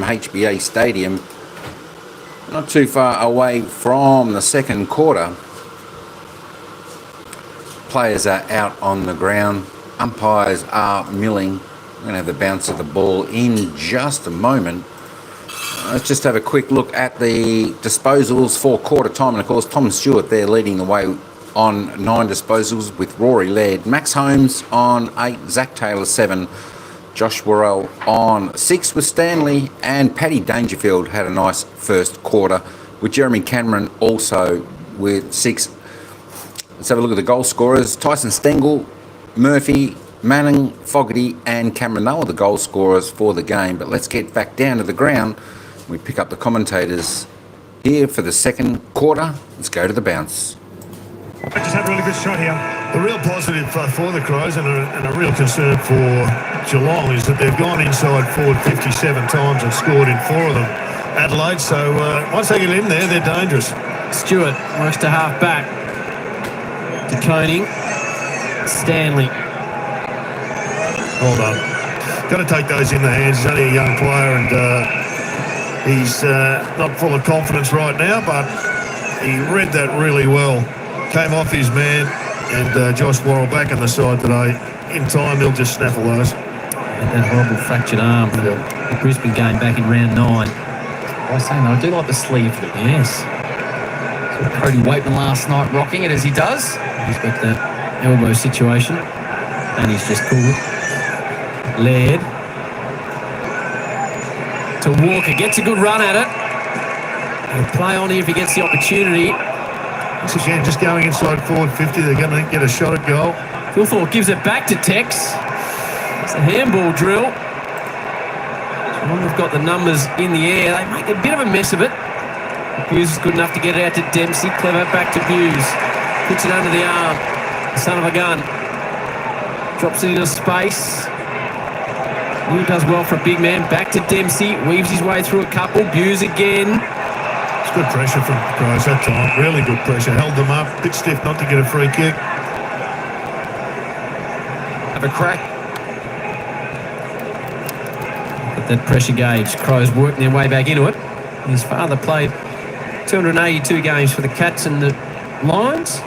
GMHBA Stadium, not too far away from the second quarter. Players are out on the ground. Umpires are milling. We're going to have the bounce of the ball in just a moment. Let's just have a quick look at the disposals for quarter time. And of course, Tom Stewart there leading the way on 9 disposals with Rory Laird. Max Holmes on 8, Zach Taylor 7, Josh Worrell on 6 with Stanley, and Paddy Dangerfield had a nice first quarter with Jeremy Cameron also with 6. Let's have a look at the goal scorers. Tyson Stengel, Murphy, Manning, Fogarty and Cameron. They were the goal scorers for the game. But let's get back down to the ground. We pick up the commentators here for the second quarter. Let's go to the bounce. I just had a really good shot here. The real positive for the Crows and a real concern for Geelong is that they've gone inside forward 57 times and scored in 4 of them, Adelaide. So once they get in there, they're dangerous. Stewart works to half back. To Koning. Stanley. Well done. Got to take those in the hands. He's only a young player and he's not full of confidence right now, but he read that really well. Came off his man, and Josh Worrell back on the side today. In time, he'll just snaffle those. And that horrible fractured arm for the Brisbane game back in round 9. I was saying, I do like the sleeve look. Yes. So Cody Waitman last night rocking it as he does. He's got that elbow situation, and he's just cool. Laird. To Walker, gets a good run at it. He'll play on here if he gets the opportunity. Once again, just going inside forward 50, they're going to get a shot at goal. Philthorpe gives it back to Tex. It's a handball drill. Geelong have got the numbers in the air. They make a bit of a mess of it. Buse is good enough to get it out to Dempsey. Clever back to Buse. Puts it under the arm. Son of a gun. Drops it into space. Will does well for a big man. Back to Dempsey. Weaves his way through a couple. Buse again. Good pressure from the Crows that time. Really good pressure. Held them up. Bit stiff not to get a free kick. Have a crack. At that pressure gauge. Crows working their way back into it. His father played 282 games for the Cats and the Lions.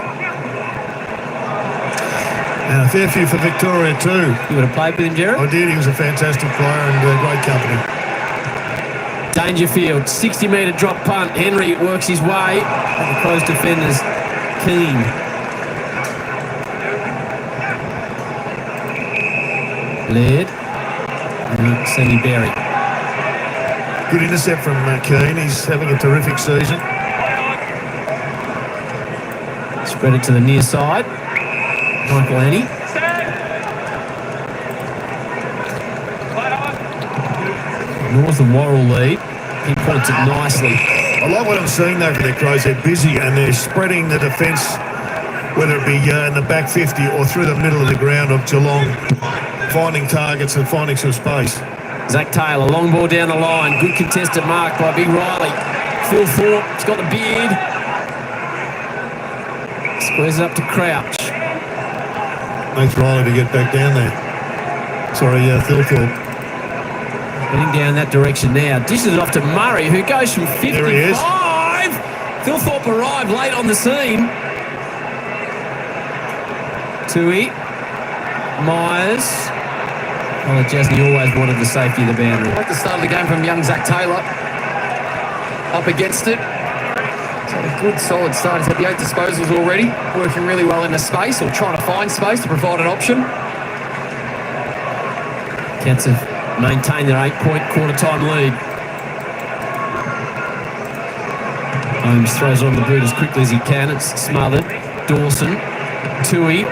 And a fair few for Victoria too. You would have played with him, Jared? I did. He was a fantastic player and great company. Dangerfield, 60-metre drop punt. Henry works his way. And the Crows defenders keen. Laird. And Sammy Berry. Good intercept from Keane. He's having a terrific season. Spread it to the near side. Michael Annie. North and Worrell lead. He points it nicely. I like what I'm seeing though for the Crows. They're busy and they're spreading the defence, whether it be in the back 50 or through the middle of the ground of Geelong, finding targets and finding some space. Zach Taylor, long ball down the line. Good contested mark by Big Riley. Phil Thorpe, he's got the beard. Squares it up to Crouch. Makes Riley to get back down there. Sorry, Phil Thorpe. Heading down that direction now. Dishes it off to Murray, who goes from 55. There he is. Phil Thorpe arrived late on the scene. Tui. Myers. Well, Jasny always wanted the safety of the boundary. I like the start of the game from young Zach Taylor. Up against it. He's had a good, solid start. He's had the 8 disposals already. Working really well in the space, or trying to find space to provide an option. Cats have maintained their 8-point quarter-time lead. Holmes throws on the boot as quickly as he can. It's smothered. Dawson. Tui.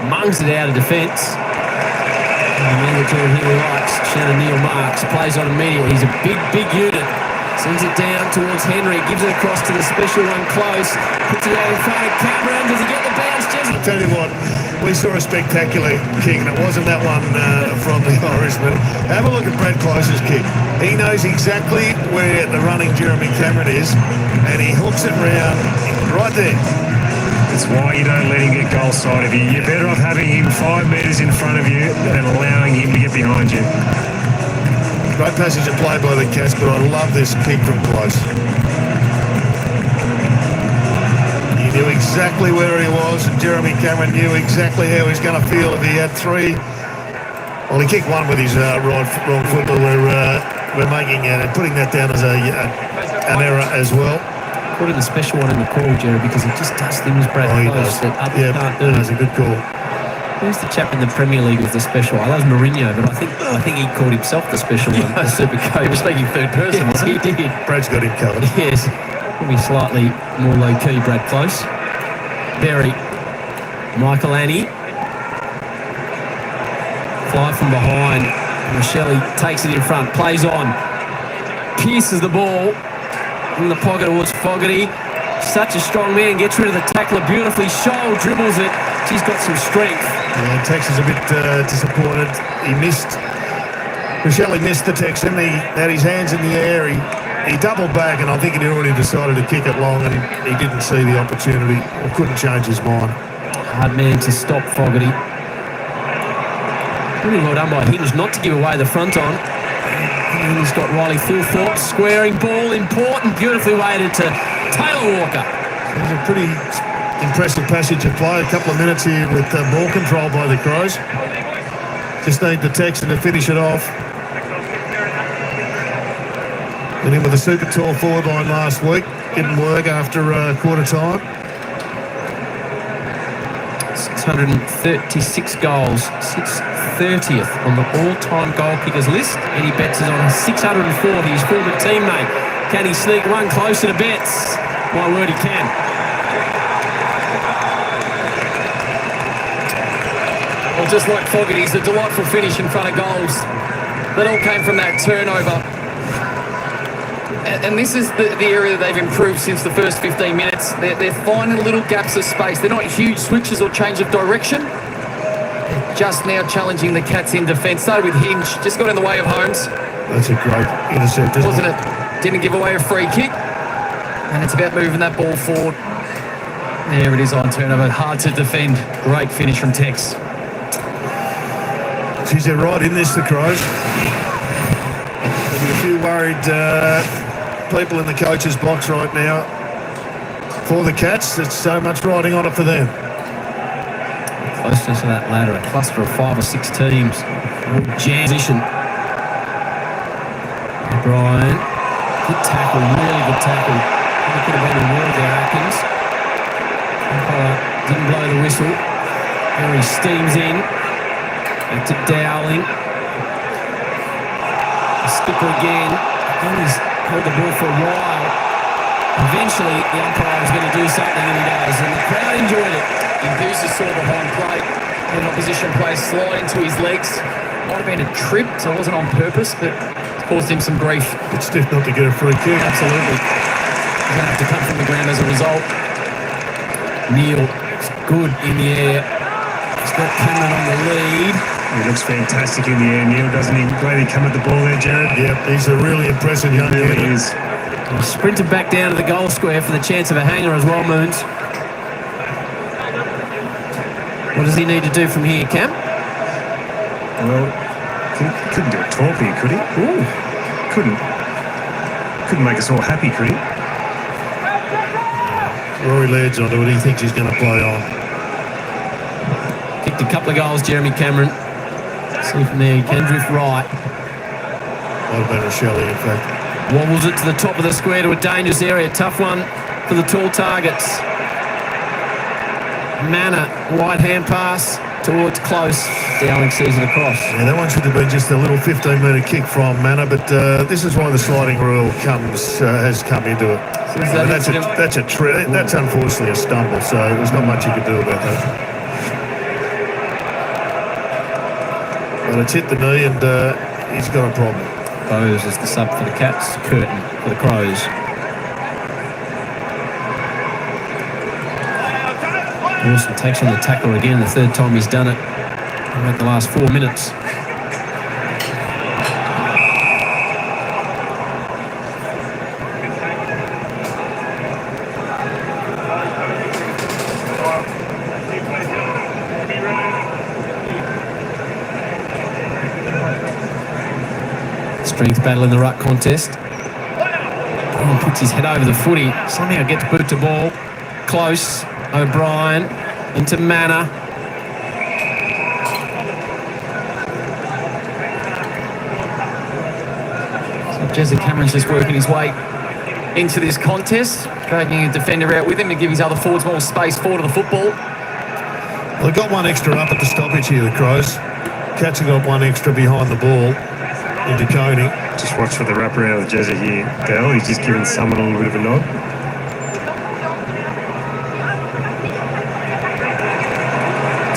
Mungs it out of defence. The mandatory here he likes. Shannon Neal marks. Plays on immediately. He's a big unit. Sends it down towards Henry. Gives it across to the special one close. Puts it out in front of Cameron. Does he get the bounce, Jesse? I'll tell you what, we saw a spectacular kick, and it wasn't that one from the Irishman. Have a look at Brad Close's kick. He knows exactly where the running Jeremy Cameron is, and he hooks it round right there. That's why you don't let him get goal side of you. You're better off having him 5 metres in front of you than allowing him to get behind you. Great passage of play by the Cats, but I love this kick from close. He knew exactly where he was, and Jeremy Cameron knew exactly how he was going to feel if he had three. Well, he kicked one with his wrong foot, but we're making putting that down as an error as well. Put in the special one in the call, Jerry, because he just does things Brad close that others can't do. That's a good call. Who's the chap in the Premier League with the special? I love Mourinho, but I think he called himself the special one. The super coach. He was speaking third person, Yes, wasn't he did. Brad's got him covered. Yes, probably slightly more low key. Brad Close, Berry, Michael Annie, fly from behind. Michelle takes it in front, plays on, pierces the ball in the pocket towards Fogarty. Such a strong man, gets rid of the tackler beautifully. Scholl dribbles it. She's got some strength. Yeah, Tex is a bit disappointed. He missed. Michelle missed the Texan. He had his hands in the air. He doubled back, and I think he'd already decided to kick it long, and he didn't see the opportunity or couldn't change his mind. Hard man to stop Fogarty. Really well done by Hinge not to give away the front on. And he's got Riley Thilthorpe squaring ball, important, beautifully weighted to Taylor Walker. It was a pretty impressive passage of play. A couple of minutes here with ball control by the Crows. Just need the Texan to finish it off. Went in with a super tall forward line last week. Didn't work after quarter time. 636 goals, 630th on the all-time goal kickers list. Eddie Betts is on 640, his former teammate. Can he sneak one closer to Betts? My word, he can. Well, just like Fogarty's, a delightful finish in front of goals. That all came from that turnover. And this is the area that they've improved since the first 15 minutes. They're finding little gaps of space. They're not huge switches or change of direction. They're just now challenging the Cats in defence. Started with Hinge, just got in the way of Holmes. That's a great intercept, Wasn't it? Didn't give away a free kick. And it's about moving that ball forward. There it is on turnover. Hard to defend. Great finish from Tex. Geez, they're right in this, the Crows. There'll be a few worried people in the coach's box right now. For the Cats, it's so much riding on it for them. Closeness to that ladder, a cluster of 5 or 6 teams. Jam position. O'Brien, good tackle, really good tackle. It could have been a wall there, Atkins. Didn't blow the whistle. There he steams in. Back to Dowling. The skipper again. He's held the ball for a while. Eventually, the umpire was going to do something, and he does. And the crowd enjoyed it. Enthusiasts saw behind play. An opposition player slide into his legs. Might have been a trip, so it wasn't on purpose, but it caused him some grief. It's stiff not to get a free kick. Absolutely. He's going to have to come from the ground as a result. Neil is good in the air. He's got Cameron on the lead. He looks fantastic in the air, Neil, doesn't he? Glad he come at the ball there, Jared. Yep, he's a really impressive young man. He is. He sprinted back down to the goal square for the chance of a hanger as well, Moons. What does he need to do from here, Cam? Well, couldn't do a torpy, could he? Ooh. Couldn't make us all happy, could he? Rory Laird's onto it. He thinks he's going to play on. Kicked a couple of goals, Jeremy Cameron. See from there, he can drift right. Might have been a Shelley, in fact. Wobbles it to the top of the square to a dangerous area. Tough one for the tall targets. Manor, wide hand pass towards close. Dowling sees it across. Yeah, that one should have been just a little 15-metre kick from Manor, but this is why the sliding rule has come into it. That's unfortunately a stumble, so there's not much you can do about that. But it's hit the knee, and he's got a problem. Bose is the sub for the Cats. Curtin for the Crows. Wilson takes on the tackle again, the third time he's done it in the last 4 minutes. strength battle in the ruck contest. And puts his head over the footy. Somehow gets boot to ball. Close. O'Brien into Manor. So Jezza Cameron's just working his way into this contest, dragging a defender out with him to give his other forwards more space forward to the football. Well, they've got one extra up at the stoppage here, the Crows. Cats have got one extra behind the ball into Coney. Just watch for the wraparound of Jezza here, Dale. He's just giving someone a little bit of a nod.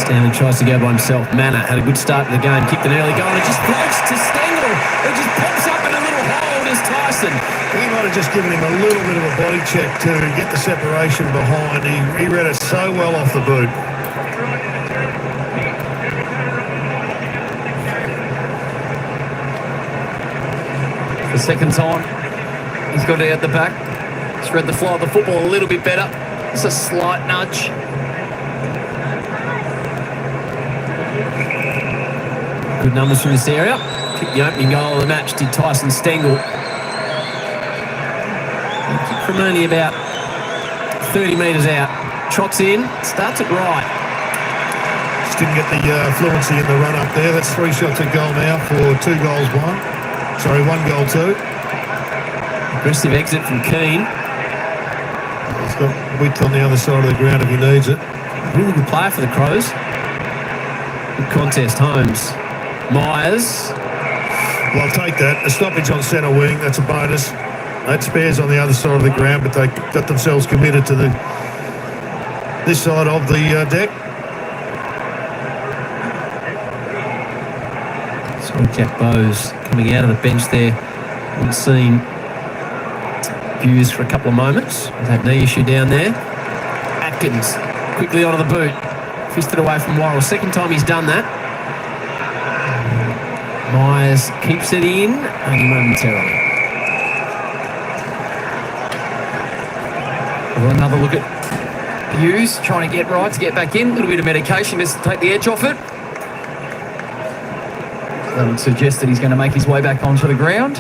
Stanley tries to go by himself. Manor had a good start to the game, kicked an early goal, and it just floats to Stengel. It just pops up in a little hole. There's Tyson. He might have just given him a little bit of a body check to get the separation behind. He read it so well off the boot. The second time, he's got it out the back. He's read the fly of the football a little bit better. It's a slight nudge. Good numbers from this area. Kicked the opening goal of the match, did Tyson Stengel. Kicked from only about 30 metres out. Trots in, starts it right. Just didn't get the fluency in the run up there. That's 3 shots at goal now for 2 goals 1. Sorry, 1 goal 2. Aggressive exit from Keane. He's got width on the other side of the ground if he needs it. Really good player for the Crows. Good contest, Holmes. Myers. Well, I'll take that. A stoppage on centre wing, that's a bonus. That spares on the other side of the ground, but they got themselves committed to this side of the deck. Sorry, Jack Bowes coming out of the bench there. Haven't seen views for a couple of moments with that knee issue down there. Atkins quickly onto the boot. Fisted away from Worrell. Second time he's done that. Myers keeps it in only momentarily. Well, another look at Hughes trying to get right to get back in. A little bit of medication just to take the edge off it. That would suggest that he's going to make his way back onto the ground.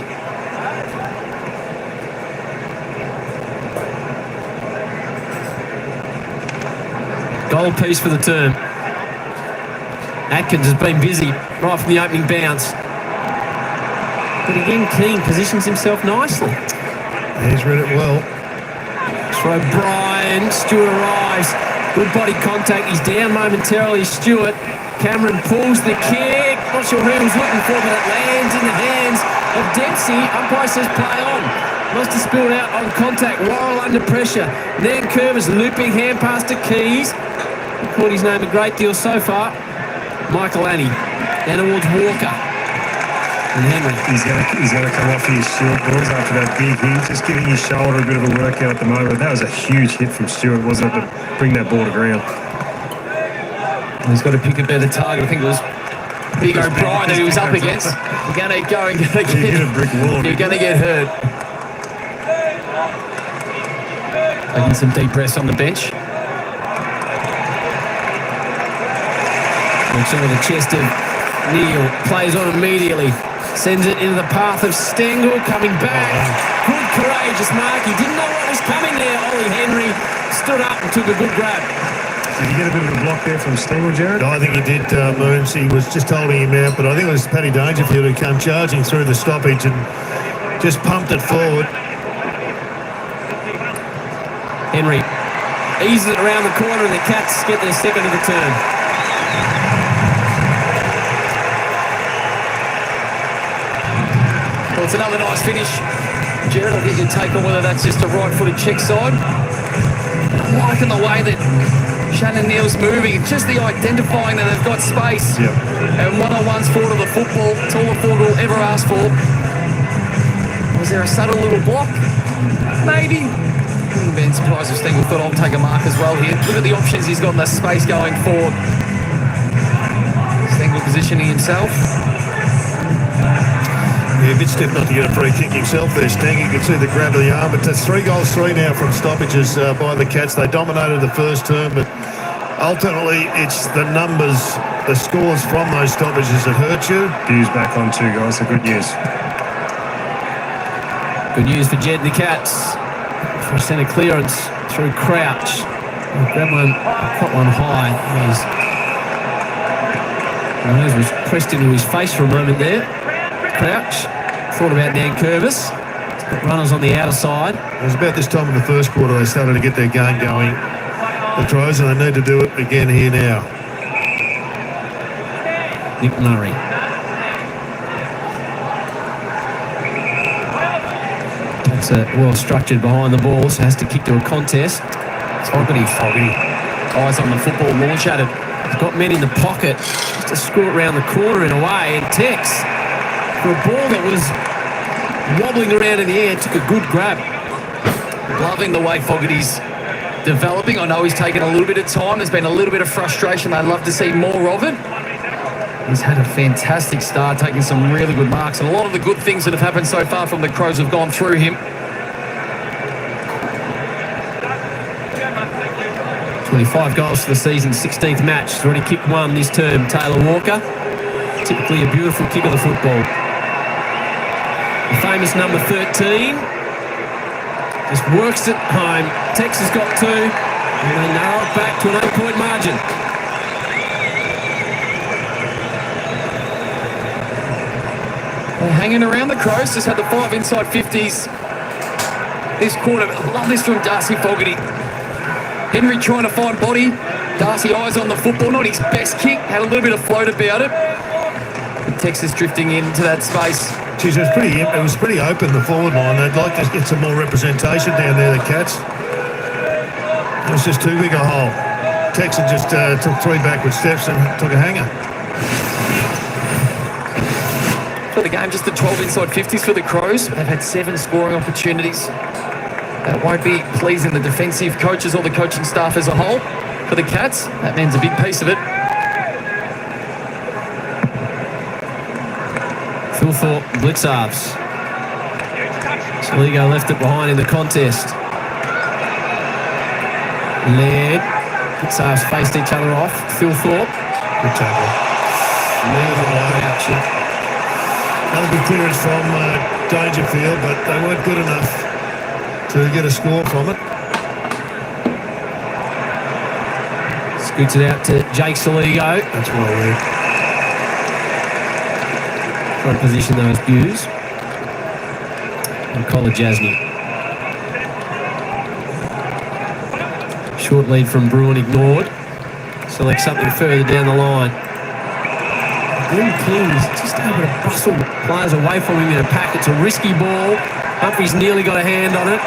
Goal piece for the term. Atkins has been busy right from the opening bounce. But again, Keane positions himself nicely. He's read it well. Throw Brian. Stewart arrives. Good body contact. He's down momentarily. Stewart. Cameron pulls the kick. Not sure who he was looking for, but it lands in the hands of Dempsey. Umpire says play on. Must have spilled out on contact. Worrell under pressure. Nankervis looping hand pass to Keys. Called his name a great deal so far. Michael Annie. Down towards Walker. And Henry. He's going to come off his Stewart balls after that big hit. Just giving his shoulder a bit of a workout at the moment. That was a huge hit from Stewart, wasn't it, to bring that ball to ground. And he's got to pick a better target. I think it was Big O'Brien that he was up against. You're going to go and hit a brick wall. You're going to get hurt. taking some deep breaths on the bench. Looks over the chest of Neal, plays on immediately, sends it into the path of Stengel, coming back. Good, courageous mark. He didn't know what was coming there. Ollie Henry stood up and took a good grab. Did you get a bit of a block there from Stengel, Jared? I think he did, Moons. He was just holding him out, but I think it was Paddy Dangerfield who came charging through the stoppage and just pumped it forward. Henry eases it around the corner and the Cats get their second of the turn. Well, it's another nice finish. Jared, I'll get your take on whether that's just a right-footed check side. I'm liking the way that Shannon Neal's moving. It's just the identifying that they've got space. Yep. And one-on-ones forward of the football. It's all the forward will ever ask for. Was there a subtle little block? Maybe. Wouldn't have been surprised if Stengel thought I'll take a mark as well here. Look at the options he's got in the space going forward. Stengel positioning himself. Yeah, a bit stiff not to get a free kick himself there, Steng. You can see the grab of the arm, but that's 3 goals 3 now from stoppages by the Cats. They dominated the first term, but ultimately it's the numbers, the scores from those stoppages that hurt you. Hughes back on 2 goals, so good news. Good news for Jed and the Cats. For a centre clearance through Crouch. Grab one, got one high. His nose was pressed into his face for a moment there. Crouch thought about Dan Curvis. Got runners on the outer side. It was about this time in the first quarter they started to get their game going, the Crows, and they need to do it again here now. Nick Murray. That's well structured behind the ball, so has to kick to a contest. Fogarty. Eyes on the football, launch at it. He's got men in the pocket. Just to screw it around the corner in a way. And Tex, for a ball that was wobbling around in the air, took a good grab. Loving the way Fogarty's developing. I know he's taken a little bit of time. There's been a little bit of frustration. I'd love to see more of it. He's had a fantastic start, taking some really good marks. And a lot of the good things that have happened so far from the Crows have gone through him. 25 goals for the season's 16th match. He's already kicked one this term, Taylor Walker. Typically a beautiful kick of the football. The famous number 13 just works it home. Tex has got two, and they narrow it back to an 8-point margin. Well, hanging around the Crows, just had the 5 inside 50s this quarter. Love this from Darcy Fogarty. Henry trying to find body. Darcy eyes on the football, not his best kick. Had a little bit of float about it. And Texas drifting into that space. Geez, it was pretty open, the forward line. They'd like to get some more representation down there, the Cats. It was just too big a hole. Texan just took 3 backward steps and took a hanger. For the game, just the 12 inside 50s for the Crows. They've had 7 scoring opportunities. That won't be pleasing the defensive coaches or the coaching staff as a whole. For the Cats, that means a big piece of it. Phil Thorpe, Blitzarves. Saligo left it behind in the contest. Laird. Blitzarves faced each other off. Phil Thorpe. Good tackle. Another good clearance from Dangerfield, but they weren't good enough to get a score from it. Scoots it out to Jake Saligo. That's well read. Trying to position those views. And Collar Jasny. Short lead from Bruin ignored. Select something further down the line. Glenn King's just able to bustle players away from him in a pack. It's a risky ball. Humphries nearly got a hand on it.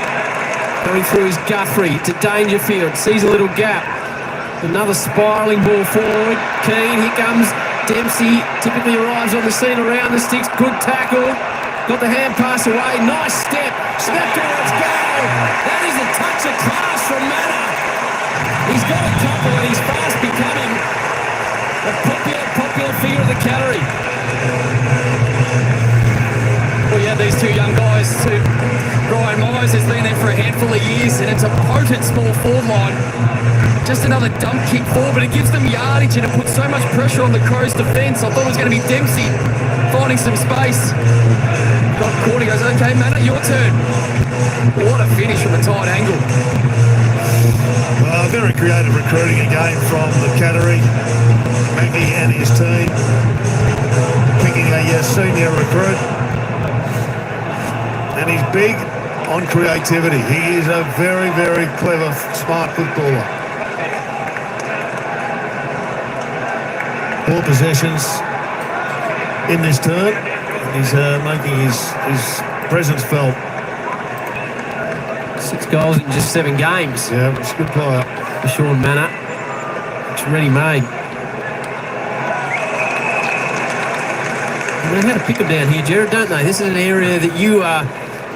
Going through his Guthrie to Dangerfield. Sees a little gap. Another spiralling ball forward. Keane, here comes Dempsey. Typically arrives on the scene around the sticks. Good tackle. Got the hand pass away. Nice step. Snap towards goal. That is a touch of class from Manor. He's got a couple and he's fast becoming a popular figure of the category. Well, yeah, these two young guys, Ryan Myers has been there for a handful of years, and it's a potent small forward line. Just another dump kick forward, but it gives them yardage and it puts so much pressure on the Crows' defence. I thought it was going to be Dempsey finding some space. Got caught, he goes, okay, Manor, your turn. What a finish from a tight angle. Very creative recruiting again from the category. Maggie and his team picking a senior recruit, and he's big on creativity. He is a very, very clever, smart footballer. 4 possessions in this turn. He's making his presence felt. 6 goals in just 7 games. Yeah, it's a good player. For Sean Manor. It's ready-made. They know how to pick them down here, Jared, don't they? This is an area that you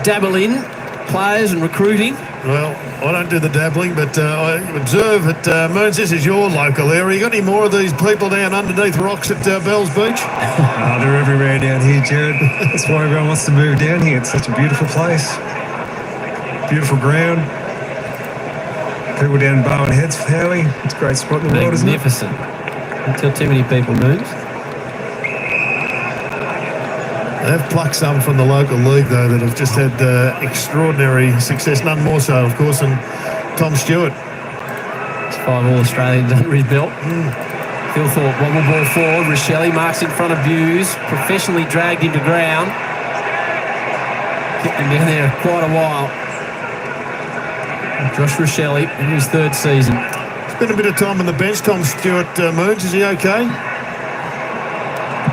dabble in, players and recruiting. Well, I don't do the dabbling, but I observe that, Moons, this is your local area. You got any more of these people down underneath rocks at Bells Beach? They're everywhere down here, Jared. That's why everyone wants to move down here. It's such a beautiful place. Beautiful ground. People down in Barwon Heads, Howie. It's a great spot in the world, isn't it? Magnificent. Don't tell too many people, Moons. They've plucked some from the local league, though, that have just had extraordinary success. None more so, of course, than Tom Stewart. It's 5 All-Australians under his belt. Phil Thorpe, wobble ball forward. Rochelle marks in front of Hughes. Professionally dragged into ground. Kept him down there quite a while. Josh Rochelle in his 3rd season. Spent a bit of time on the bench, Tom Stewart. Moons, is he okay?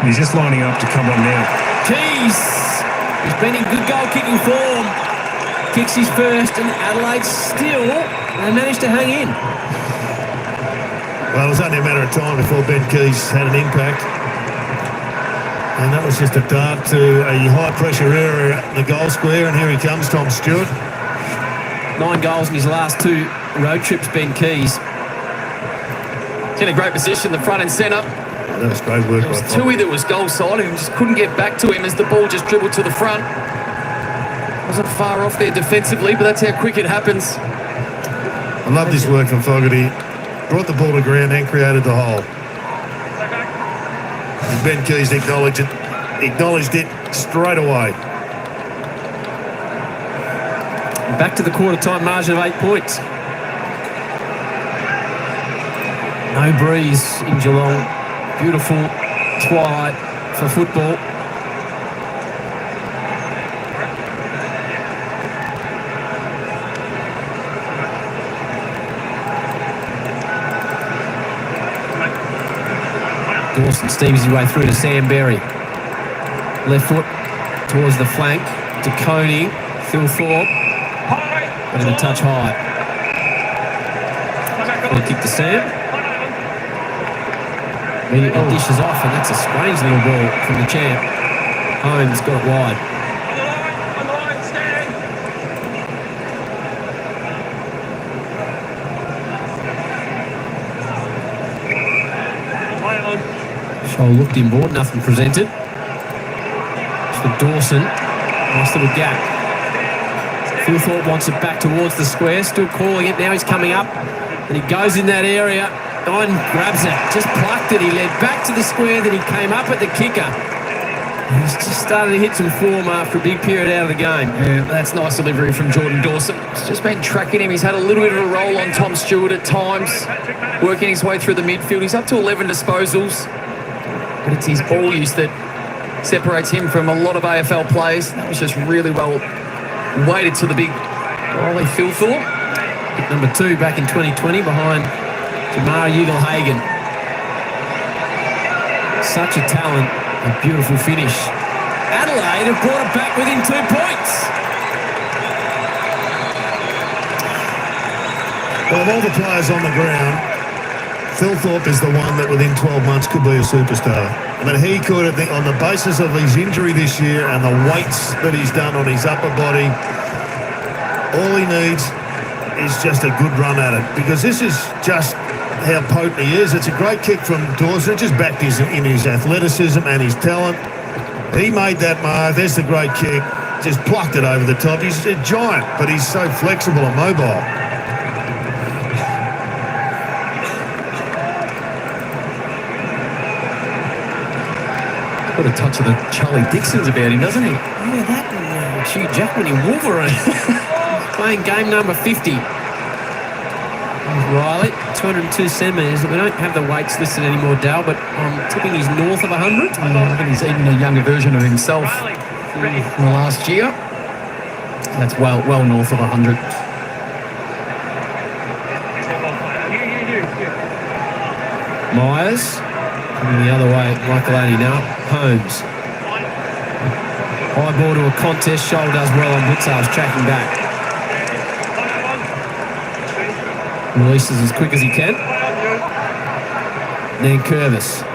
He's just lining up to come on now. Keys! He's been in good goal-kicking form. Kicks his first, and Adelaide still, they managed to hang in. Well, it was only a matter of time before Ben Keys had an impact. And that was just a dart to a high-pressure area in the goal square, and here he comes, Tom Stewart. 9 goals in his last 2 road trips, Ben Keys. He's in a great position, the front and centre. That was great work. It was Tui that was goal side and just couldn't get back to him as the ball just dribbled to the front. Wasn't far off there defensively, but that's how quick it happens. I love this work from Fogarty. Brought the ball to ground and created the hole. And Ben Keys acknowledged it straight away. Back to the quarter-time margin of 8 points. No breeze in Geelong. Beautiful twilight for football. Dawson steams his way through to Sam Berry. Left foot towards the flank to Coney. Phil Thorpe. But in a touch high. Good kick to Sam. Immediately dishes off, and that's a strange little ball from the champ. Holmes got it wide. Shoal looked inboard, nothing presented. It's for Dawson. Nice little gap. Phil Thorpe wants it back towards the square, still calling it. Now he's coming up, and he goes in that area. Don grabs it, just plucked it. He led back to the square, then he came up at the kicker. He's just started to hit some form after a big period out of the game. Yeah, that's nice delivery from Jordan Dawson. He's just been tracking him. He's had a little bit of a roll on Tom Stewart at times, working his way through the midfield. He's up to 11 disposals, but it's his ball use that separates him from a lot of AFL players. That was just really well weighted to the big goalie Phil Thorpe. Pick number 2 back in 2020 behind Jamara Ugle-Hagan. Such a talent, a beautiful finish. Adelaide have brought it back within 2 points. Well, of all the players on the ground, Phil Thorpe is the one that within 12 months could be a superstar. I mean, he could, I think, on the basis of his injury this year and the weights that he's done on his upper body, all he needs is just a good run at it, because this is just how potent he is. It's a great kick from Dawson. It just backed in his athleticism and his talent. He made that mark. There's the great kick. Just plucked it over the top. He's a giant, but he's so flexible and mobile. Got a touch of the Charlie Dixons about him, doesn't he? Yeah, that and Hugh Jackman in Wolverine. Playing game number 50. Riley, 202 centimetres. We don't have the weights listed anymore, Dale, but I'm tipping he's north of 100. I think he's even a younger version of himself in the last year. That's well north of 100. Myers, coming the other way, Michael Addy now. Holmes. High ball to a contest. Shoal does well on Blitzar's tracking back. Releases as quick as he can. Then Curvis.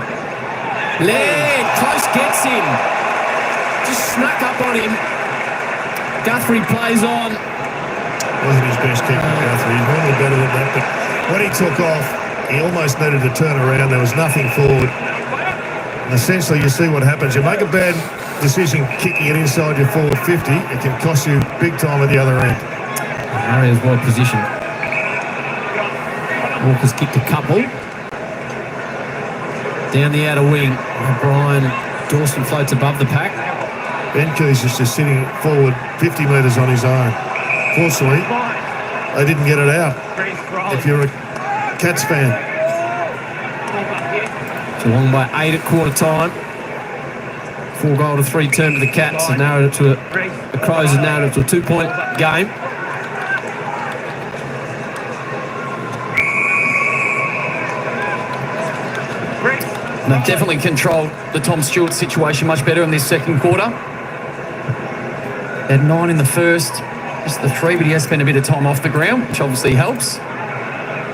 Laird, close gets him. Just snuck up on him. Guthrie plays on. Wasn't his best kick, Guthrie. He's normally better than that, but when he took off, he almost needed to turn around. There was nothing forward. And essentially, you see what happens. You make a bad decision kicking it inside your forward 50, it can cost you big time at the other end. Mario's well positioned. Walker's kicked a couple. Down the outer wing. O'Brien, Dawson floats above the pack. Ben Keys is just sitting forward 50 metres on his own. Fortunately, they didn't get it out. If you're a Cats fan. Geelong by 8 at quarter time. 4 goal to 3 turn to the Cats and narrowed it to the Crows have narrowed it to a 2-point game. They've definitely controlled the Tom Stewart situation much better in this second quarter. They had 9 in the first, just the 3, but he has spent a bit of time off the ground, which obviously helps.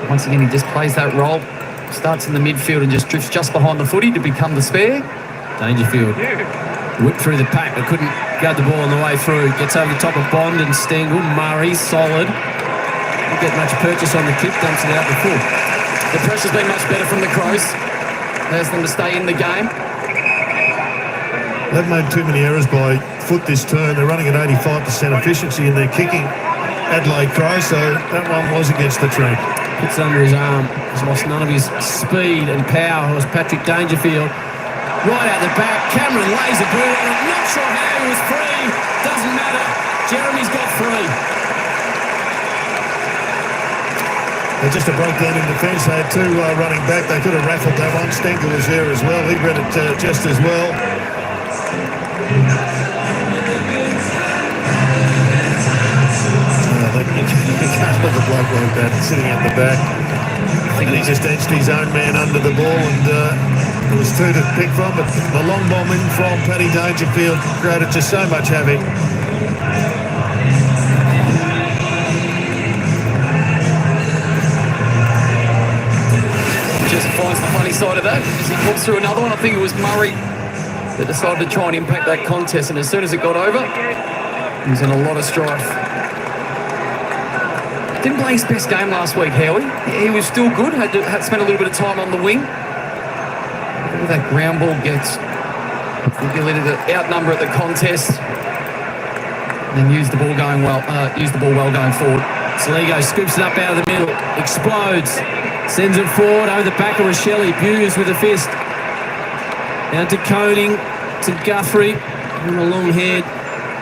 Once again, he just plays that role, starts in the midfield and just drifts just behind the footy to become the spare. Dangerfield whipped through the pack but couldn't grab the ball on the way through. Gets over the top of Bond and Stengel. Murray, solid. Didn't get much purchase on the kick, dumps it out the full. The pressure's been much better from the Crows. Allows them to stay in the game. They've made too many errors by foot this turn. They're running at 85% efficiency in their kicking, Adelaide Crows, so that one was against the trend. Puts it under his arm. He's lost none of his speed and power. It was Patrick Dangerfield. Right out the back. Cameron lays a ball on it. Not sure how he was free. Doesn't matter. Jeremy's got 3. They're just a breakdown in defence. They had 2 running back. They could have raffled that one. Stengel was there as well. He read it just as well. You can't let the bloke like that sitting at the back. I think he just edged his own man under the ball, and there was 2 to pick from. But the long bomb in from Paddy Dangerfield created just so much havoc. Just finds the funny side of that as he walks through another one. I think it was Murray that decided to try and impact that contest, and as soon as it got over, he was in a lot of strife. Didn't play his best game last week, Howie. He was still good, had spent a little bit of time on the wing. That ground ball gets the ability to outnumber at the contest and then use the ball well going forward. Saligo scoops it up out of the middle, explodes, sends it forward over the back of Rochelle. Bugers with a fist. Down to Koning, to Guthrie, and the long-haired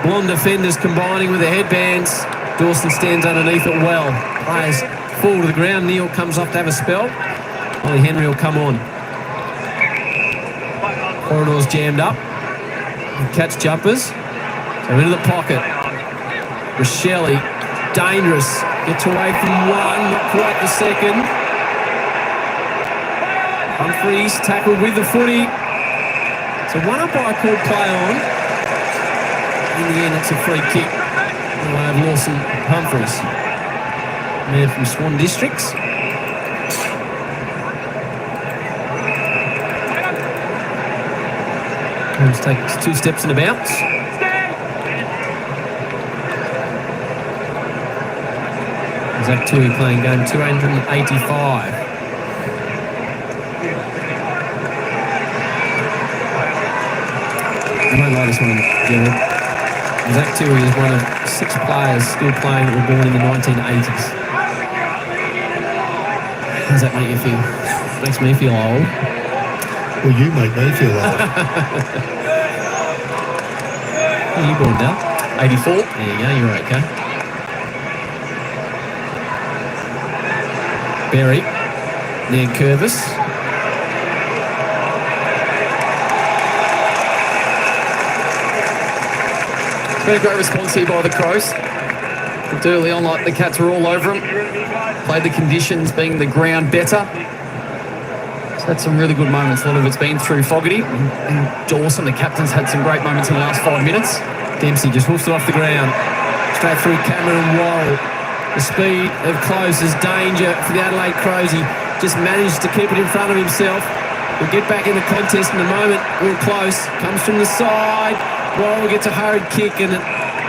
blonde defenders combining with the headbands. Dawson stands underneath it well. Players fall to the ground. Neil comes off to have a spell. Ollie Henry will come on. Corridor's jammed up. And catch jumpers. So into the pocket. Rochelle, dangerous. Gets away from one, not quite the second. Humphreys tackled with the footy. So one umpire called play on. In the end, it's a free kick. We'll have Lawson Humphreys, man from Swan Districts. Holmes takes 2 steps and a bounce. Zach Tui playing game 285. I don't like this one, Gerald. Zach Tui is one of 6 players still playing that were born in the 1980s. How does that make you feel? Makes me feel old. Well, you make me feel old. How are you born now? 84. There you go, you're okay. Berry, near Curvis. It's been a great response here by the Crows. Looked early on like the Cats were all over him. Played the conditions, being the ground better. He's had some really good moments. A lot of it's been through Fogarty. And Dawson, the captain's had some great moments in the last 5 minutes. Dempsey just hoofs it off the ground. Straight through Cameron and Worrell. The speed of close is danger for the Adelaide Crows. He just managed to keep it in front of himself. We'll get back in the contest in a moment. Real close. Comes from the side. Worrell gets a hurried kick and it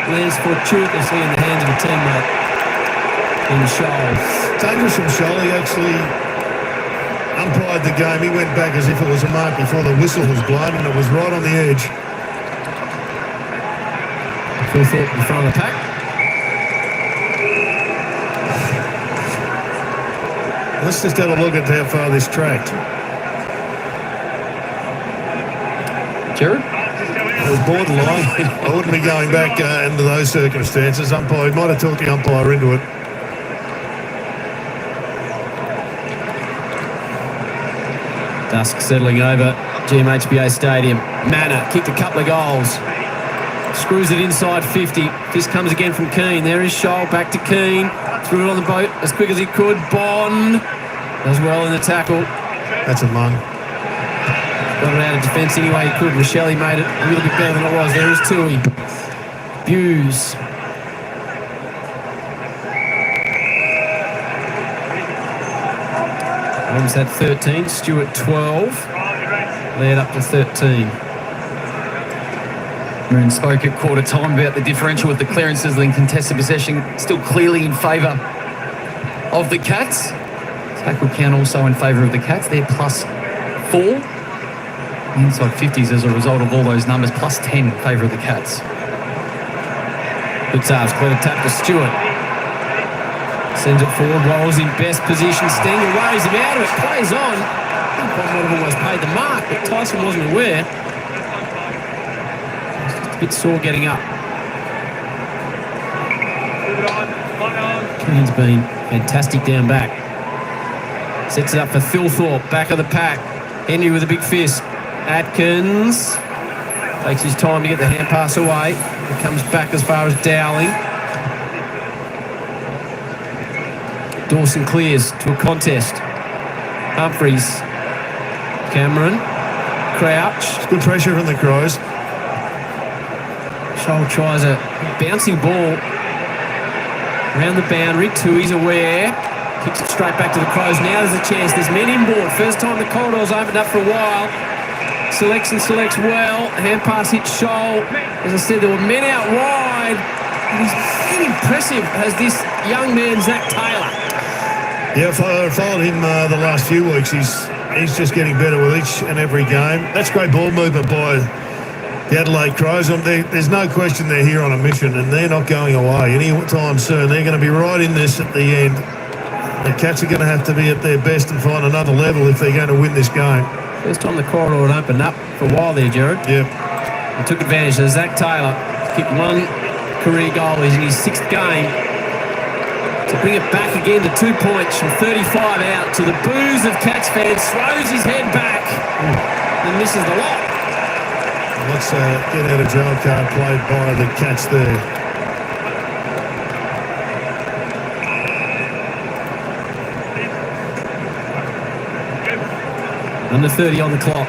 lands fortuitously in the hands of a teammate. In Shoal. Dangerous from Shoal. He actually umpired the game. He went back as if it was a mark before the whistle was blown, and it was right on the edge. Phil Thorpe in front of the pack. Let's just have a look at how far this tracked. Jared? It was borderline. I wouldn't be going back into those circumstances. Umpire might have talked the umpire into it. Dusk settling over GMHBA Stadium. Manor kicked a couple of goals. Screws it inside 50. This comes again from Keane. There is Scholl, back to Keane. Threw it on the boat as quick as he could. Bond does well in the tackle. That's a mung. Got it out of defence any way he could. Rochelle made it a little bit better than it was. There is Tui. Buse. Holmes had 13, Stewart 12, led up to 13. Moon spoke at quarter time about the differential with the clearances and contested possession still clearly in favour of the Cats. Tackle count also in favour of the Cats. They're +4. Inside 50s as a result of all those numbers, +10 in favour of the Cats. Good saves, clear tap to Stewart. Sends it forward, rolls in best position. Stengel worries him out of it, plays on. I think Bond might have almost paid the mark, but Tyson wasn't aware. Just a bit sore getting up. Keane's been fantastic down back. Sets it up for Thilthorpe, back of the pack. Henry with a big fist. Atkins takes his time to get the hand pass away. It comes back as far as Dowling. Dawson clears to a contest. Humphreys. Cameron. Crouch. Good pressure from the Crows. Scholl tries a bouncing ball around the boundary. Tui's aware. Kicks it straight back to the Crows. Now there's a chance. There's men inboard. First time the corridor's opened up for a while. Selects and selects well. Hand pass hits Scholl. As I said, there were men out wide. And he's been impressive as this young man, Zach Taylor. Yeah, I followed him the last few weeks. He's just getting better with each and every game. That's great ball movement by the Adelaide Crows. There's no question they're here on a mission, and they're not going away anytime soon. They're going to be right in this at the end. The Cats are going to have to be at their best and find another level if they're going to win this game. First time the corridor had opened up for a while there, Jared. Yep. And took advantage. So Zach Taylor kicked one career goal. He's in his 6th game. To bring it back again to 2 points from 35 out to the boos of Cats fans. Throws his head back and misses the lot. Let's get out of jail card played by the Cats there. Under 30 on the clock.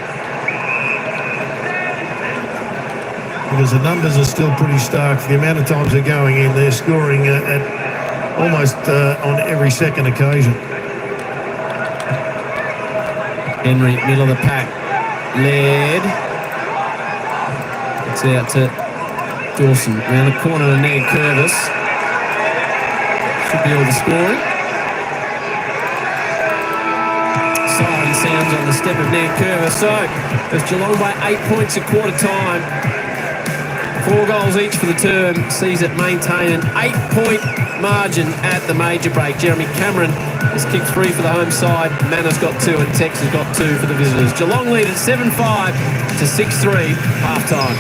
Because the numbers are still pretty stark. For the amount of times they're going in, they're scoring at almost on every second occasion. Henry, middle of the pack. Led. It's out to Dawson. Around the corner to Ned Curvis. Should be all the scoring. Siren sounds on the step of Ned Curvis. So, it's Geelong by 8 points at quarter time. 4 goals each for the term. Sees it maintain an 8-point margin at the major break. Jeremy Cameron has kicked 3 for the home side. Manners got 2 and Tex has got 2 for the visitors. Geelong lead at 7-5 to 6-3 half time.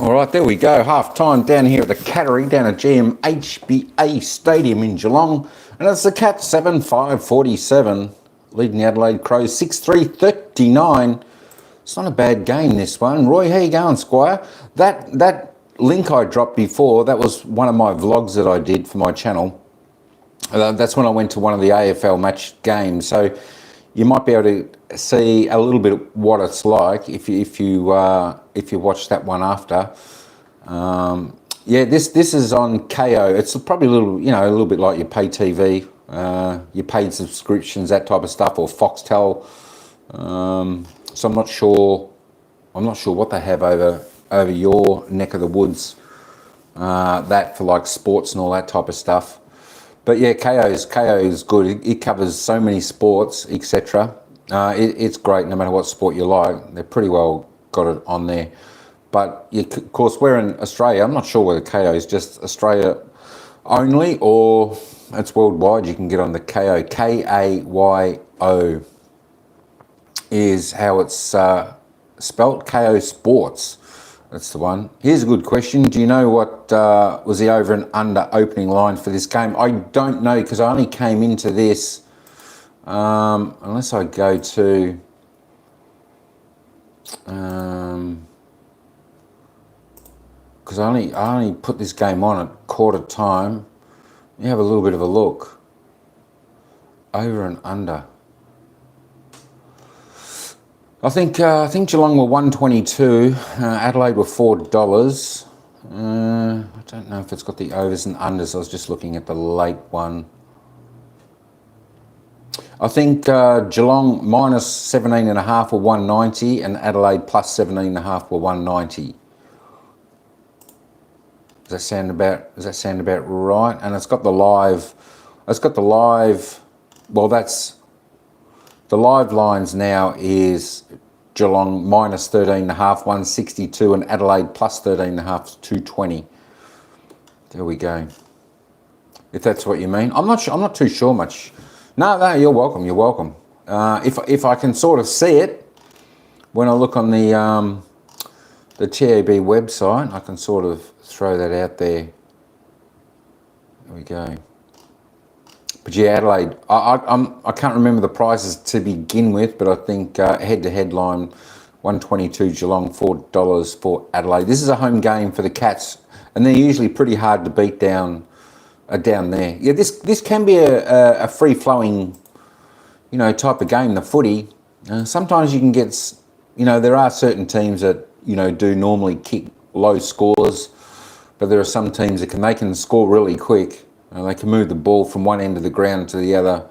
All right, there we go. Half time down here at the Cattery, down at GMHBA Stadium in Geelong. And it's the Cats 7-5-47, leading the Adelaide Crows 6-3-39. It's not a bad game, this one. Roy, how you going, Squire? That link I dropped before, that was one of my vlogs that I did for my channel. That's when I went to one of the AFL match games. So you might be able to see a little bit what it's like if you watch that one after. Yeah, this is on KO. It's probably a little bit like your pay TV, your paid subscriptions, that type of stuff, or Foxtel. So I'm not sure what they have over your neck of the woods. That for like sports and all that type of stuff. But yeah, KO is good. It covers so many sports, etc. It's great no matter what sport you like. They've pretty well got it on there. But of course, we're in Australia. I'm not sure whether KO is just Australia only, or it's worldwide. You can get on the KO. KAYO is how it's spelt. KO Sports. That's the one. Here's a good question. Do you know what was the over and under opening line for this game? I don't know, because I only came into this, unless I go to, because I only put this game on at quarter time. You have a little bit of a look. Over and under. I think Geelong were $1.22. Adelaide were $4. I don't know if it's got the overs and unders. I was just looking at the late one. I think Geelong minus 17.5 were $1.90, and Adelaide plus 17.5 were $1.90. Does that sound about right? And it's got the live. Well, that's the live lines now is Geelong minus 13.5, 162, and Adelaide plus 13.5, 220. There we go. If that's what you mean, I'm not too sure much. No, you're welcome. You're welcome. If I can sort of see it when I look on the TAB website, I can sort of throw that out there. There we go. But yeah, Adelaide, I can't remember the prices to begin with, but I think head-to-head line, 122 Geelong, $4 for Adelaide. This is a home game for the Cats, and they're usually pretty hard to beat down there. Yeah, this can be a free-flowing, type of game, the footy. Sometimes you can get, there are certain teams that, do normally kick low scores, but there are some teams that can score really quick. They can move the ball from one end of the ground to the other,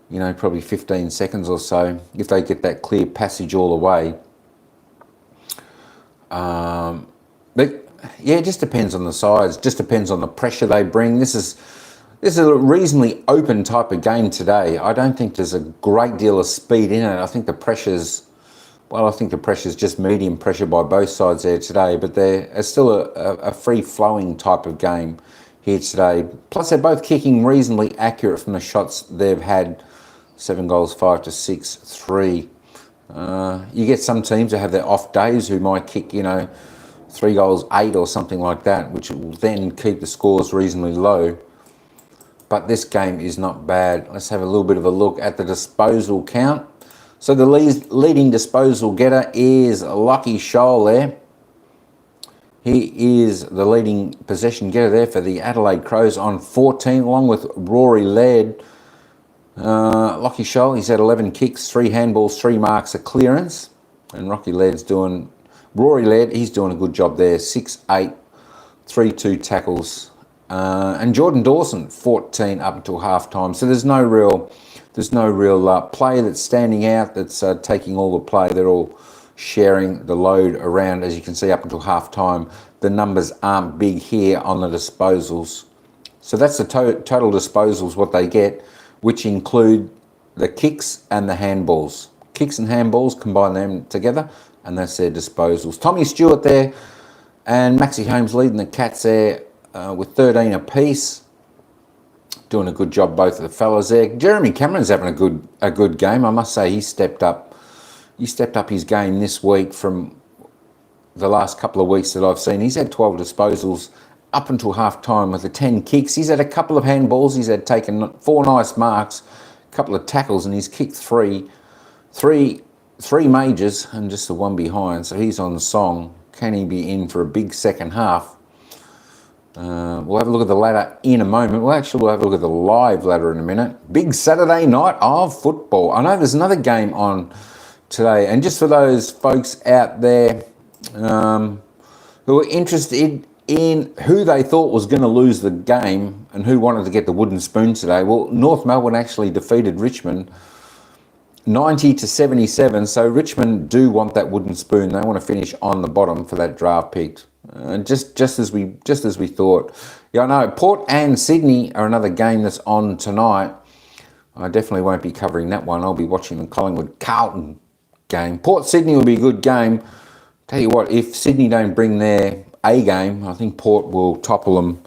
probably 15 seconds or so, if they get that clear passage all the way. But yeah, it just depends on the size, just depends on the pressure they bring. This is a reasonably open type of game today. I don't think there's a great deal of speed in it. I think the pressure's just medium pressure by both sides there today, but it's still a free-flowing type of game here today. Plus, they're both kicking reasonably accurate from the shots they've had. 7 goals, 5 to 6, 3. You get some teams that have their off days who might kick, 3 goals, 8 or something like that, which will then keep the scores reasonably low. But this game is not bad. Let's have a little bit of a look at the disposal count. So the leading disposal getter is Lucky Shoal there. He is the leading possession getter there for the Adelaide Crows on 14, along with Rory Laird. Lucky Shoal, he's had 11 kicks, 3 handballs, 3 marks, a clearance. And Rory Laird, he's doing a good job there. 6-8, 3-2 tackles. And Jordan Dawson, 14 up until half time. So there's no real play that's standing out, that's taking all the play. They're all sharing the load around. As you can see, up until half time, the numbers aren't big here on the disposals. So that's the total disposals, what they get, which include the kicks and the handballs. Kicks and handballs, combine them together, and that's their disposals. Tommy Stewart there and Maxie Holmes leading the Cats there with 13 apiece. Doing a good job, both of the fellas there. Jeremy Cameron's having a good game. I must say, he stepped up his game this week from the last couple of weeks that I've seen. He's had 12 disposals up until half time with the 10 kicks. He's had a couple of handballs. He's had taken 4 nice marks, a couple of tackles, and he's kicked three majors and just the one behind. So he's on the song. Can he be in for a big second half? We'll have a look at the ladder in a moment. We'll have a look at the live ladder in a minute. Big Saturday night of football. I know there's another game on today. And just for those folks out there who are interested in who they thought was going to lose the game and who wanted to get the wooden spoon today, well, North Melbourne actually defeated Richmond 90-77. So Richmond do want that wooden spoon. They want to finish on the bottom for that draft pick. Just as we thought. Yeah, I know Port and Sydney are another game that's on tonight. I definitely won't be covering that one. I'll be watching the Collingwood Carlton game. Port Sydney will be a good game. Tell you what, if Sydney don't bring their A game, I think Port will topple them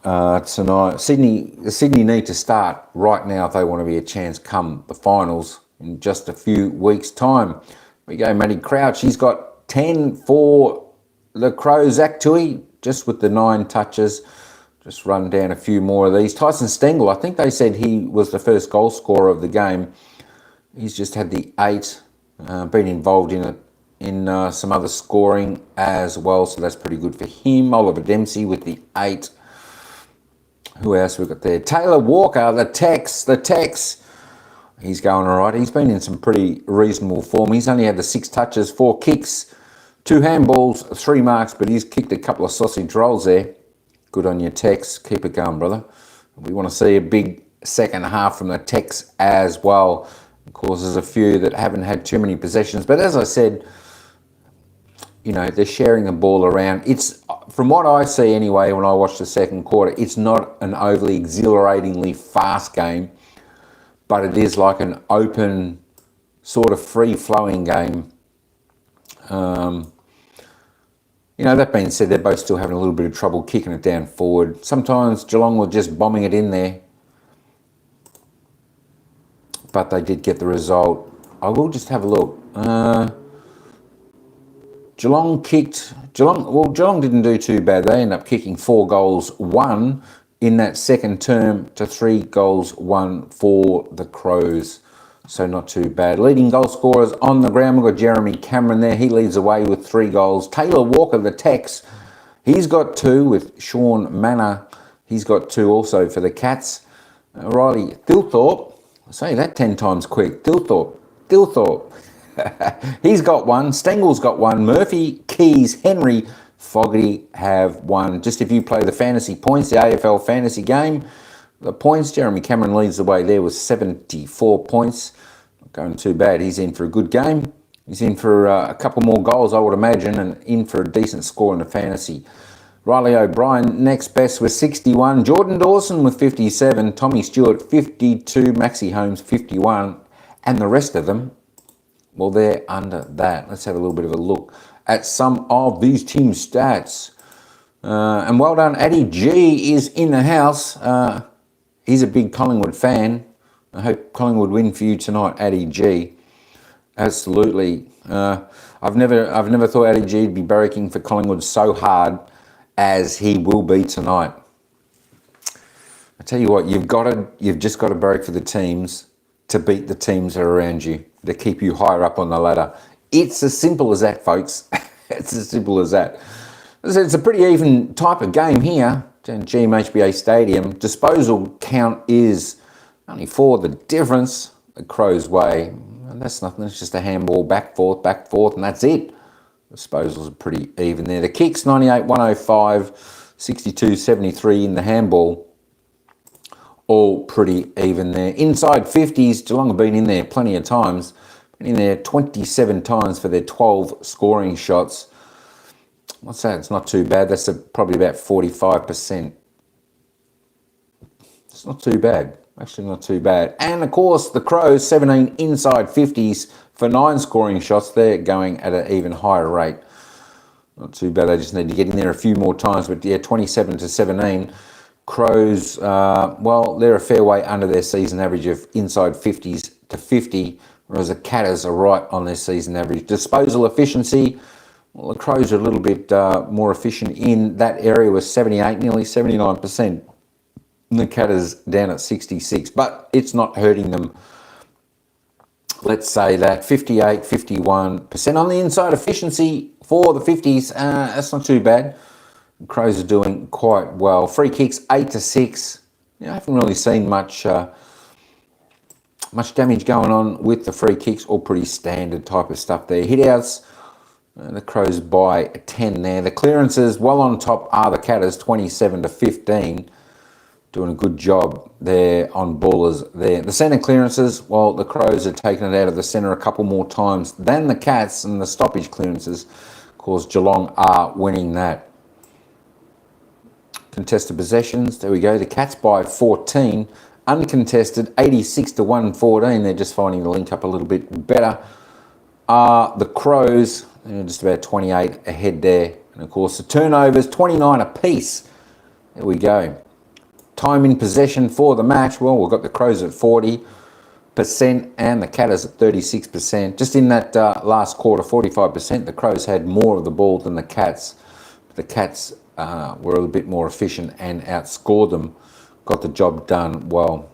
tonight. Sydney need to start right now if they want to be a chance come the finals in just a few weeks' time. We go, Matty Crouch. He's got 10 for the Crows. Zach Tui, just with the 9 touches. Just run down a few more of these. Tyson Stengel, I think they said he was the first goal scorer of the game. He's just had the 8, been involved in some other scoring as well, so that's pretty good for him. Oliver Dempsey with the 8. Who else we got there? Taylor Walker, the Tex. He's going all right. He's been in some pretty reasonable form. He's only had the 6 touches, 4 kicks, 2 handballs, 3 marks, but he's kicked a couple of sausage rolls there. Good on your Tex. Keep it going, brother. We want to see a big second half from the Tex as well. Of course, there's a few that haven't had too many possessions, but as I said, you know, they're sharing the ball around. It's, from what I see anyway, when I watch the second quarter, it's not an overly exhilaratingly fast game, but it is like an open, sort of free-flowing game. You know, that being said, they're both still having a little bit of trouble kicking it down forward. Sometimes Geelong were just bombing it in there, but they did get the result. I will just have a look. Geelong didn't do too bad. They ended up kicking 4 goals, 1 in that second term to 3 goals, 1 for the Crows. So not too bad. Leading goal scorers on the ground, we've got Jeremy Cameron there. He leads away with 3 goals. Taylor Walker, the Tex, he's got 2 with Sean Manor. He's got 2 also for the Cats. Riley Thilthorpe, I say that 10 times quick. Thilthorpe. He's got 1. Stengel's got 1. Murphy, Keys, Henry, Fogarty have 1. Just if you play the fantasy points, the AFL fantasy game, the points, Jeremy Cameron leads the way there with 74 points. Not going too bad. He's in for a good game. He's in for a couple more goals, I would imagine, and in for a decent score in the fantasy. Riley O'Brien next best with 61. Jordan Dawson with 57. Tommy Stewart 52. Maxie Holmes 51. And the rest of them, well, they're under that. Let's have a little bit of a look at some of these team stats. And well done, Addy G is in the house. He's a big Collingwood fan. I hope Collingwood win for you tonight, Addy G. Absolutely. I've never thought Addy G would be barracking for Collingwood so hard as he will be tonight. I tell you what, you've just got to barrack for the teams to beat the teams that are around you, to keep you higher up on the ladder. It's as simple as that, folks. It's as simple as that. It's a pretty even type of game here in GMHBA Stadium. Disposal count is only 4. The difference, the Crows' way, and that's nothing. It's just a handball, back, forth, and that's it. Disposals are pretty even there. The kicks, 98, 105, 62, 73 in the handball. All pretty even there. Inside 50s, Geelong have been in there plenty of times. Been in there 27 times for their 12 scoring shots. What's that? It's not too bad. That's probably about 45%. It's not too bad. Actually not too bad. And of course, the Crows, 17 inside 50s for 9 scoring shots. They're going at an even higher rate. Not too bad. They just need to get in there a few more times. But yeah, 27 to 17. Crows, well, they're a fair way under their season average of inside 50s to 50, whereas the Catters are right on their season average. Disposal efficiency, well, the Crows are a little bit more efficient in that area with 78, nearly 79%. And the Catters down at 66, but it's not hurting them. Let's say that 58, 51% on the inside efficiency for the 50s. That's not too bad. The Crows are doing quite well. Free kicks 8 to 6. I haven't really seen much damage going on with the free kicks. All pretty standard type of stuff there. Hit outs. The Crows by 10 there. The clearances, well on top are the Catters, 27 to 15. Doing a good job there on ballers there. The centre clearances, well, the Crows have taken it out of the centre a couple more times than the Cats, and the stoppage clearances, of course, Geelong are winning that. Contested possessions, there we go. The Cats by 14. Uncontested, 86 to 114. They're just finding the link up a little bit better. The Crows, they're just about 28 ahead there. And of course, the turnovers, 29 apiece. There we go. Time in possession for the match. Well, we've got the Crows at 40% and the Catters at 36%. Just in that last quarter, 45%, the Crows had more of the ball than the Cats. The Cats were a little bit more efficient and outscored them. Got the job done well.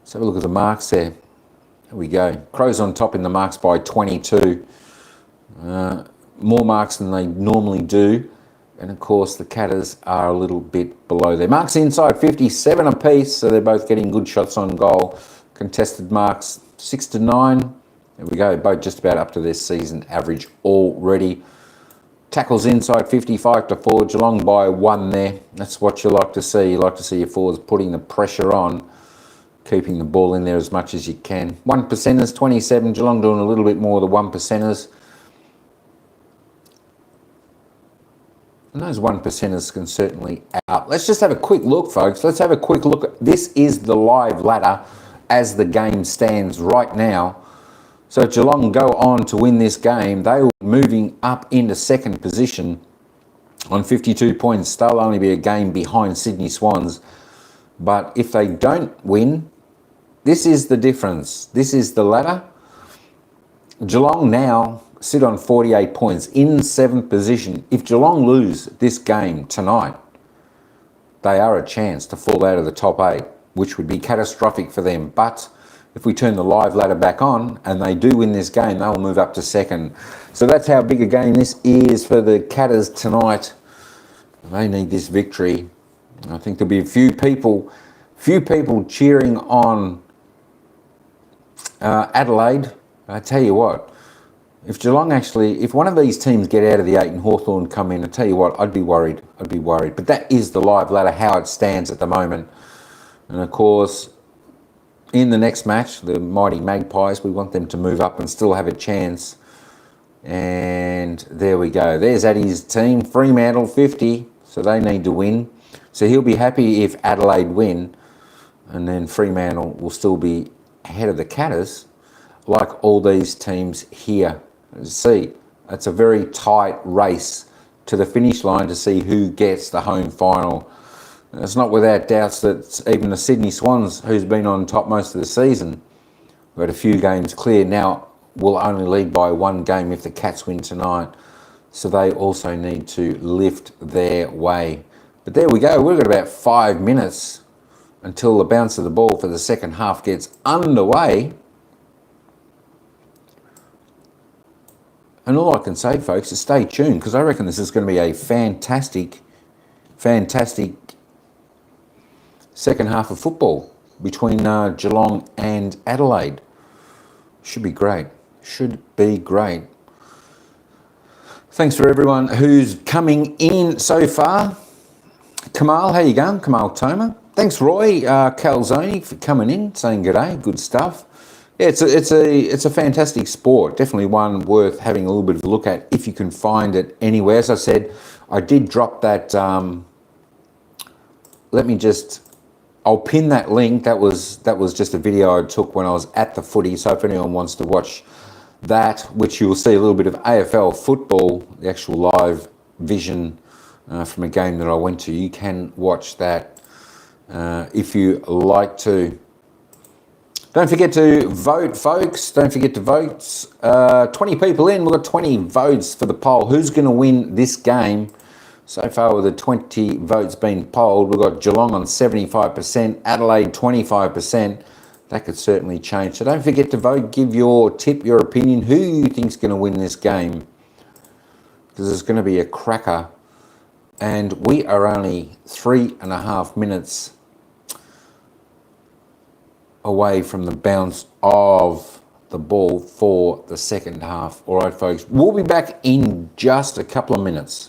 Let's have a look at the marks there. There we go. Crows on top in the marks by 22. More marks than they normally do. And of course, the Catters are a little bit below their marks inside 57 apiece. So they're both getting good shots on goal. Contested marks 6 to 9. There we go. Both just about up to their season average already. Tackles inside 55 to 4. Geelong by 1 there. That's what you like to see. You like to see your forwards putting the pressure on, keeping the ball in there as much as you can. 1%ers, 27. Geelong doing a little bit more of the 1%ers. And those 1%ers can certainly out. Let's just have a quick look, folks. Let's have a quick look. This is the live ladder as the game stands right now. So if Geelong go on to win this game, they will be moving up into second position on 52 points. They'll only be a game behind Sydney Swans. But if they don't win, this is the difference. This is the ladder. Geelong now sit on 48 points in 7th position. If Geelong lose this game tonight, they are a chance to fall out of the top 8, which would be catastrophic for them. But if we turn the live ladder back on and they do win this game, they'll move up to second. So that's how big a game this is for the Catters tonight. They need this victory. I think there'll be a few people cheering on Adelaide. I tell you what, if Geelong if one of these teams get out of the 8 and Hawthorn come in, I tell you what, I'd be worried. But that is the live ladder, how it stands at the moment. And of course, in the next match, the mighty Magpies, we want them to move up and still have a chance. And there we go. There's Addy's team, Fremantle 50, so they need to win. So he'll be happy if Adelaide win, and then Fremantle will still be ahead of the Catters, like all these teams here. See, it's a very tight race to the finish line to see who gets the home final. It's not without doubts that even the Sydney Swans, who's been on top most of the season, got a few games clear now, will only lead by 1 game if the Cats win tonight. So they also need to lift their way. But there we go. We've got about 5 minutes until the bounce of the ball for the second half gets underway. And all I can say, folks, is stay tuned, because I reckon this is going to be a fantastic second half of football between Geelong and Adelaide. Should be great. Thanks for everyone who's coming in so far. Kamal, how you going? Kamal Toma. Thanks, Roy Calzoni, for coming in, saying g'day. Good stuff. Yeah, it's a fantastic sport. Definitely one worth having a little bit of a look at if you can find it anywhere. As I said, I did drop that. I'll pin that link. That was just a video I took when I was at the footy. So if anyone wants to watch that, which you will see a little bit of AFL football, the actual live vision from a game that I went to, you can watch that if you like to. Don't forget to vote, folks. Don't forget to vote. 20 people in. We've got 20 votes for the poll. Who's going to win this game? So far, with the 20 votes being polled, we've got Geelong on 75%, Adelaide 25%. That could certainly change. So don't forget to vote. Give your tip, your opinion. Who you think's going to win this game? Because it's going to be a cracker. And we are only 3.5 minutes away from the bounce of the ball for the second half. All right, folks, we'll be back in just a couple of minutes.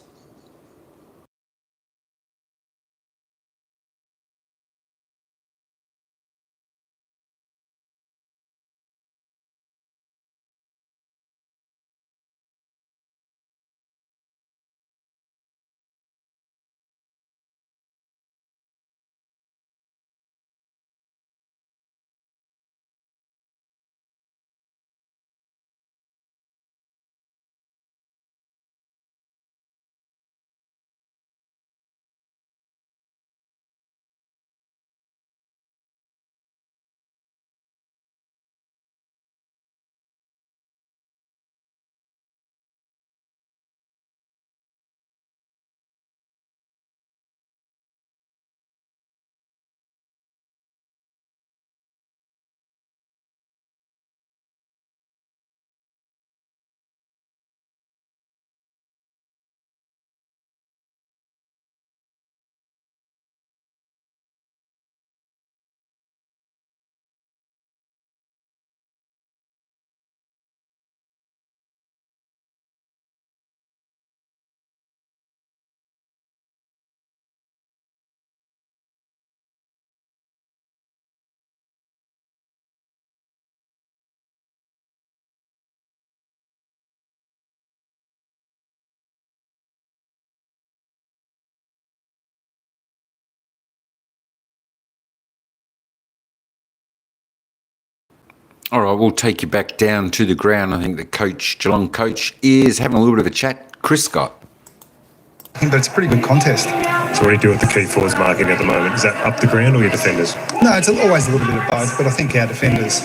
All right, we'll take you back down to the ground. I think the Geelong coach, is having a little bit of a chat. Chris Scott. I think that's a pretty good contest. So what do you do with the key forwards marking at the moment? Is that up the ground or your defenders? No, it's always a little bit of both, but I think our defenders,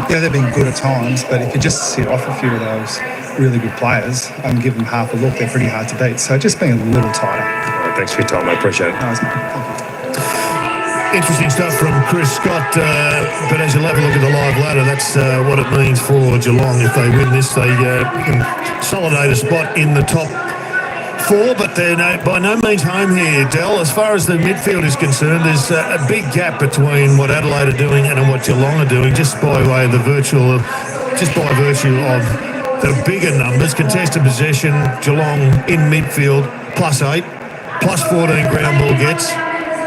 they've been good at times, but if you just sit off a few of those really good players and give them half a look, they're pretty hard to beat. So just being a little tighter. All right, thanks for your time, I appreciate it. Nice, mate. Thank you. Interesting stuff from Chris Scott, but as you have a look at the live ladder, that's what it means for Geelong. If they win this, they can consolidate a spot in the top four, but they're by no means home here, Del. As far as the midfield is concerned, there's a big gap between what Adelaide are doing and what Geelong are doing, just by virtue of the bigger numbers. Contested possession, Geelong in midfield, +8, +14 ground ball gets,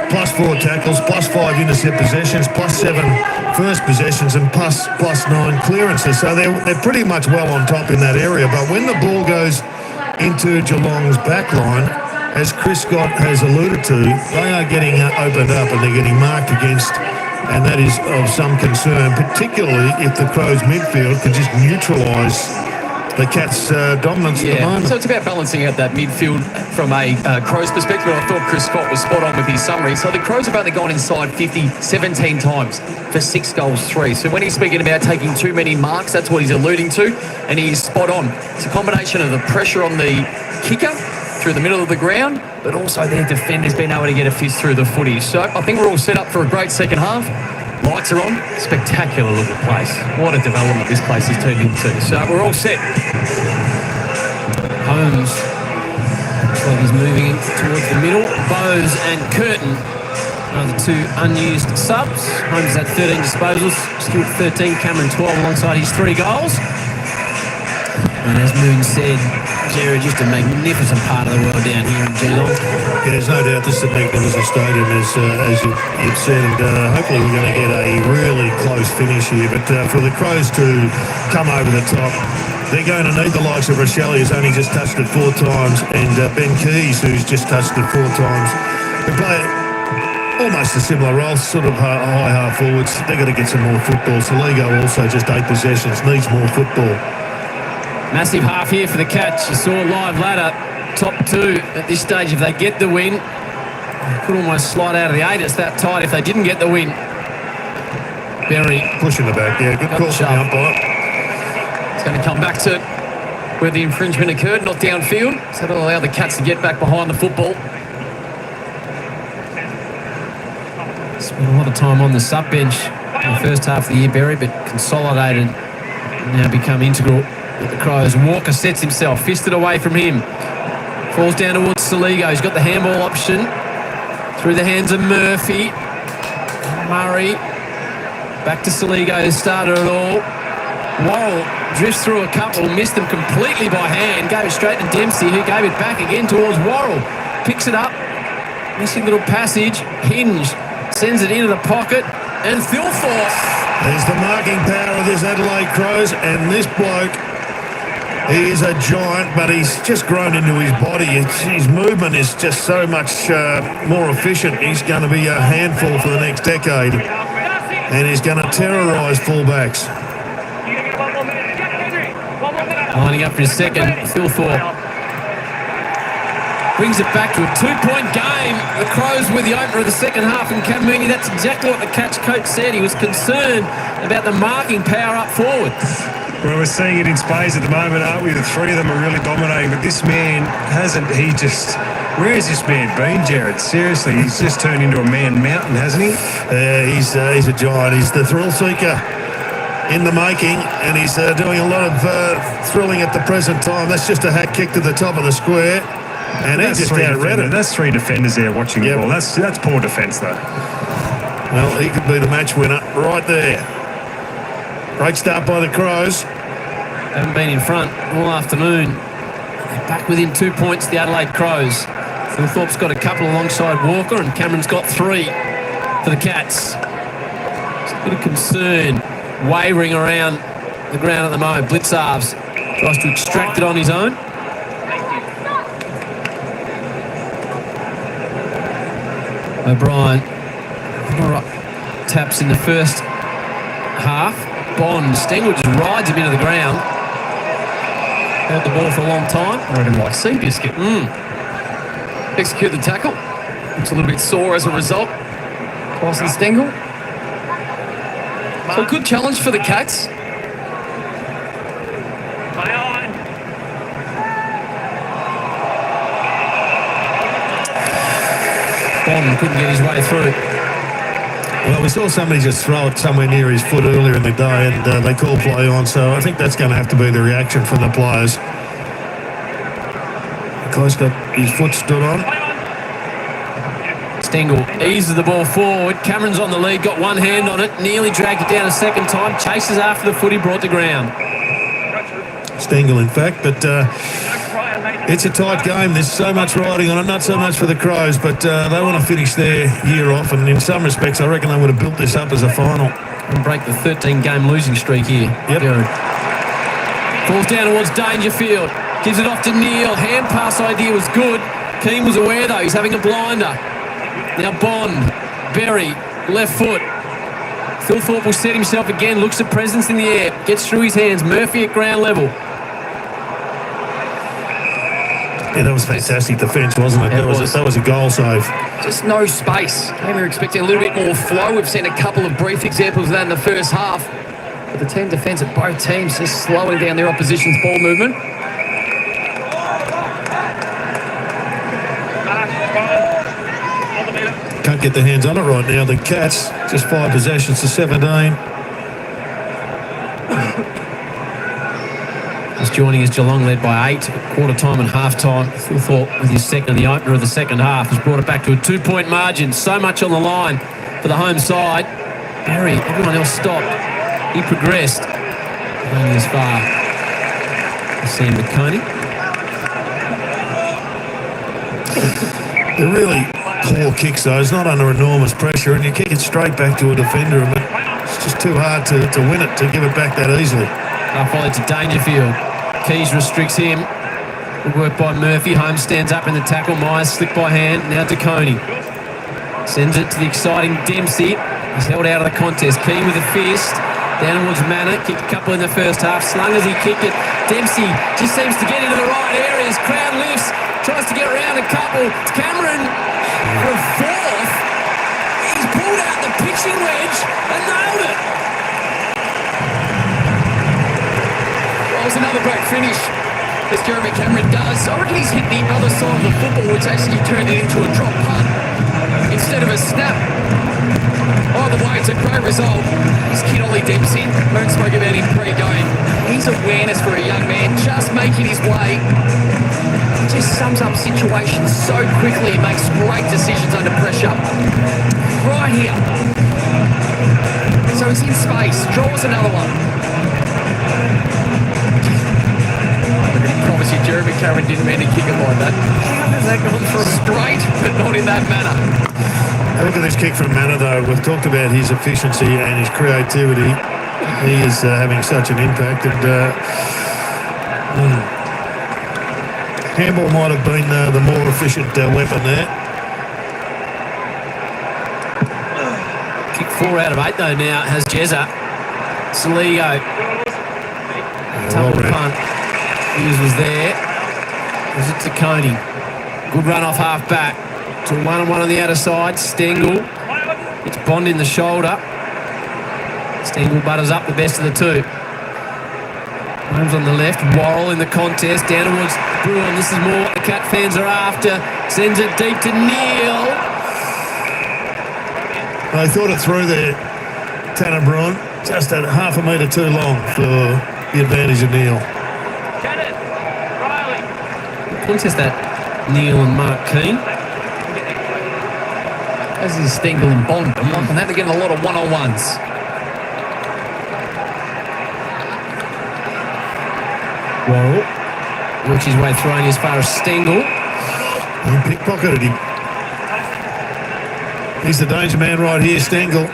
+4 tackles, +5 intercept possessions, +7 first possessions, and +9 clearances. So they're pretty much well on top in that area. But when the ball goes into Geelong's back line, as Chris Scott has alluded to, they are getting opened up and they're getting marked against, and that is of some concern, particularly if the Crows midfield can just neutralise the Cats' dominance at the moment. So it's about balancing out that midfield from a Crows perspective. I thought Chris Scott was spot on with his summary. So the Crows have only gone inside 50 17 times for 6 goals, 3. So when he's speaking about taking too many marks, that's what he's alluding to, and he's spot on. It's a combination of the pressure on the kicker through the middle of the ground, but also their defenders being able to get a fist through the footy. So I think we're all set up for a great second half. Lights are on. Spectacular looking place. What a development this place has turned into. So we're all set. Holmes. Looks like he's moving towards the middle. Bowes and Curtin are the 2 unused subs. Holmes had 13 disposals. Still 13. Cameron 12 alongside his 3 goals. And as Moon said, Jared, just a magnificent part of the world down here in Geelong. Yeah, there's no doubt this is a magnificent stadium, as you've said, and hopefully we're going to get a really close finish here. But for the Crows to come over the top, they're going to need the likes of Rochelle, who's only just touched it 4 times, and Ben Keys, who's just touched it 4 times. They play almost a similar role, sort of high half forwards. They've got to get some more football. Saligo also just 8 possessions, needs more football. Massive half here for the Cats. You saw live ladder, top 2 at this stage. If they get the win, they could almost slide out of the 8. It's that tight if they didn't get the win. Berry pushing the back, yeah, good call from the umpire. It's going to come back to where the infringement occurred, not downfield. So that'll allow the Cats to get back behind the football. Spent a lot of time on the sub bench in the first half of the year, Berry, but consolidated and now become integral with the Crows. Walker sets himself, fisted away from him. Falls down towards Saligo. He's got the handball option. Through the hands of Murphy. Murray. Back to Saligo, who started it all. Worrell drifts through a couple, missed them completely by hand. Gave it straight to Dempsey, who gave it back again towards Worrell. Picks it up. Missing little passage. Hinge sends it into the pocket. And Thilthorpe. There's the marking power of this Adelaide Crows, and this bloke, he is a giant, but he's just grown into his body. His movement is just so much more efficient. He's going to be a handful for the next decade, and he's going to terrorise fullbacks. Lining up for his second, Thilthorpe. Brings it back to a 2-point game. The Crows with the opener of the second half, and Cam Mooney, that's exactly what the Cats coach said. He was concerned about the marking power up forward. Well, we're seeing it in spades at the moment, aren't we? The 3 of them are really dominating, but this man hasn't. Where has this man been, Jared? Seriously, he's just turned into a man mountain, hasn't he? He's a giant. He's the thrill seeker in the making, and he's doing a lot of thrilling at the present time. That's just a hat kick to the top of the square. And he just outread it. That's 3 defenders there watching the ball. That's poor defence, though. Well, he could be the match winner right there. Great start by the Crows. Haven't been in front all afternoon. They're back within 2 points, the Adelaide Crows. Thilthorpe's got a couple alongside Walker, and Cameron's got 3 for the Cats. It's a bit of concern wavering around the ground at the moment. Blitzarves tries to extract it on his own. O'Brien taps in the first half. Bond. Stengel just rides him into the ground. Held the ball for a long time. I reckon like Seabiscuit. Execute the tackle. Looks a little bit sore as a result. Boston Stengel. So a good challenge for the Cats. Bond couldn't get his way through. Well, we saw somebody just throw it somewhere near his foot earlier in the day, and they called play on, so I think that's going to have to be the reaction from the players. The guy's got his foot stood on. Stengel eases the ball forward. Cameron's on the lead, got one hand on it, nearly dragged it down a second time, chases after the footy, brought to ground. Stengel, in fact, but it's a tight game. There's so much riding on it, not so much for the Crows, but they want to finish their year off, and in some respects, I reckon they would have built this up as a final. And break the 13-game losing streak here. Yep. Jared. Falls down towards Dangerfield. Gives it off to Neil. Hand pass idea was good. Keane was aware, though. He's having a blinder. Now Bond. Berry. Left foot. Phil Thorpe will set himself again. Looks at presence in the air. Gets through his hands. Murphy at ground level. Yeah, that was fantastic defence, wasn't it? That was a goal save. Just no space. We were expecting a little bit more flow. We've seen a couple of brief examples of that in the first half. But the team defence of both teams just slowing down their opposition's ball movement. Can't get their hands on it right now. The Cats, just 5 possessions to 17. Just joining us, Geelong led by 8 at quarter time and half time. Phil Thorpe with his second, the opener of the second half, has brought it back to a 2-point margin. So much on the line for the home side. Barry, everyone else stopped. He progressed. Only as far as Sam McConey. They're really poor kicks, though. It's not under enormous pressure, and you kick it straight back to a defender, but it's just too hard to win it, to give it back that easily. Followed to Dangerfield. Keys restricts him. Good work by Murphy. Holmes stands up in the tackle. Myers slipped by hand. Now to Coney. Sends it to the exciting Dempsey. He's held out of the contest. Keane with a fist. Down towards Manor. Kicked a couple in the first half. Slung as he kicked it. Dempsey just seems to get into the right areas. Crowd lifts. Tries to get around a couple. It's Cameron for a fourth. He's pulled out the pitching wedge and nailed it. That was another great finish, as Jeremy Cameron does. I reckon he's hit the other side of the football, which actually turned it into a drop punt instead of a snap. Either way, it's a great result. This kid Ollie Dempsey, Moon spoke about him pre-game. His awareness for a young man, just making his way, just sums up situations so quickly. He makes great decisions under pressure. Right here. So he's in space, draws another one. I promise you, Jeremy Cameron didn't mean to kick it like that. How has that gone through? Straight, but not in that manner. Look at this kick from Manor, though. We've talked about his efficiency and his creativity. He is having such an impact, and handball might have been the more efficient weapon there. Kick 4 out of 8 though now has Jezza. Saligo. Tumble punt. Hughes was there. Was it to Coney? Good run off half back. To 1-on-1 on the outer side. Stengel. It's Bond in the shoulder. Stengel butters up the best of the two. Holmes on the left. Worrell in the contest. Down towards Bruin. This is more what the Cat fans are after. Sends it deep to Neil. They thought it through there, Tanner Bruin. Just at half a metre too long for the advantage of Neil. Contest that Neil and Mark Keane. As is Stengel and Bond. And they're getting a lot of one-on-ones. Worrell works his way through only as far as Stengel. He pickpocketed him. He's the danger man right here, Stengel.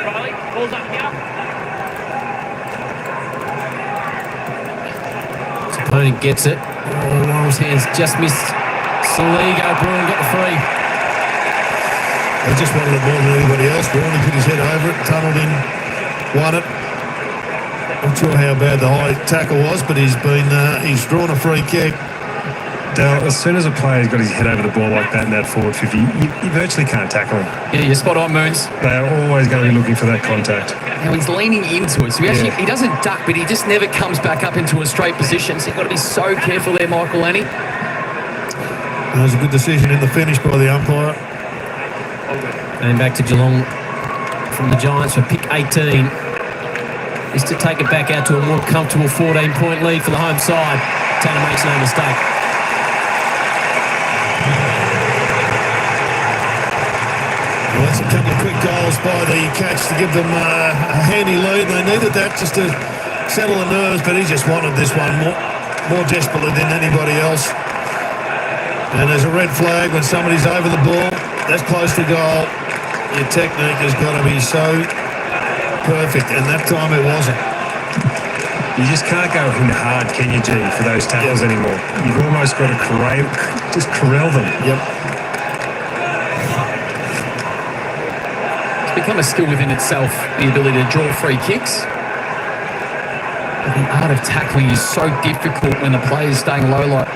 His opponent gets it. Oh, Worrell's hands just missed. Saligo. Bruin got the free. He just wanted it more than anybody else. Bruin, he put his head over it, tunnelled in, won it. Not sure how bad the high tackle was, but he's drawn a free kick. Dale, as soon as a player's got his head over the ball like that in that forward 50, you virtually can't tackle him. Yeah, you're spot on, Moons. They are always going to be looking for that contact. Now he's leaning into it, so he doesn't duck, but he just never comes back up into a straight position. So you've got to be so careful there, Michael Lanny. That was a good decision in the finish by the umpire. And back to Geelong from the Giants for pick 18 is to take it back out to a more comfortable 14-point lead for the home side. Tanner makes no mistake. Well, that's a couple of quick goals by the Cats to give them a handy lead. They needed that just to settle the nerves, but he just wanted this one more desperately than anybody else. And there's a red flag when somebody's over the ball. That's close to goal. Your technique has got to be so perfect, and that time it wasn't. You just can't go in hard, can you, G, for those tackles anymore. You've almost got to corral them. Yep. It's become a skill within itself, the ability to draw free kicks. But the art of tackling is so difficult when the player's staying low like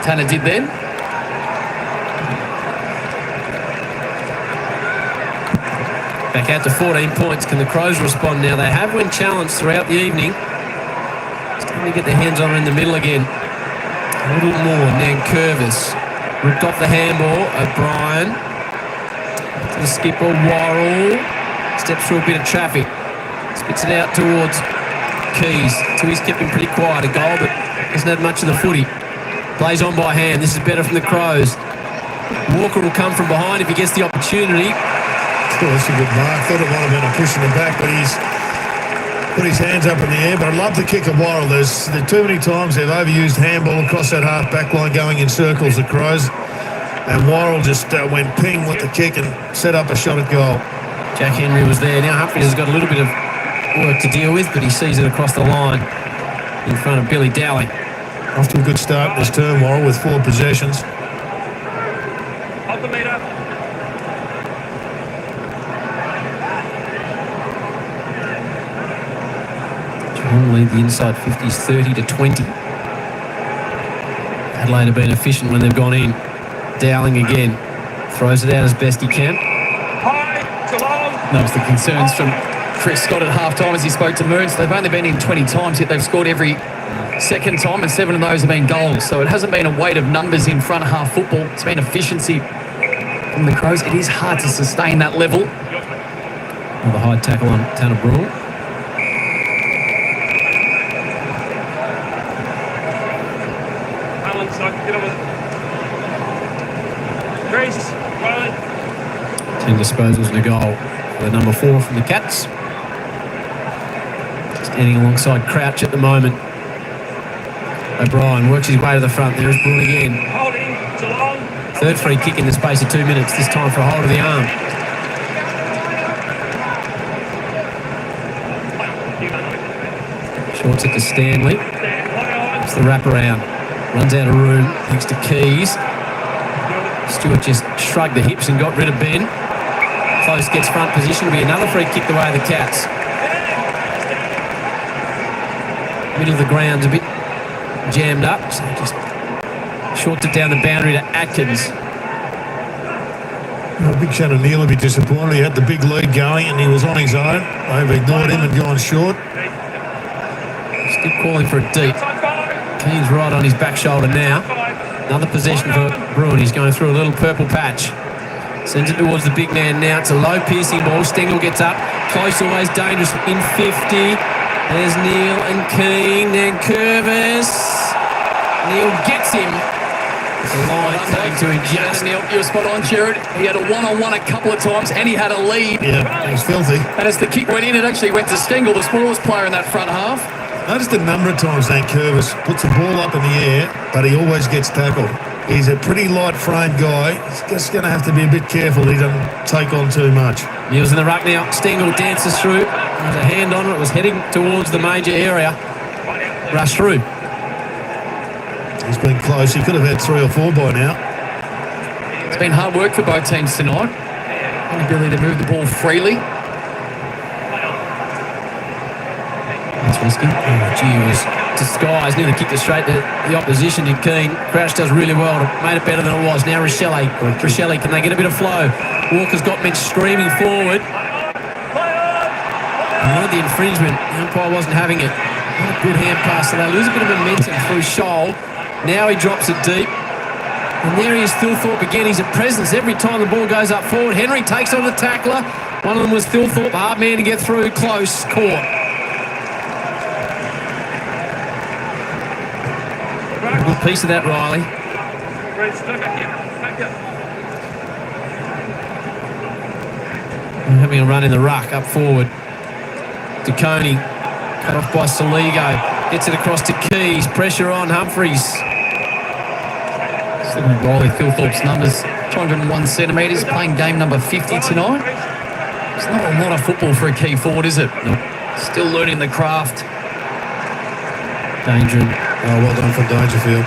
Tanner did then. Back out to 14 points. Can the Crows respond now? They have when challenged throughout the evening. Starting to get their hands on her in the middle again. A little more. Curvis ripped off the handball. O'Brien. To the skipper, Worrell. Steps through a bit of traffic. Spits it out towards Keys. Tui's kept him pretty quiet. A goal, but hasn't had much of the footy. Plays on by hand. This is better from the Crows. Walker will come from behind if he gets the opportunity. Oh, that's a good mark. Thought it might have been a push in the back, but he's put his hands up in the air. But I love the kick of Worrell. There's too many times they've overused handball across that half-back line going in circles, the Crows. And Worrell just went ping with the kick and set up a shot at goal. Jack Henry was there. Now Humphries has got a little bit of work to deal with, but he sees it across the line in front of Billy Dowling. Off to a good start this term, Worrell, with 4 possessions. Up the meter. Lead the inside 50s 30-20. Adelaide have been efficient when they've gone in. Dowling again throws it out as best he can. That was the concerns from Chris Scott at half-time as he spoke to Moons. They've only been in 20 times, yet they've scored every second time, and 7 of those have been goals. So it hasn't been a weight of numbers in front half football. It's been efficiency from the Crows. It is hard to sustain that level. Well, the high tackle on Tanner Brule. Grace, 10 disposals and a goal for the number 4 from the Cats. Standing alongside Crouch at the moment. O'Brien works his way to the front. There's Brule again. Third free kick in the space of 2 minutes, this time for a hold of the arm. Shorts it to Stanley. It's the wraparound. Runs out of room thanks to Keys. Stewart just shrugged the hips and got rid of Ben. Close gets front position. Will be another free kick the way of the Cats. Middle of the ground's a bit jammed up, so just shorts it down the boundary to Atkins. Well, Big Shannon Neal will be disappointed. He had the big lead going and he was on his own. They've ignored him and gone short. Still calling for a deep. Keane's right on his back shoulder now. Another possession for Bruin. He's going through a little purple patch. Sends it towards the big man now. It's a low piercing ball. Stengel gets up. Close, always dangerous. In 50. There's Neal and Keane. Then Curvis. Neal gets him. The line coming to him just. Neil, you were spot on, Jared. He had a one-on-one a couple of times and he had a lead. Yeah, it was filthy. And as the kick went in, it actually went to Stengel, the smallest player in that front half. Noticed a number of times that Curvis puts the ball up in the air, but he always gets tackled. He's a pretty light-framed guy. He's just going to have to be a bit careful he doesn't take on too much. Neal's in the ruck now. Stengel dances through. There's a hand on it. It was heading towards the major area. Rush through. He's been close. He could have had 3 or 4 by now. It's been hard work for both teams tonight. The ability to move the ball freely. That's Risky. Oh, gee, it was disguised. Nearly kicked it straight to the opposition. Did Keane. Crouch does really well. Made it better than it was. Now Rochelle, can they get a bit of flow? Walker's got men screaming forward. Wanted the infringement. The umpire wasn't having it. Not a good hand pass. So they lose a bit of momentum through Shoal. Now he drops it deep. And there he is, Thilthorpe again. He's a presence every time the ball goes up forward. Henry takes on the tackler. One of them was Thilthorpe. Hard man to get through. Close. Caught. A good piece of that, Riley. And having a run in the ruck up forward. DeConey. Cut off by Saligo. Gets it across to Keys. Pressure on Humphreys. Riley Thilthorpe's numbers, 201 centimetres, playing game number 50 tonight. It's not a lot of football for a key forward, is it? No. Still learning the craft. Danger. Oh, well done from Dangerfield.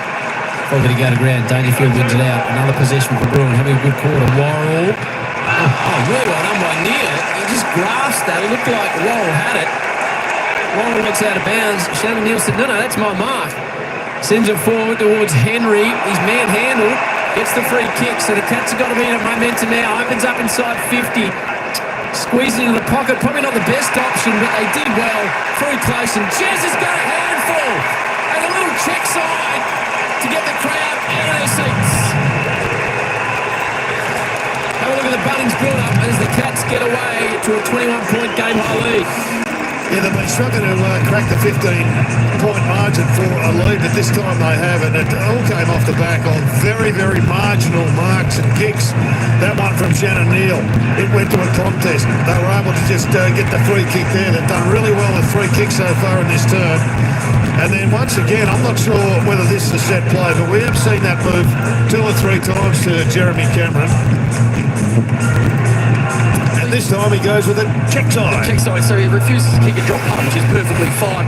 Probably to go to ground. Dangerfield wins it out. Another possession for Bruin. Having a good quarter. Worrell. Oh, really well done by Near. He just grasped that. It looked like Worrell had it. Worrell looks out of bounds. Shannon Neal said, no, that's my mark. Sends it forward towards Henry. He's manhandled. Gets the free kick. So the Cats have got a bit of momentum now. Opens up inside 50. Squeezing into the pocket. Probably not the best option, but they did well. Through close. And Jez has got a handful. And a little check side to get the crowd out of their seats. Have a look at the Bunnings build-up as the Cats get away to a 21-point game high lead. Yeah, they've been struggling to crack the 15-point margin for a lead, but this time they have, and it all came off the back of very, very marginal marks and kicks. That one from Shannon Neal, it went to a contest. They were able to just get the free kick there. They've done really well with free kicks so far in this term. And then once again, I'm not sure whether this is a set play, but we have seen that move 2 or 3 times to Jeremy Cameron. And this time he goes with a check side. Check side, so he refuses to kick a drop punt, which is perfectly fine.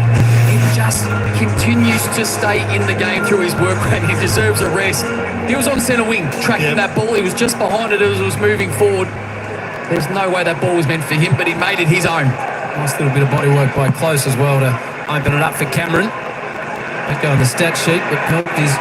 He just continues to stay in the game through his work rate. He deserves a rest. He was on centre wing, tracking that ball. He was just behind it as it was moving forward. There's no way that ball was meant for him, but he made it his own. Nice little bit of body work by Close as well to open it up for Cameron. Don't go on the stat sheet, but helped his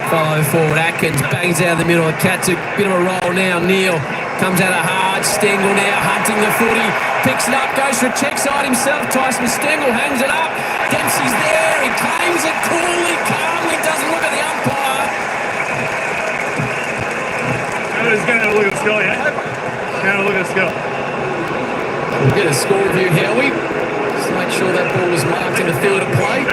fellow forward Atkins. Bangs out the middle. The Cats a bit of a roll now. Neal comes out of hard. Stengel now hunting the footy. Picks it up, goes for a check side himself. Tyson Stengel hangs it up. Dempsey's there. He claims it coolly, calmly. Doesn't look at the umpire. He's going to look at the score, yeah? Going to look at the score. We'll get a score review, Howie. Just to make sure that ball was marked in the field of play.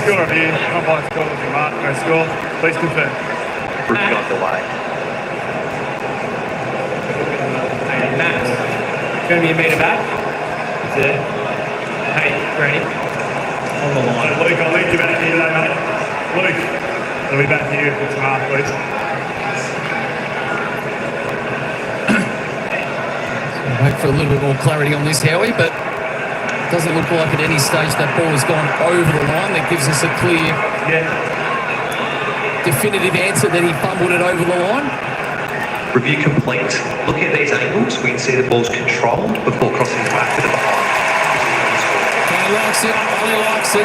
Score review. Umpire score was marked. No score. Please confirm. Review underway. Matt, going to be a metre back. That's it. Hey, ready? On the line. Luke, I'll leave you back to you today, mate. Luke, I'll be back to you for tomorrow, please. Wait for a little bit more clarity on this, Howie, but it doesn't look like at any stage that ball has gone over the line. That gives us a clear, definitive answer that he fumbled it over the line. Review complete. Looking at these angles, we can see the ball's controlled before crossing back to the behind. He likes it. Ollie likes it.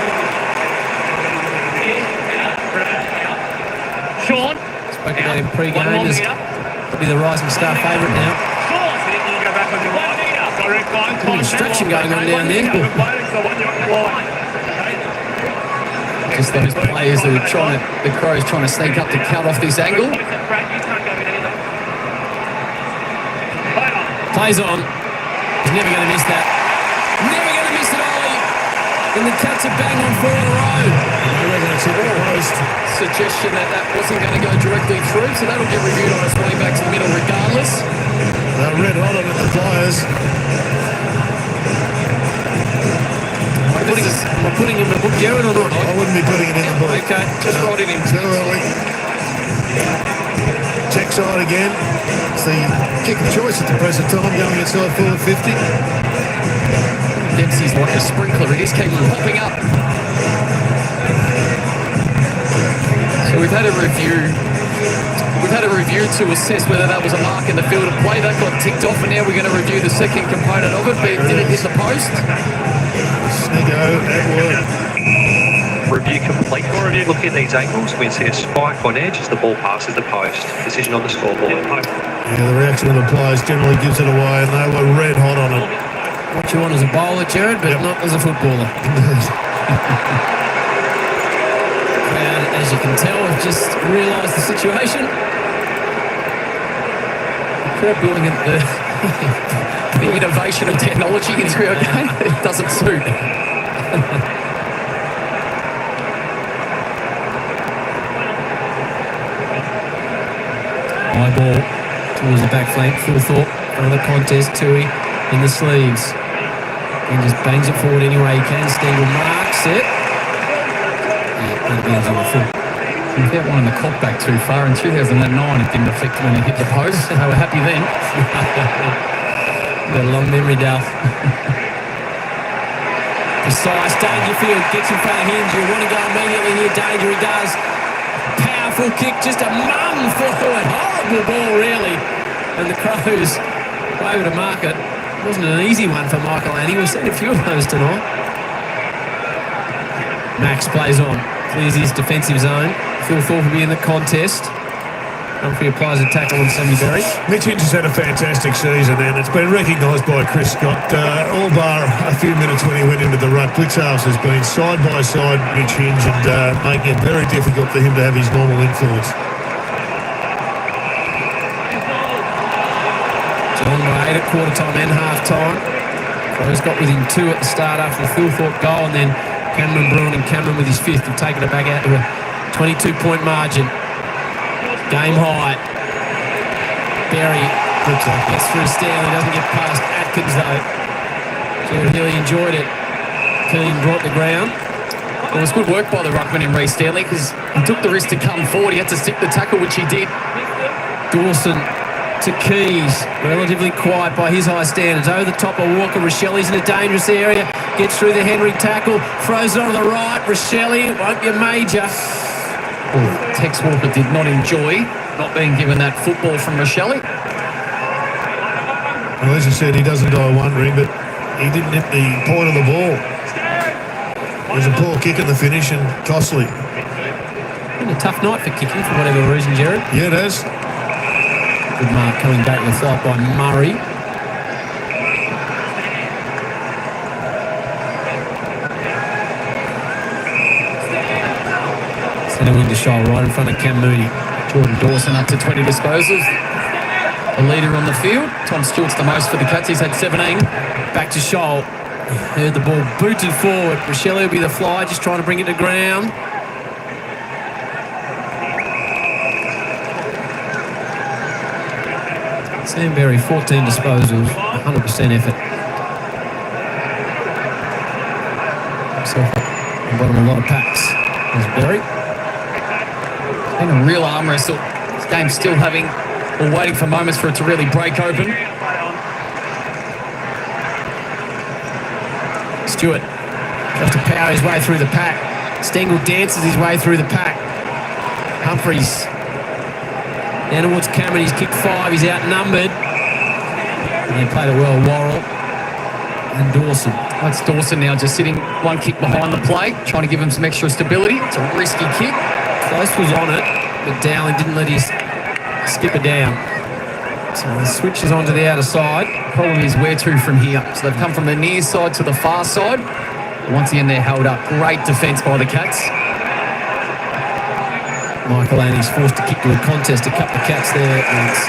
Sean. Spoke about him pre-game. He's probably the rising star favourite now. A bit of stretching going on down there. Just those players that are trying to, the Crows trying to sneak up to cut off this angle. Plays on. He's never going to miss that. Never going to miss it, Ollie. And the Cats are bang on 4 in a row. Suggestion that that wasn't going to go directly through, so that'll get reviewed on its way back to the middle regardless. They're red hot on it, the Flyers. Am I putting him in the book, Jared, or not? I wouldn't be putting it in the book. Okay, just write it in. Too early. Check side again. It's the kick of choice at the present time, going inside forward 50. Dempsey's like a sprinkler. He just keeps popping up. So we've had a review We've had a review to assess whether that was a mark in the field of play. That got ticked off, and now we're going to review the second component of it. But did it hit the post? Snigo at work. Review complete. Look at these angles. We see a spike on edge as the ball passes the post. Decision on the scoreboard. Yeah, the reaction of the players generally gives it away, and they were red hot on it. What you want as a bowler, Jared, but not as a footballer. Crowd, as you can tell, have just realised the situation. The crowd building at the innovation of technology in our game. It doesn't suit. High ball towards the back flank. Thorpe, another contest. Tui in the sleeves. And just bangs it forward anyway he can. Stengel marks it. Yeah, out of bounds on the foot. If that one in the clock back too far. In 2009, it didn't affect when it hit the post. They were happy then. Got a long memory, Dale. Precise. Dangerfield gets in front of him. You want to go immediately here. Danger, he does. Powerful kick. Just a mum forward. Horrible ball, really. And the Crows were able to mark it. It wasn't an easy one for Michael Annie. We've seen a few of those tonight. Max plays on. Clears his defensive zone. Phil Thorpe will be in the contest. Humphrey applies a tackle on Sammy Berry. Mitch Hinch has had a fantastic season, and it's been recognised by Chris Scott. All bar a few minutes when he went into the ruck. Blitz halves has been side by side Mitch Hinch, and making it very difficult for him to have his normal influence. Geelong by 8 at quarter time and half time. Crows got within 2 at the start after the Phil Thorpe goal, and then Cameron Bruin and Cameron with his 5th have taken it back out to a 22-point margin. Game high. Berry gets through Stanley, doesn't get past Atkins though. Jared Healy enjoyed it. Keane brought the ground. It was good work by the ruckman in Reece Stanley because he took the risk to come forward. He had to stick the tackle, which he did. Dawson to Keys, relatively quiet by his high standards. Over the top of Walker. Rochelli's in a dangerous area. Gets through the Henry tackle. Throws it on the right. Rochelli won't be a major. Well, Tex Walker did not enjoy not being given that football from Rochelli. Well, as you said, he doesn't die wondering, but he didn't hit the point of the ball. It was a poor kick in the finish and costly. Been a tough night for kicking for whatever reason, Jared. Yeah, it has. Good mark coming back with the flight by Murray. Centre wing to Shoal right in front of Cam Mooney. Jordan Dawson up to 20 disposals. The leader on the field. Tom Stewart's the most for the Cats. He's had 17. Back to Shoal. Heard the ball booted forward. Rochelli will be the fly, just trying to bring it to ground. Sam Berry, 14 disposals, 100% effort. Himself up the bottom of a lot of packs. There's Berry. Been a real arm wrestle. This game's still having, or waiting for moments for it to really break open. Stewart tries to power his way through the pack. Stengel dances his way through the pack. Humphreys down towards Cameron. He's kicked 5. He's outnumbered. And he played it well. Worrell and Dawson. That's Dawson now just sitting one kick behind the plate, trying to give him some extra stability. It's a risky kick. Close was on it, but Dowling didn't let his skipper down. So he switches onto the outer side. Problem is where to from here. So they've come from the near side to the far side. Once again, they're held up. Great defence by the Cats. Michael Annie's forced to kick to a contest to cut the Cats there, and it's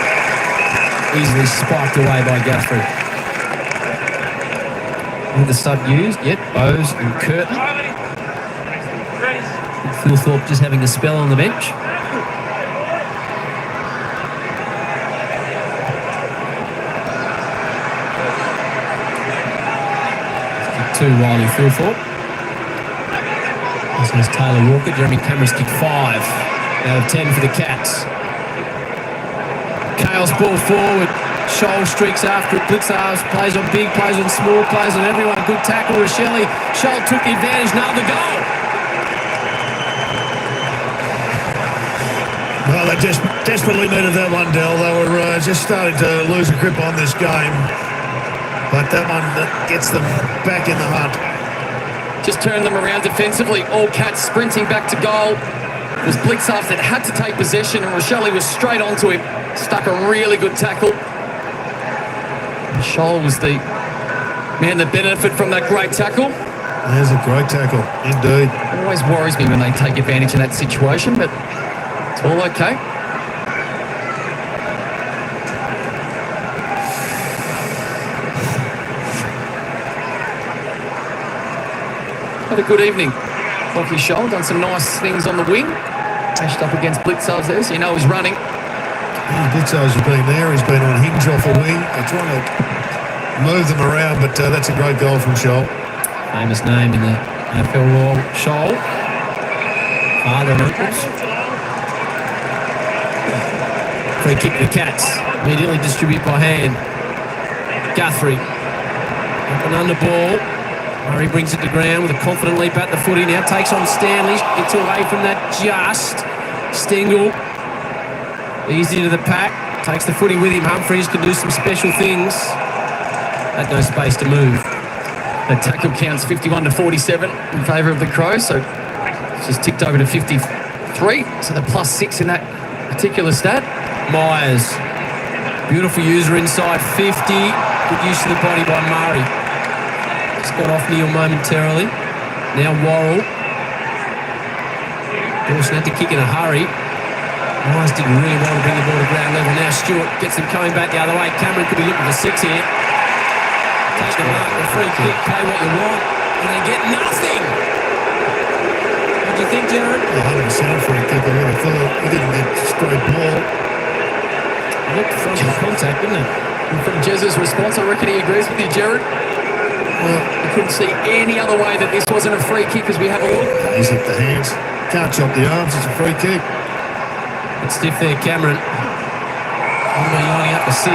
easily spiked away by Guthrie. With the sub used, yet Bowes and Curtin. Phil Thorpe just having a spell on the bench. Two Wiley Phil Thorpe. This is Taylor Walker. Jeremy Cameron's kicked 5 out of 10 for the Cats. Kale's ball forward. Shoal streaks after it. Blitz halves, plays on big, plays on small, plays on everyone. Good tackle, Rochelli. Shoal took the advantage, nailed the goal. Well, they just desperately needed that one, Del. They were just starting to lose a grip on this game. But that one gets them back in the hunt. Just turned them around defensively. All Cats sprinting back to goal. It was Blitzarf that had to take possession, and Rochelle was straight onto him. Stuck a really good tackle. Scholl was the man that benefited from that great tackle. There's a great tackle, indeed. It always worries me when they take advantage of that situation, but it's all okay. Had a good evening. Lockie Scholl done some nice things on the wing. Mashed up against Blitzarves there, so you know he's running. Yeah, Blitzarves has been there. He's been on hinge off a wing. They're trying to move them around, but that's a great goal from Scholl. Famous name in the AFL world, Scholl. Father and uncles. Free kick to the Cats. Immediately distribute by hand. Guthrie. Up and under ball. Murray brings it to ground with a confident leap at the footy. Now takes on Stanley. Gets away from that just. Stengel. Easy to the pack. Takes the footy with him. Humphries can do some special things. Had no space to move. The tackle counts 51-47 in favour of the Crows, so it's just ticked over to 53. So the +6 in that particular stat. Myers. Beautiful user inside 50. Good use of the body by Murray. Just got off Neil momentarily. Now Worrell. Dawson had to kick in a hurry. Myers did really well to bring the ball to ground level. Now Stewart gets them coming back the other way. Cameron could be looking for 6 here. Take the mark, the free kick, play what you want, and they get nothing. What do you think, Jared? 100% free kick, I would have thought. He didn't get straight ball. Looked front of contact, didn't it? And from Jez's response, I reckon he agrees with you, Jared. Well, I couldn't see any other way that this wasn't a free kick as we have a look. He's hit the hands. Can't chop the arms, it's a free kick. It's stiff there, Cameron. Lining up to 6.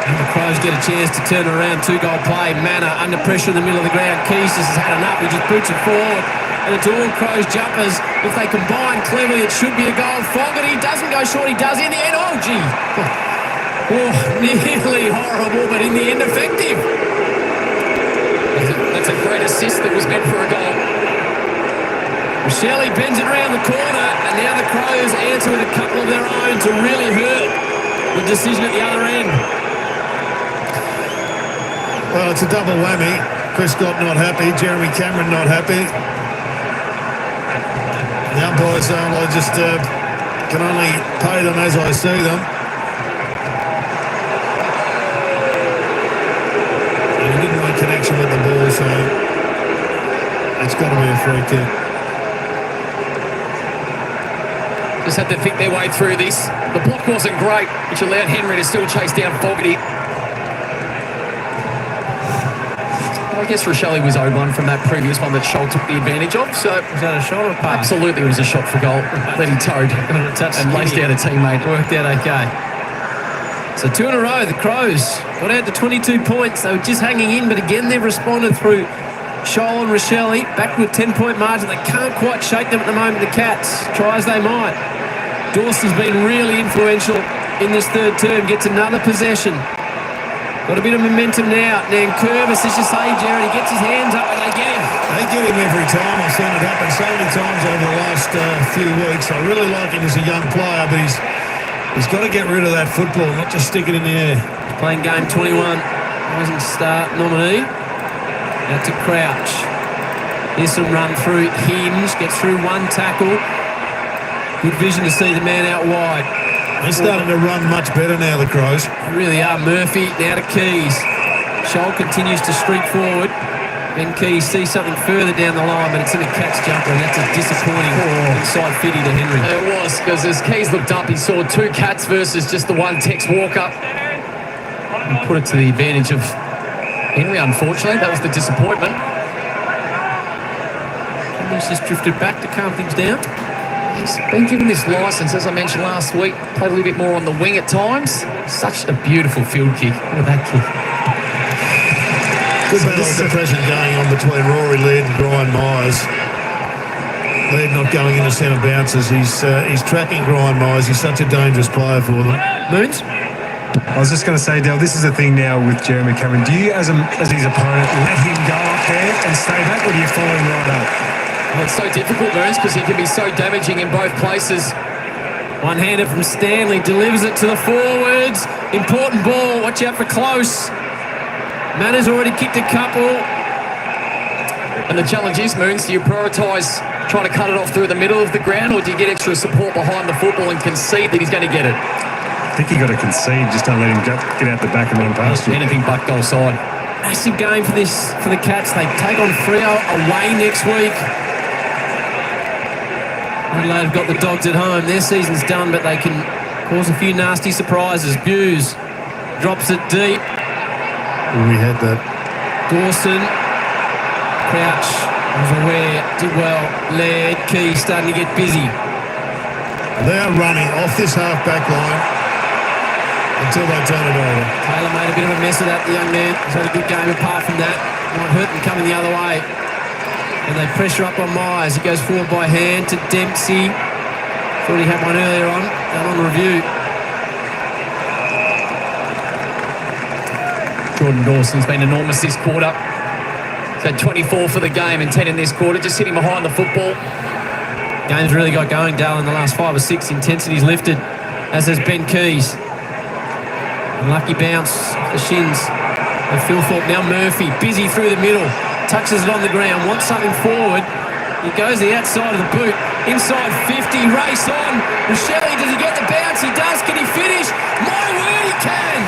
And the Crows get a chance to turn around. 2-goal play. Manor under pressure in the middle of the ground. Keys just has had enough. He just boots it forward. And it's all Crows jumpers. If they combine cleverly, it should be a goal. Fogarty doesn't go short. He does in the end. Oh, gee. Oh, nearly horrible, but in the end effective. That's a great assist that was meant for a goal. Shelley bends it around the corner, and now the Crows answer with a couple of their own to really hurt the decision at the other end. Well, it's a double whammy. Chris Scott not happy, Jeremy Cameron not happy. The umpires I just can only pay them as I see them. And he didn't make connection with the ball, so it's got to be a free kick. Just had to think their way through this. The block wasn't great, which allowed Henry to still chase down Fogarty. I guess Rochelle was owed one from that previous one that Scholl took the advantage of. So Was that a shot or a pass? absolutely, it was a shot for goal that he towed and laced out a teammate. Worked out okay. So 2 in a row, the Crows got out to 22 points. They were just hanging in, but again they've responded through Scholl and Rochelle back to a 10-point margin. They can't quite shake them at the moment, the Cats. Try as they might. Dawson's been really influential in this third term. Gets another possession. Got a bit of momentum now. Nankervis, as you say, Jared, he gets his hands up and they get him. They get him every time. I've seen it happen so many times over the last few weeks. I really like him as a young player, but he's got to get rid of that football, not just stick it in the air. He's playing game 21. Wasn't start nominee. Now to Crouch. Here's some run through. Hinge gets through one tackle. Good vision to see the man out wide. They're starting to run much better now, the Crows. They really are. Murphy now to Keys. Scholl continues to streak forward. Ben Keys sees something further down the line, but it's in a Cats jumper, and that's a disappointing inside 50 to Henry. It was, because as Keys looked up, he saw 2 Cats versus just the one Tex Walker. And put it to the advantage of Henry, unfortunately. That was the disappointment. Henry's just drifted back to calm things down. He's been given this licence, as I mentioned last week. Played a little bit more on the wing at times. Such a beautiful field kick. Look at that kick. Good battle of depression going on between Rory Laird and Brian Myers. Laird not going into centre bounces. He's tracking grind Myers. He's such a dangerous player for them. Moons? I was just going to say, Dale, this is the thing now with Jeremy Cameron. Do you, as his opponent, let him go up there and stay back, or do you follow him right up? Well, it's so difficult, Moons, because he can be so damaging in both places. One-hander from Stanley, delivers it to the forwards. Important ball, watch out for close. Manners already kicked a couple. And the challenge is, Moons, do you prioritise trying to cut it off through the middle of the ground, or do you get extra support behind the football and concede that he's going to get it? I think you got to concede. Just don't let him get out the back and run past you. Anything but goal side. Massive game for the Cats. They take on Freo away next week. Adelaide have got the Dogs at home. Their season's done, but they can cause a few nasty surprises. Buse drops it deep. We had that. Dawson, Crouch was aware, did well. Laird, Key starting to get busy. They are running off this half-back line until they turn it over. Taylor made a bit of a mess of that, the young man. He's had a good game apart from that. Might hurt them coming the other way. And they pressure up on Myers. He goes forward by hand to Dempsey. Thought he had one earlier on. Done on review. Jordan Dawson's been enormous this quarter. He's had 24 for the game and 10 in this quarter, just sitting behind the football. Game's really got going, Dale, in the last 5 or 6. Intensity's lifted, as has Ben Keys. Unlucky bounce off the shins of Phil Thorpe. Now Murphy, busy through the middle. Touches it on the ground, wants something forward. He goes the outside of the boot. Inside 50, race on. Rochelle, does he get the bounce? He does. Can he finish? My word, he can!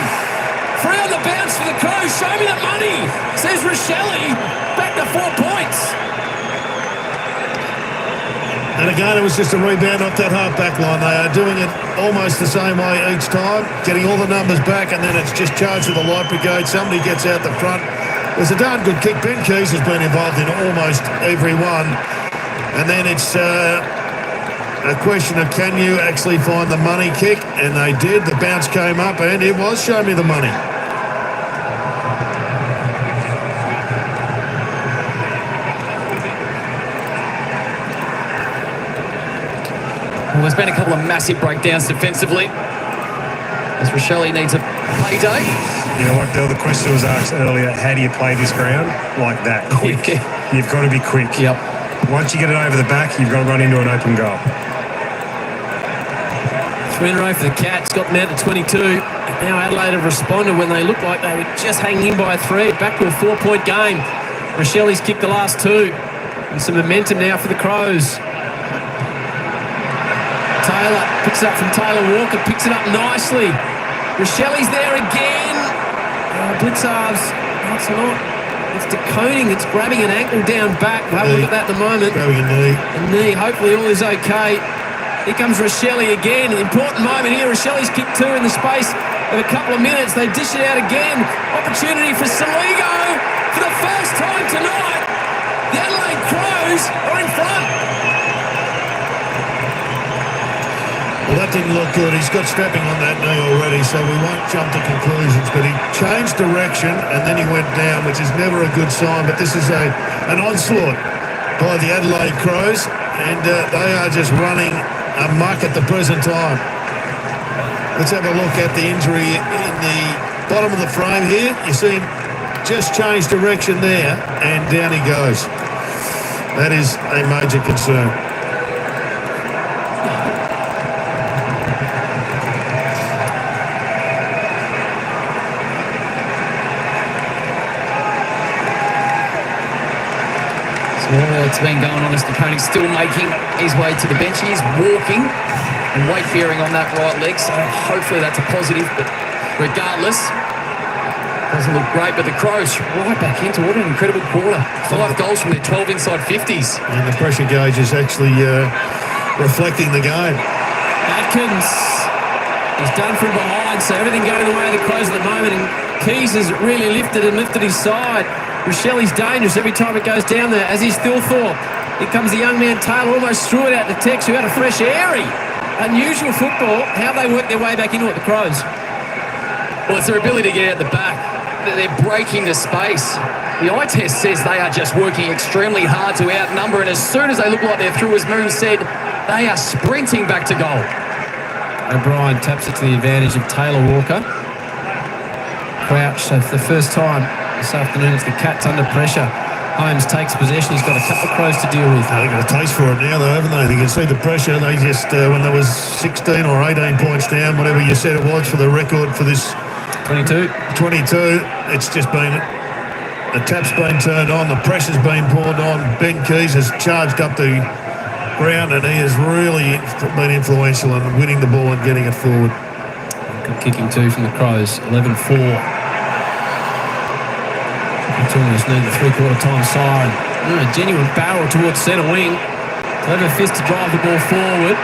Free on the bounce for the Crows. Show me the money, says Rochelle. Back to 4 points. And again, it was just a rebound off that half-back line. They are doing it almost the same way each time, getting all the numbers back, and then it's just charged with the light brigade. Somebody gets out the front. It was a darn good kick. Ben Keys has been involved in almost every one. And then it's a question of, can you actually find the money kick? And they did. The bounce came up, and it was show me the money. Well, there's been a couple of massive breakdowns defensively, as Rochelle needs a payday. You know what, Bill? The question was asked earlier, how do you play this ground? Like that, quick. You've got to be quick. Yep. Once you get it over the back, you've got to run into an open goal. 3 in a row for the Cats. Got them out to 22. Now Adelaide have responded when they looked like they were just hanging in by a thread. Back to a 4-point game. Rochelle's kicked the last 2. And some momentum now for the Crows. Taylor picks it up from Taylor Walker. Picks it up nicely. Rochelle's there again. Blitzarves. No, it's not. It's De Koning that's grabbing an ankle down back. We'll have a look at that at the moment. Grabbing a knee. A knee. Hopefully all is okay. Here comes Rochelle again. An important moment here. Rochelle's kicked 2 in the space of a couple of minutes. They dish it out again. Opportunity for Saligo for the first time tonight. The Adelaide Crows are in front. Well, that didn't look good. He's got strapping on that knee already, so we won't jump to conclusions. But he changed direction and then he went down, which is never a good sign. But this is an onslaught by the Adelaide Crows, and they are just running amok at the present time. Let's have a look at the injury in the bottom of the frame here. You see him just change direction there, and down he goes. That is a major concern. Well, it's been going on as De Koning still making his way to the bench. He is walking and weight bearing on that right leg, so hopefully that's a positive. But regardless, doesn't look great. But the Crows right back into what an incredible quarter. 5 goals from their 12 inside 50s. And the pressure gauge is actually reflecting the game. Atkins is done from behind, so everything going the way of the Crows at the moment. And Keys has really lifted his side. Rochelle's dangerous every time it goes down there, as is Thilthorpe. Here comes the young man Taylor, almost threw it out to Tex, who had a fresh airy. Unusual football, how they work their way back into it, the Crows. Well, it's their ability to get out the back. They're breaking the space. The eye test says they are just working extremely hard to outnumber, and as soon as they look like they're through, as Moon said, they are sprinting back to goal. O'Brien taps it to the advantage of Taylor Walker. Crouch, so for the first time this afternoon, it's the Cats under pressure. Holmes takes possession. He's got a couple of Crows to deal with. They've got a taste for it now, though, haven't they? You can see the pressure. They just, when there was 16 or 18 points down, whatever you said it was for the record for this 22, it's just been, the tap's been turned on, the pressure's been poured on. Ben Keys has charged up the ground, and he has really been influential in winning the ball and getting it forward. Good kicking too from the Crows. 11-4. Almost need the three-quarter time siren. A genuine barrel towards centre wing. Clever fist to drive the ball forward.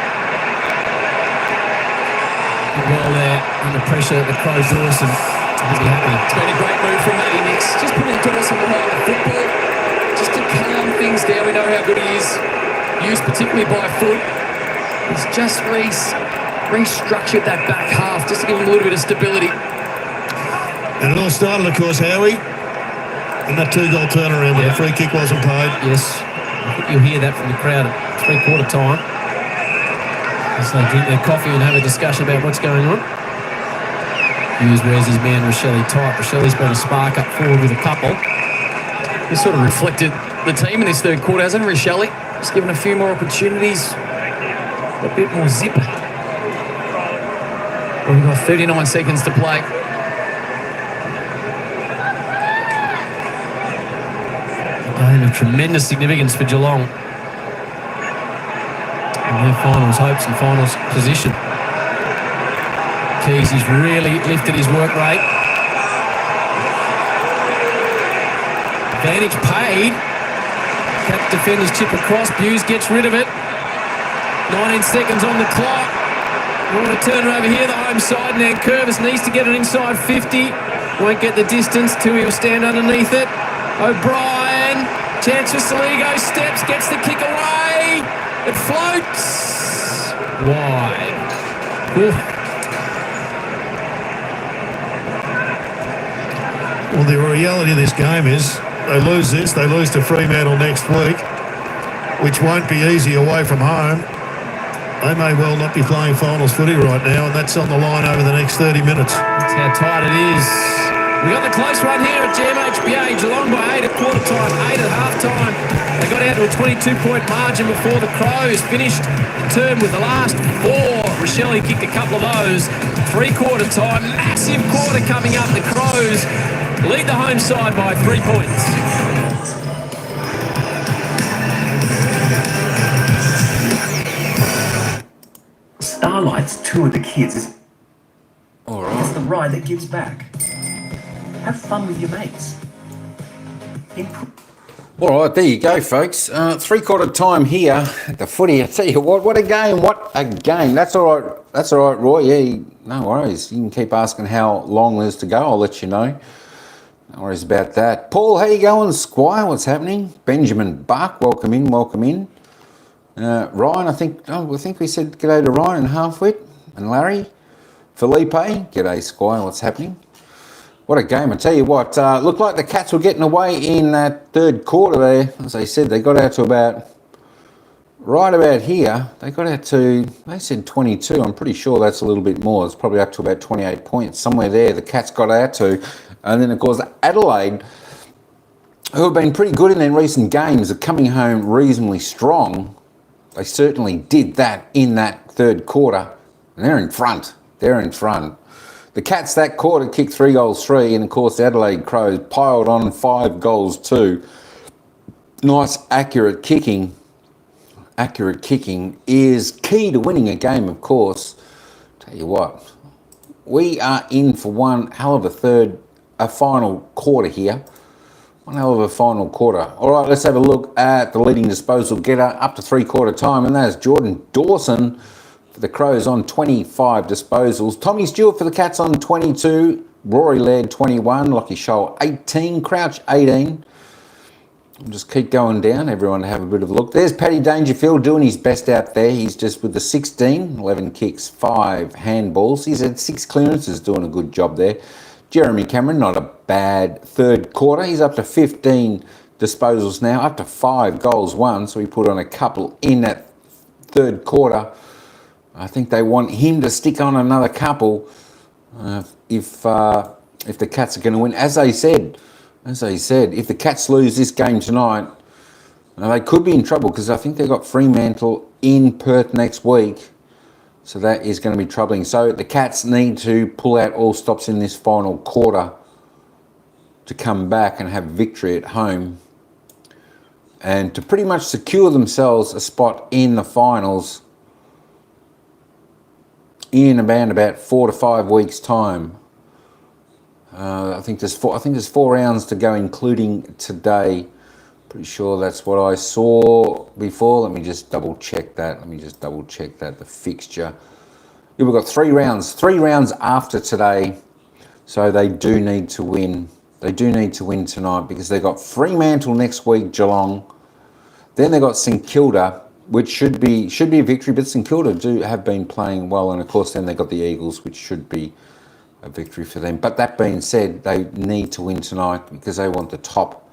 Good ball there under pressure at the Crows. Dawson will be happy. It's been a great move from Matty Nix. Just putting Dawson behind the football, just to calm things down. We know how good he is, used particularly by foot. He's just restructured that back half just to give him a little bit of stability. And it all started, of course, Howie, in that 2-goal turnaround when the free kick wasn't paid. Yes, I think you'll hear that from the crowd at three-quarter time as they drink their coffee and have a discussion about what's going on. Hughes wears his man Rochelle tight. Rochelle's been a spark up forward with a couple. This sort of reflected the team in this third quarter, hasn't it, Rochelle? Just given a few more opportunities, a bit more zip. Well, we've got 39 seconds to play. Game of tremendous significance for Geelong and their finals hopes and finals position. Keys has really lifted his work rate. Advantage paid. Cat defenders chip across. Hughes gets rid of it. 19 seconds on the clock. We want to turn her over here, the home side. Now Curvis needs to get it inside 50. Won't get the distance. Tui will stand underneath it. O'Brien, chance for Saligo, steps, gets the kick away. It floats. Wide. Well, the reality of this game is they lose this, they lose to Fremantle next week, which won't be easy away from home. They may well not be playing finals footy right now, and that's on the line over the next 30 minutes. That's how tight it is. We got the close run here at GMHBA. Geelong by 8 at quarter time, 8 at half time. They got out to a 22-point margin before the Crows finished the term with the last 4. Rochelle kicked a couple of those. Three-quarter time, massive quarter coming up. The Crows lead the home side by 3 points. Starlight's Tour the Kids. All right. It's the ride that gives back. Have fun with your mates. All right, there you go, folks. Three-quarter time here at the footy. I tell you what a game, what a game. That's all right. That's all right, Roy. Yeah, no worries. You can keep asking how long there's to go. I'll let you know. No worries about that. Paul, how you going? Squire, what's happening? Benjamin Buck, welcome in, welcome in. Ryan, I think we said g'day to Ryan and Halfwit and Larry. Felipe, g'day, Squire, what's happening? What a game. I tell you what, looked like the Cats were getting away in that third quarter there. As I said, they got out to right about here. They got out to, they said 22. I'm pretty sure that's a little bit more. It's probably up to about 28 points. Somewhere there, the Cats got out to. And then, of course, Adelaide, who have been pretty good in their recent games, are coming home reasonably strong. They certainly did that in that third quarter. And they're in front. They're in front. The Cats that quarter kicked 3 goals 3, and of course the Adelaide Crows piled on 5 goals 2. Nice accurate kicking. Accurate kicking is key to winning a game, of course. Tell you what, we are in for one hell of a final quarter here. One hell of a final quarter. All right, let's have a look at the leading disposal getter up to three-quarter time, and that is Jordan Dawson for the Crows on 25 disposals. Tommy Stewart for the Cats on 22. Rory Laird 21. Lockie Scholl 18. Crouch 18. I'll just keep going down. Everyone have a bit of a look. There's Paddy Dangerfield doing his best out there. He's just with the 16. 11 kicks, 5 handballs. He's had 6 clearances, doing a good job there. Jeremy Cameron, not a bad third quarter. He's up to 15 disposals now, up to 5 goals won. So he put on a couple in that third quarter. I think they want him to stick on another couple if the Cats are going to win. As they said, if the Cats lose this game tonight, they could be in trouble because I think they've got Fremantle in Perth next week. So that is going to be troubling. So the Cats need to pull out all stops in this final quarter to come back and have victory at home and to pretty much secure themselves a spot in the finals in about 4 to 5 weeks' time. I think there's 4 rounds to go, including today. Pretty sure that's what I saw before. Let me just double check that. The fixture. Yeah, we've got 3 rounds. 3 rounds after today. So they do need to win. They do need to win tonight because they've got Fremantle next week, Geelong. Then they've got St Kilda, which should be a victory, but St Kilda have been playing well, and of course then they've got the Eagles, which should be a victory for them. But that being said, they need to win tonight because they want the top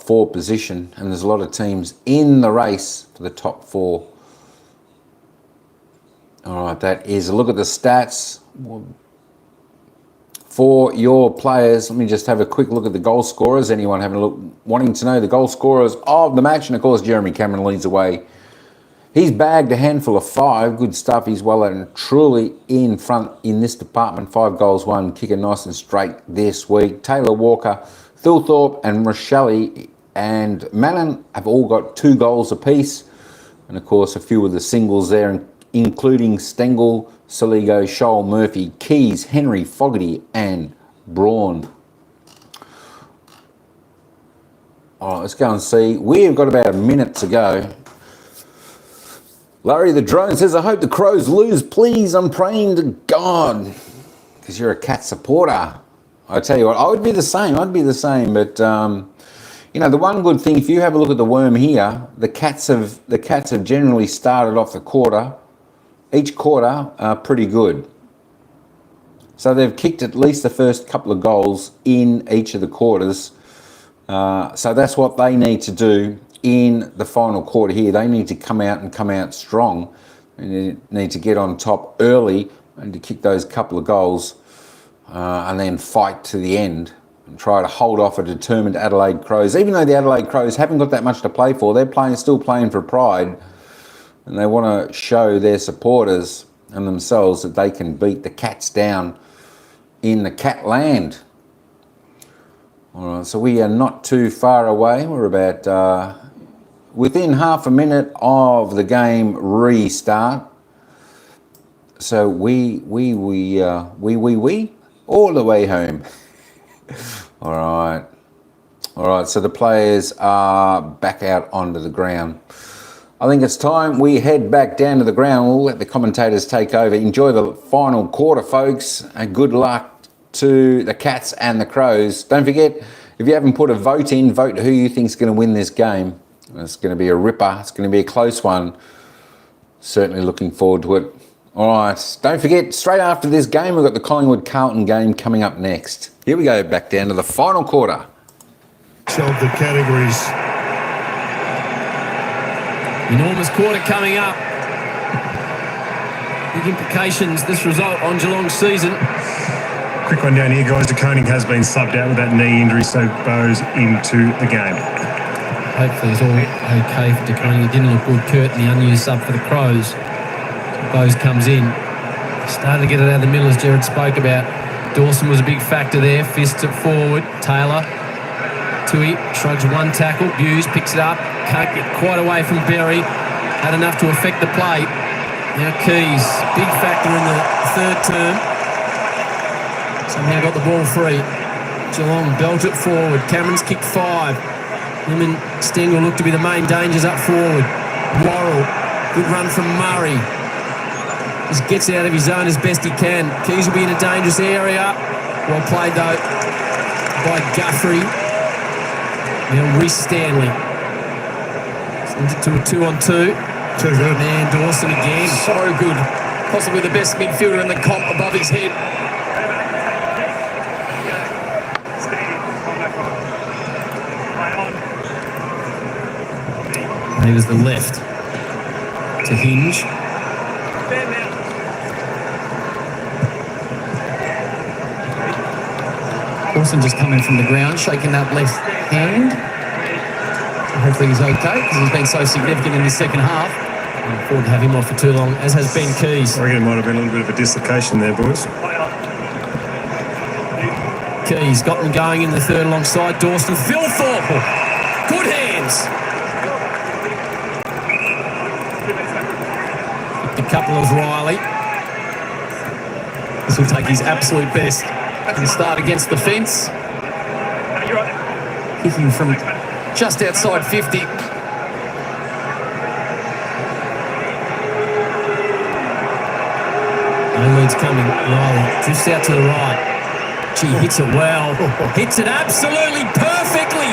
4 position, and there's a lot of teams in the race for the top 4. All right, that is a look at the stats for your players. Let me just have a quick look at the goal scorers. Anyone having a look, wanting to know the goal scorers of the match? And of course, Jeremy Cameron leads away. He's bagged a handful of 5. Good stuff. He's well and truly in front in this department. 5 goals, 1 kicker, nice and straight this week. Taylor Walker, Thilthorpe and Rochelle and Mannon have all got 2 goals apiece. And of course, a few of the singles there, including Stengel, Saligo, Shoal, Murphy, Keys, Henry, Fogarty and Braun. All right, let's go and see. We've got about a minute to go. Larry the Drone says, I hope the Crows lose, please. I'm praying to God. Because you're a Cat supporter. I tell you what, I would be the same. But, the one good thing, if you have a look at the worm here, the Cats have generally started off each quarter, pretty good. So they've kicked at least the first couple of goals in each of the quarters. So that's what they need to do in the final quarter here. They need to come out strong. They need to get on top early and to kick those couple of goals and then fight to the end and try to hold off a determined Adelaide Crows. Even though the Adelaide Crows haven't got that much to play for, they're still playing for pride, and they want to show their supporters and themselves that they can beat the Cats down in the Cat land. All right, so we are not too far away. We're about within half a minute of the game restart. So we all the way home. All right, so the players are back out onto the ground. I think it's time we head back down to the ground. We'll let the commentators take over. Enjoy the final quarter, folks, and good luck to the Cats and the Crows. Don't forget, if you haven't put a vote in, vote who you think is going to win this game. It's going to be a ripper. It's going to be a close one. Certainly looking forward to it. All right, don't forget, straight after this game, we've got the Collingwood-Carlton game coming up next. Here we go, back down to the final quarter. Of the categories. Enormous quarter coming up. Big implications, this result on Geelong's season. Quick one down here, guys. DeConing has been subbed out with that knee injury, so Bowes into the game. Hopefully it's all okay for DeConing. It didn't look good. Kurt in the unused sub for the Crows. Bowes comes in. Starting to get it out of the middle, as Jared spoke about. Dawson was a big factor there. Fists it forward. Taylor. Tui shrugs one tackle. Hughes picks it up. Can't get quite away from Berry. Had enough to affect the play. Now Keys, big factor in the third term. Somehow got the ball free. Geelong belt it forward. Cameron's kicked 5. Him and Stengel look to be the main dangers up forward. Worrell, good run from Murray. Just gets it out of his zone as best he can. Keys will be in a dangerous area. Well played though by Guthrie. Now Reece Stanley. Sends it to a 2-on-2. Too good. Man, Dawson again. So good. Possibly the best midfielder in the comp above his head. And he was the left to Hinge. Dawson just coming from the ground, shaking that left hand. Hopefully he's okay because he's been so significant in the second half. I look forward to have him off for too long, as has Ben Keys. I reckon it might have been a little bit of a dislocation there, boys. Keys got them going in the third alongside Dawson. Thilthorpe, good hands. A couple of Riley. This will take his absolute best. And start against the fence. Kicking from just outside 50. No leads coming. Riley drifts out to the right. Gee, hits it well. Hits it absolutely perfectly.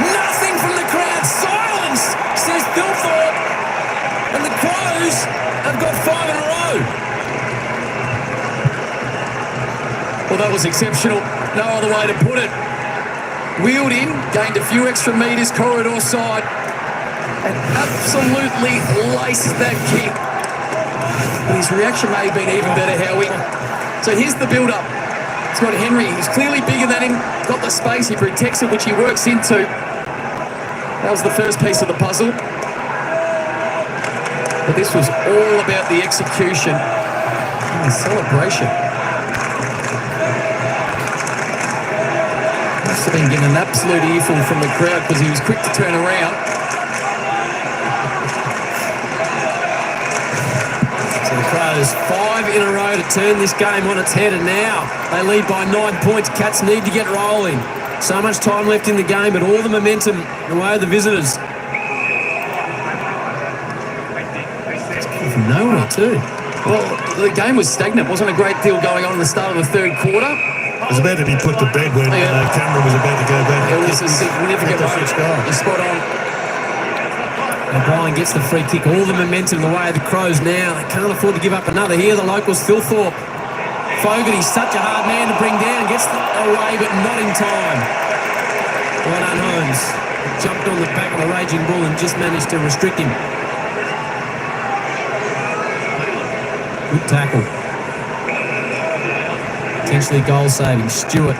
Nothing from the crowd. Silence, says Thilthorpe. And the Crows have got 5 in a row. Well, that was exceptional. No other way to put it. Wheeled in, gained a few extra metres corridor side, and absolutely laced that kick. His reaction may have been even better, Howie. So here's the build-up. It's got Henry. He's clearly bigger than him. Got the space. He protects it, which he works into. That was the first piece of the puzzle. But this was all about the execution and the celebration. Must have been getting an absolute earful from the crowd because he was quick to turn around. So the Crows 5 in a row to turn this game on its head, and now they lead by 9 points. Cats need to get rolling. So much time left in the game, but all the momentum the way of the visitors. It's coming from nowhere too. Well, the game was stagnant. Wasn't a great deal going on in the start of the third quarter. It was about to be put to bed when Cameron was about to go back. It was a significant goal. Spot on. O'Brien gets the free kick. All the momentum the way of the Crows now. They can't afford to give up another. Here the locals, Thilthorpe. Fogarty's such a hard man to bring down. Gets away, but not in time. Well done, Holmes. Jumped on the back of the Raging Bull and just managed to restrict him. Good tackle. Potentially goal saving. Stewart.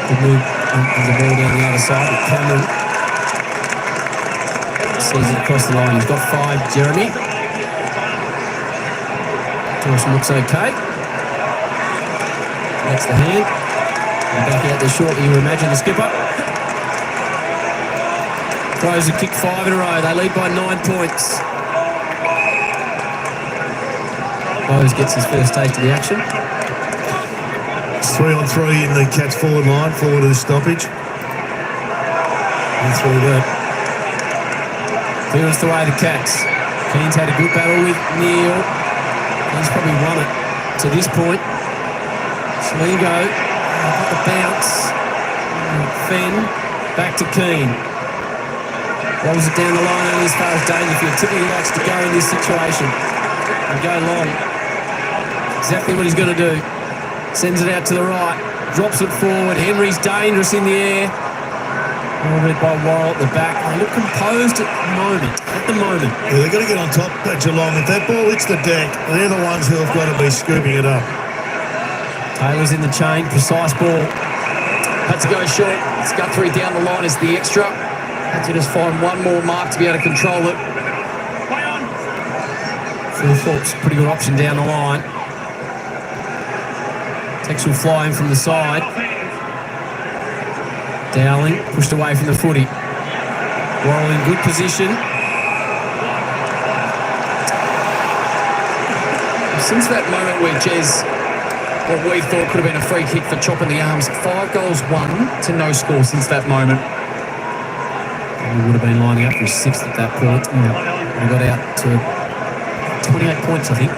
Good move. There's a ball down the other side with Cameron. Sees it across the line. He's got 5, Jeremy. Dawson looks okay. That's the hand. And back out there shortly, you imagine the skipper. Crows have kicked 5 in a row. They lead by 9 points. Crows gets his first taste of the action. It's 3-on-3 in the Cats forward line, forward of the stoppage. That's really good. Clearance the way of the Cats. Keane's had a good battle with Neil. He's probably won it to this point. Sligo, got the bounce. Fenn, back to Keane. Rolls it down the line only as far as Dangerfield. Typically likes to go in this situation and go long. Exactly what he's going to do. Sends it out to the right. Drops it forward. Henry's dangerous in the air. All read by Worrell at the back. They look composed at the moment. Yeah, they've got to get on top of Geelong. If that ball hits the deck, they're the ones who have got to be scooping it up. Taylor's in the chain. Precise ball. Had to go short. It's Guthrie down the line as the extra. Had to just find one more mark to be able to control it. Thilthorpe's a pretty good option down the line. Tex will fly in from the side. Dowling pushed away from the footy. Worrell in good position. Since that moment where Jez, what we thought could have been a free kick for chopping the arms, 5 goals won to no score since that moment. He would have been lining up for his 6th at that point. And got out to 28 points, I think.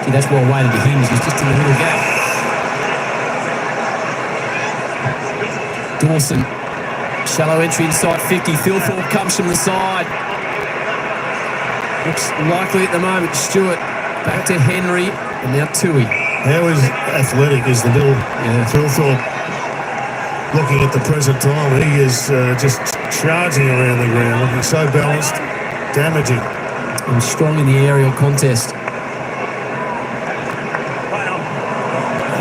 Gee, that's well weighted to him. He's just in the middle gap. Dawson, shallow entry inside 50. Thilthorpe comes from the side. Looks likely at the moment. Stewart back to Henry, and now Tui. How is athletic is the little Thilthorpe looking at the present time? He is just charging around the ground, looking so balanced, damaging. And strong in the aerial contest.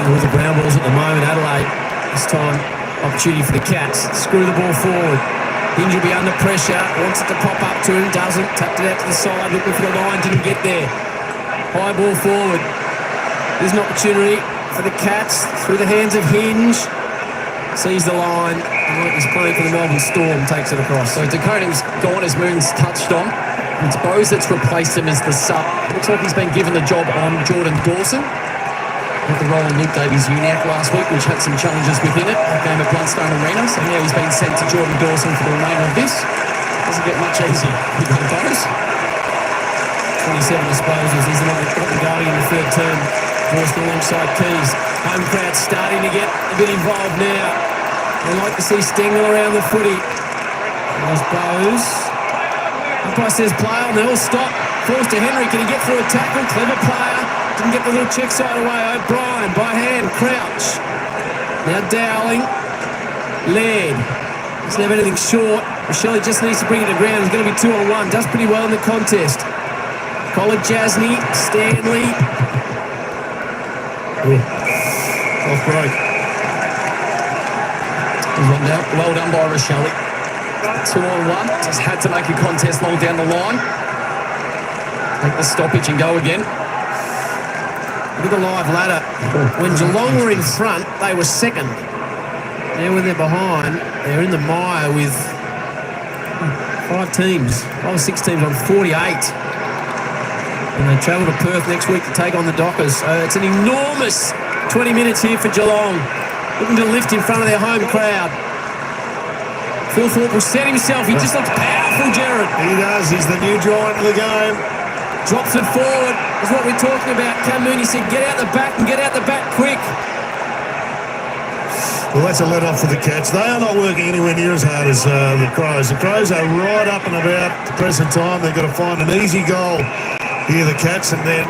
With the ground balls at the moment, Adelaide, this time opportunity for the Cats. Screw the ball forward. Hinge will be under pressure, wants it to pop up to him, doesn't. Tapped it out to the side, looking for the line, didn't get there. High ball forward. There's an opportunity for the Cats through the hands of Hinge. Sees the line, and like he's playing for the Melbourne Storm, takes it across. So Dakota's gone, as Moon's touched on. It's Bose that's replaced him as the sub. Looks like he's been given the job on Jordan Dawson. With the role in Luke Davies-Uniacke last week, which had some challenges within it, that game at Bluntstone Arena. So now he's been sent to Jordan Dawson for the remainder of this. Doesn't get much easier with the Bose. 27 disposals. He's the one that got the going in the third term. Forced alongside Keys. Home crowd starting to get a bit involved now. They like to see Stengel around the footy. There's Bose. Umpire says play on, they'll stop. Falls to Henry, can he get through a tackle? Clever player. Didn't get the little check side away. O'Brien by hand, Crouch. Now Dowling. Laird. Doesn't have anything short. Shelley just needs to bring it to ground. He's going to be 2-on-1. Does pretty well in the contest. Colin Jasney, Stanley. Off break. Well done by Rochelle. 2-on-1. Just had to make a contest long down the line. Take the stoppage and go again. Look at the live ladder. When Geelong were in front, they were second. Now when they're behind, they're in the mire with 5 or 6 teams on 48. And they travel to Perth next week to take on the Dockers. So it's an enormous 20 minutes here for Geelong. Looking to lift in front of their home crowd. Phil Thorpe will set himself. He just looks powerful, Jared. He does. He's the new giant of the game. Drops it forward. Is what we're talking about. Cam Mooney said, get out the back and get out the back quick. Well, that's a let-off for the Cats. They are not working anywhere near as hard as the Crows. The Crows are right up and about at the present time. They've got to find an easy goal here, the Cats, and they're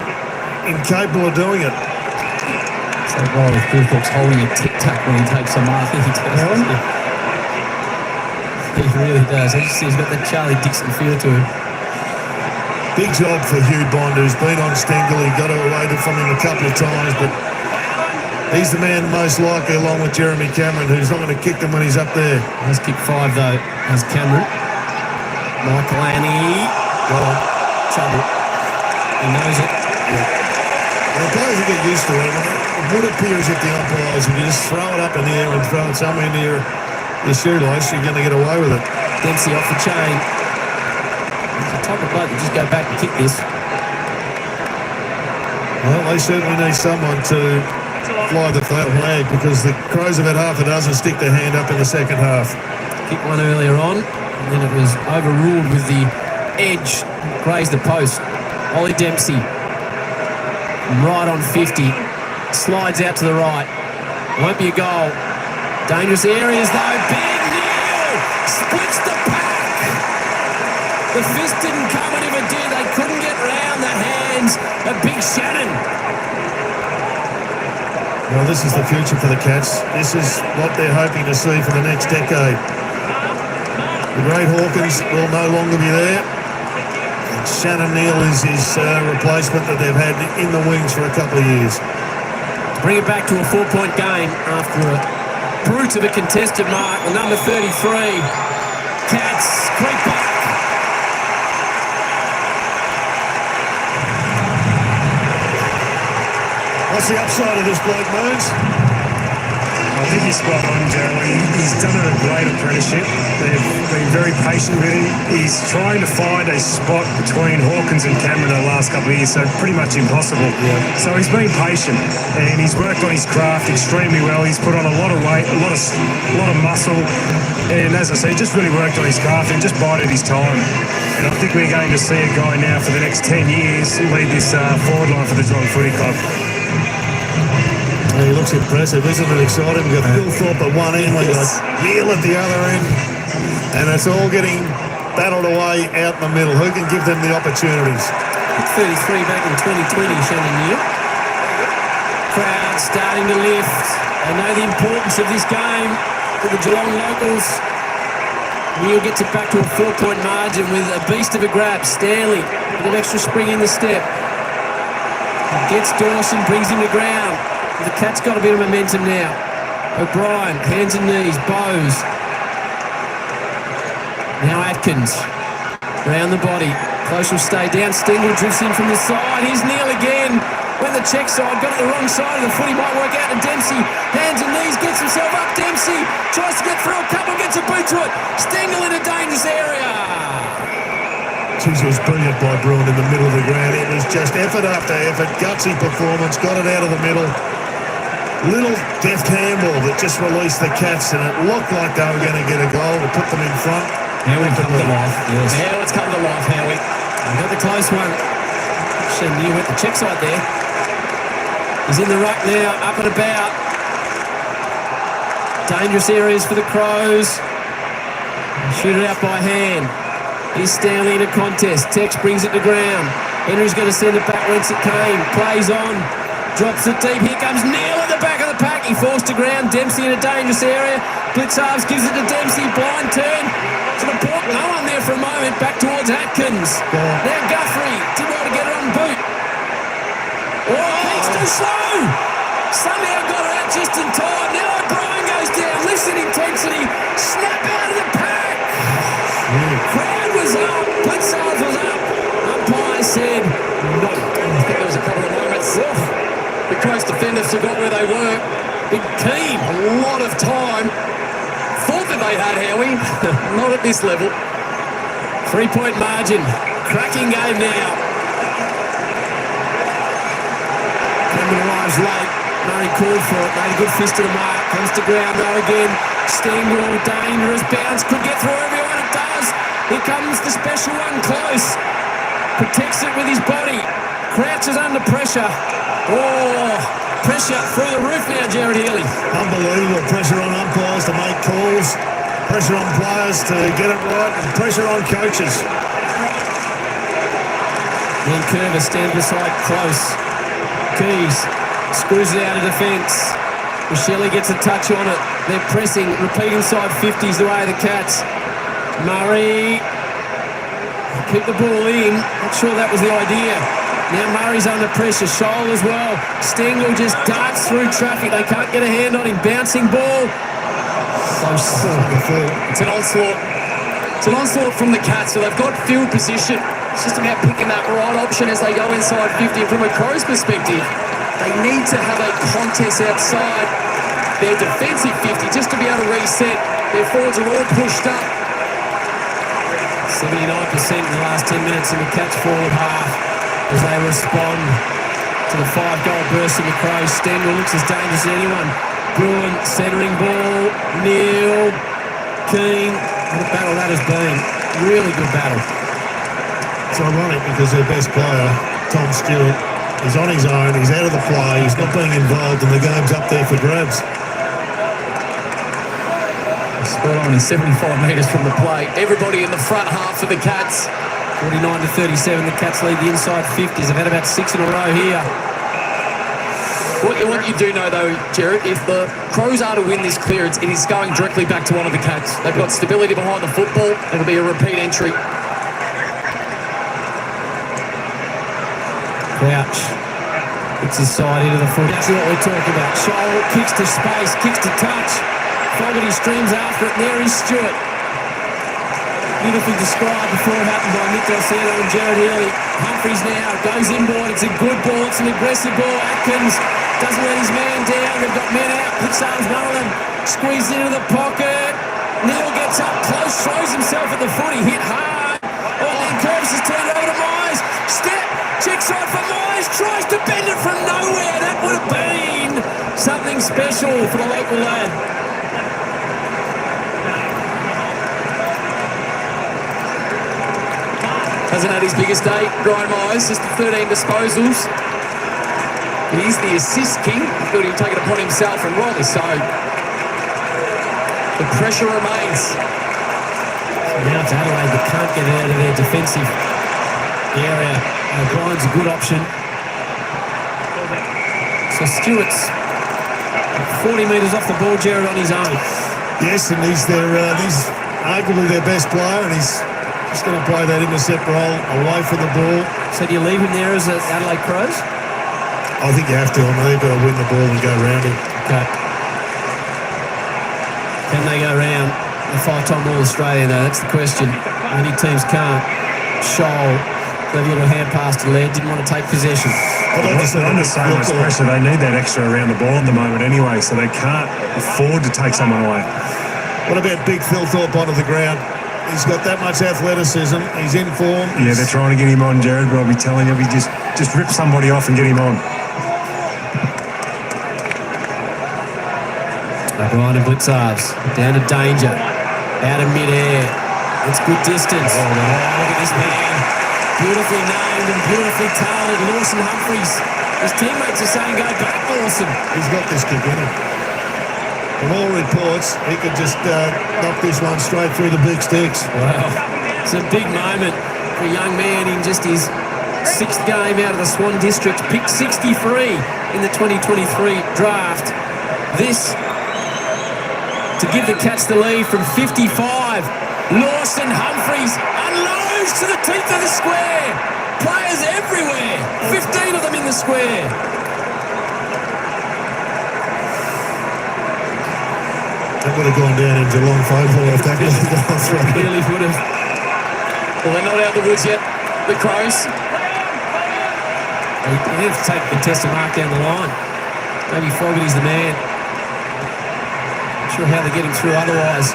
incapable of doing it. So well, if Philthorpe's holding a tic-tac when he takes a mark, he does. He really does. He's got that Charlie Dixon feel to him. Big job for Hugh Bond, who's been on Stengel. He got away from him a couple of times, but he's the man most likely, along with Jeremy Cameron, who's not going to kick them when he's up there. He's kicked 5, though, as Cameron. Michael Annie. Got on. Trouble. He knows it. Yeah. Well, players will get used to it. It would appear as if the umpires, if you just throw it up in the air and throw it somewhere near your shoelace, you're going to get away with it. Dempsey off the chain. He's the type of bloke that just go back and kick this. Well, they certainly need someone to fly the flag, because the Crows have had half a dozen stick their hand up in the second half. Kicked one earlier on, and then it was overruled with the edge, grazed the post. Ollie Dempsey, right on 50, slides out to the right. Won't be a goal. Dangerous areas though. Big Neil splits the pack. The fist didn't come, and if it did, they couldn't get round the hands of Big Shannon. Well, this is the future for the Cats. This is what they're hoping to see for the next decade. The great Hawkins will no longer be there. And Shannon Neal is his replacement that they've had in the wings for a couple of years. Bring it back to a 4-point game after a brute of a contested mark. The number 33. Cats creep back. What's the upside of this bloke, Moons? I think he's spot on, Jeremy. He's done a great apprenticeship. They've been very patient with him. He's trying to find a spot between Hawkins and Cameron the last couple of years, so pretty much impossible. Yeah. So he's been patient, and he's worked on his craft extremely well. He's put on a lot of weight, a lot of muscle, and as I say, just really worked on his craft and just bided his time. And I think we're going to see a guy now for the next 10 years lead this forward line for the Geelong Footy Club. He looks impressive, isn't it? Exciting. We've got Phil Thorpe at one end, we've got Neil at the other end, and it's all getting battled away out in the middle. Who can give them the opportunities? 33 back in 2020, Shannon Neal. crowd starting to lift. They know the importance of this game for the Geelong locals. Neil gets it back to a 4-point margin with a beast of a grab. Stanley with an extra spring in the step. Gets Dawson, brings him to ground. The Cats got a bit of momentum now. O'Brien, hands and knees, Bowes. Now Atkins, round the body. Close will stay down. Stengel drifts in from the side. Here's Neil again. Went the check side, got it the wrong side of the foot. He might work out to Dempsey. Hands and knees, gets himself up. Dempsey tries to get through a couple, gets a boot to it. Stengel in a dangerous area. Jeez, it was brilliant by Bruin in the middle of the ground. It was just effort after effort, gutsy performance, got it out of the middle. Little deft handball that just released the Cats, and it looked like they were going to get a goal to put them in front. Howie come to life. Yes. Now it's come to life, Howie. They got the close one. Neil went the check side there. He's in the ruck now, up and about. Dangerous areas for the Crows. Shoot it out by hand. Here's Stanley in a contest. Tex brings it to ground. Henry's going to send it back whence it came. Plays on. Drops it deep. Here comes Neil at the back of the pack. He forced to ground. Dempsey in a dangerous area. Blitzarves gives it to Dempsey. Blind turn. To the port. No one there for a moment. Back towards Atkins. Now Guthrie. Didn't want to get it on boot. Oh, he's too slow. Somehow got it out just in time. Now O'Brien goes down. Listen intensity. Snap out of the pack. Crowd was up. Blitzarves was up. Umpire said no. I think there was a couple of moments. The Crows defenders forgot where they were. Big team, a lot of time. Thought that they had, Howie. Not at this level. 3-point margin. Cracking game now. Cameron arrives late. Murray called for it. Made a good fist to the mark. Comes to ground though again. Stengel, dangerous bounce. Could get through everyone. It does. Here comes the special one close. Protects it with his body. Crouches under pressure. Oh, pressure through the roof now, Jared Healy. Unbelievable pressure on umpires to make calls, pressure on players to get it right, and pressure on coaches. Then Curver stands beside close. Keys screws it out of defence. Shelley gets a touch on it. They're pressing, repeat inside 50s the way of the Cats. Murray, keep the ball in. Not sure that was the idea. Now Murray's under pressure. Scholl as well. Stengel just darts through traffic. They can't get a hand on him. Bouncing ball. Close. It's an onslaught. It's an onslaught from the Cats, so they've got field position. It's just about picking that right option as they go inside 50. And from a Crows perspective, they need to have a contest outside their defensive 50 just to be able to reset. Their forwards are all pushed up. 79% in the last 10 minutes in the Cats forward half as they respond to the 5-goal burst of the Crows. Stengel looks as dangerous as anyone. Bruin centering ball. Neil. Keane. What a battle that has been. Really good battle. It's ironic because their best player, Tom Stewart, is on his own. He's out of the play. He's not being involved, and the game's up there for grabs. Spot on, he's 75 metres from the play. Everybody in the front half for the Cats. 49-37, the Cats lead the inside 50s. They've had about 6 in a row here. What you do know, though, Jared, if the Crows are to win this clearance, it is going directly back to one of the Cats. They've got stability behind the football. It'll be a repeat entry. Crouch puts his side into the foot. That's what we're talking about. Scholl kicks to space, kicks to touch. Fogarty streams after it. There is Stewart. Beautifully described before it happened by Nick Delceno and Jared Healy. Humphries now goes inboard. It's a good ball. It's an aggressive ball. Atkins doesn't let his man down. They've got men out. Blitzarves, one of them squeezed into the pocket. Neil gets up close, throws himself at the foot. He hit hard. Oh, then Curtis has turned over to Myers. Step, checks on for Myers. Tries to bend it from nowhere. That would have been something special for the local lad. Hasn't had his biggest day, Brian Myers, just 13 disposals. He's the assist king. I thought he'd take it upon himself, and rightly so. The pressure remains. Now it's Adelaide that can't get out of their defensive area. O'Brien's a good option. So Stewart's 40 metres off the ball, Jared, on his own. Yes, and he's arguably their best player, and he's just going to play that intercept role away from the ball. So do you leave him there as Adelaide Crows? I think you have to. I mean, they've got to win the ball and go around him. Okay. Can they go around the 5-time All-Australian, though? That's the question. Many teams can't. Shoal, clever little hand pass to Laird, didn't want to take possession. They're under so much pressure. They need that extra around the ball at the moment anyway, so they can't afford to take someone away. What about Big Phil Thorpe onto the ground? He's got that much athleticism. He's in form. Yeah, they're trying to get him on, Jared, but I'll be telling you, just rip somebody off and get him on. O'Brien and Blitzarves down to danger. Out of mid-air. It's good distance. Oh, look at this man. Beautifully named and beautifully talented Lawson Humphries. His teammates are saying, go back, Lawson. He's got this kick in him. From all reports, he could just knock this one straight through the big sticks. Wow. It's a big moment for a young man in just his 6th game out of the Swan District. Picked 63 in the 2023 draft. This to give the Cats the lead from 55. Lawson Humphries unloads to the teeth of the square. Players everywhere. 15 of them in the square. That would have gone down in Geelong football if that was gone through. Really would have. Well, they're not out of the woods yet, the Crows. They have to take a contested mark down the line. Maybe Fogarty's the man. Not sure how they're getting through otherwise.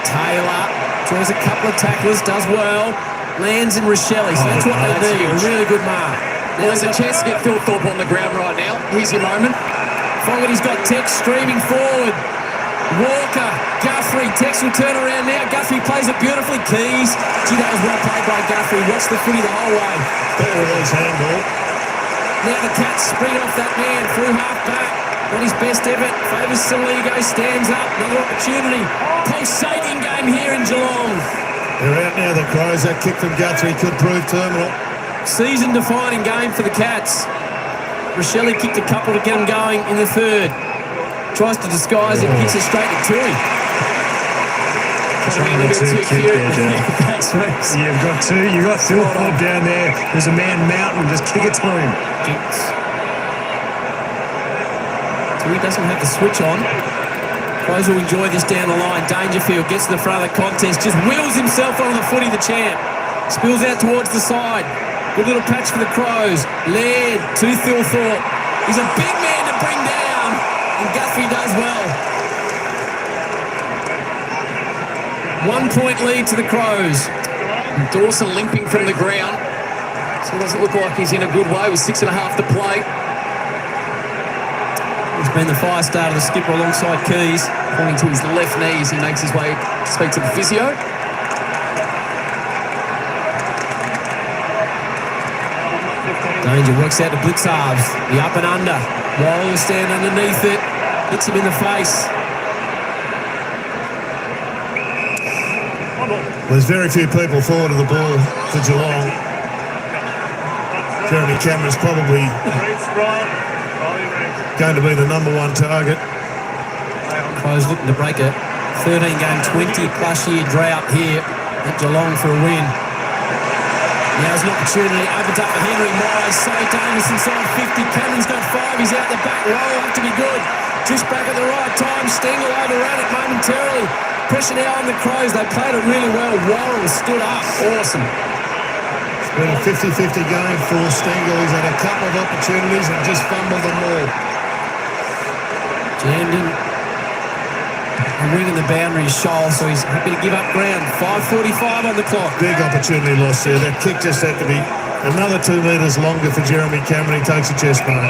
Taylor draws a couple of tacklers, does well. Lands in Rochelle, so that's what they need. A really good mark. Now there's a chance to get Phil Thorpe on the ground right now. Here's your moment. Fogarty's got Tex streaming forward. Walker, Guthrie, Tex will turn around now. Guthrie plays it beautifully. Keys. Gee, that was well played by Guthrie. Watch the footy the whole way. Better release handball. Now the Cats spring off that man through half back. Not his best effort. Favours Saligo, stands up. Another opportunity. Pulsating game here in Geelong. They're out now, the Crows. That kick from Guthrie could prove terminal. Season-defining game for the Cats. Rochelle kicked a couple to get them going in the 3rd. Tries to disguise it, kicks it straight to Tui. Trying to kick there, Jack. Thanks, Rex. You've got Phil Thorpe down there. There's a man mountain. Just kick it to him. Tui doesn't have the switch on. Crows will enjoy this down the line. Dangerfield gets to the front of the contest. Just wheels himself onto the footy, the champ. Spills out towards the side. Good little patch for the Crows. Laird to Phil Thorpe. He's a big man to bring down. And Guthrie does well. 1 point lead to the Crows. Dawson limping from the ground. So it doesn't look like he's in a good way with 6.5 to play. He's been the fire starter, the skipper alongside Keys. Pointing to his left knee as he makes his way to speak to the physio. Danger works out to Blitzarves. The up and under. Wall will stand underneath it. Hits him in the face. There's very few people forward of the ball for Geelong. Jeremy Cameron's probably going to be the #1 target. Crows looking to break a 13-game, 20-plus year drought here at Geelong for a win. Now's an opportunity. Opens up for Henry Myers. So dangerous inside 50. Cameron's got 5. He's out the back row. Have to be good. Just back at the right time. Stengel overran it momentarily. Pressure now on the Crows. They played it really well. Warren stood up. Awesome. It's been a 50-50 game for Stengel. He's had a couple of opportunities and just fumbled them all. Jammed in. A wing in the boundary shoal, so he's happy to give up ground. 5:45 on the clock. Big opportunity lost there. That kick just had to be another 2 metres longer for Jeremy Cameron. He takes a chest mark.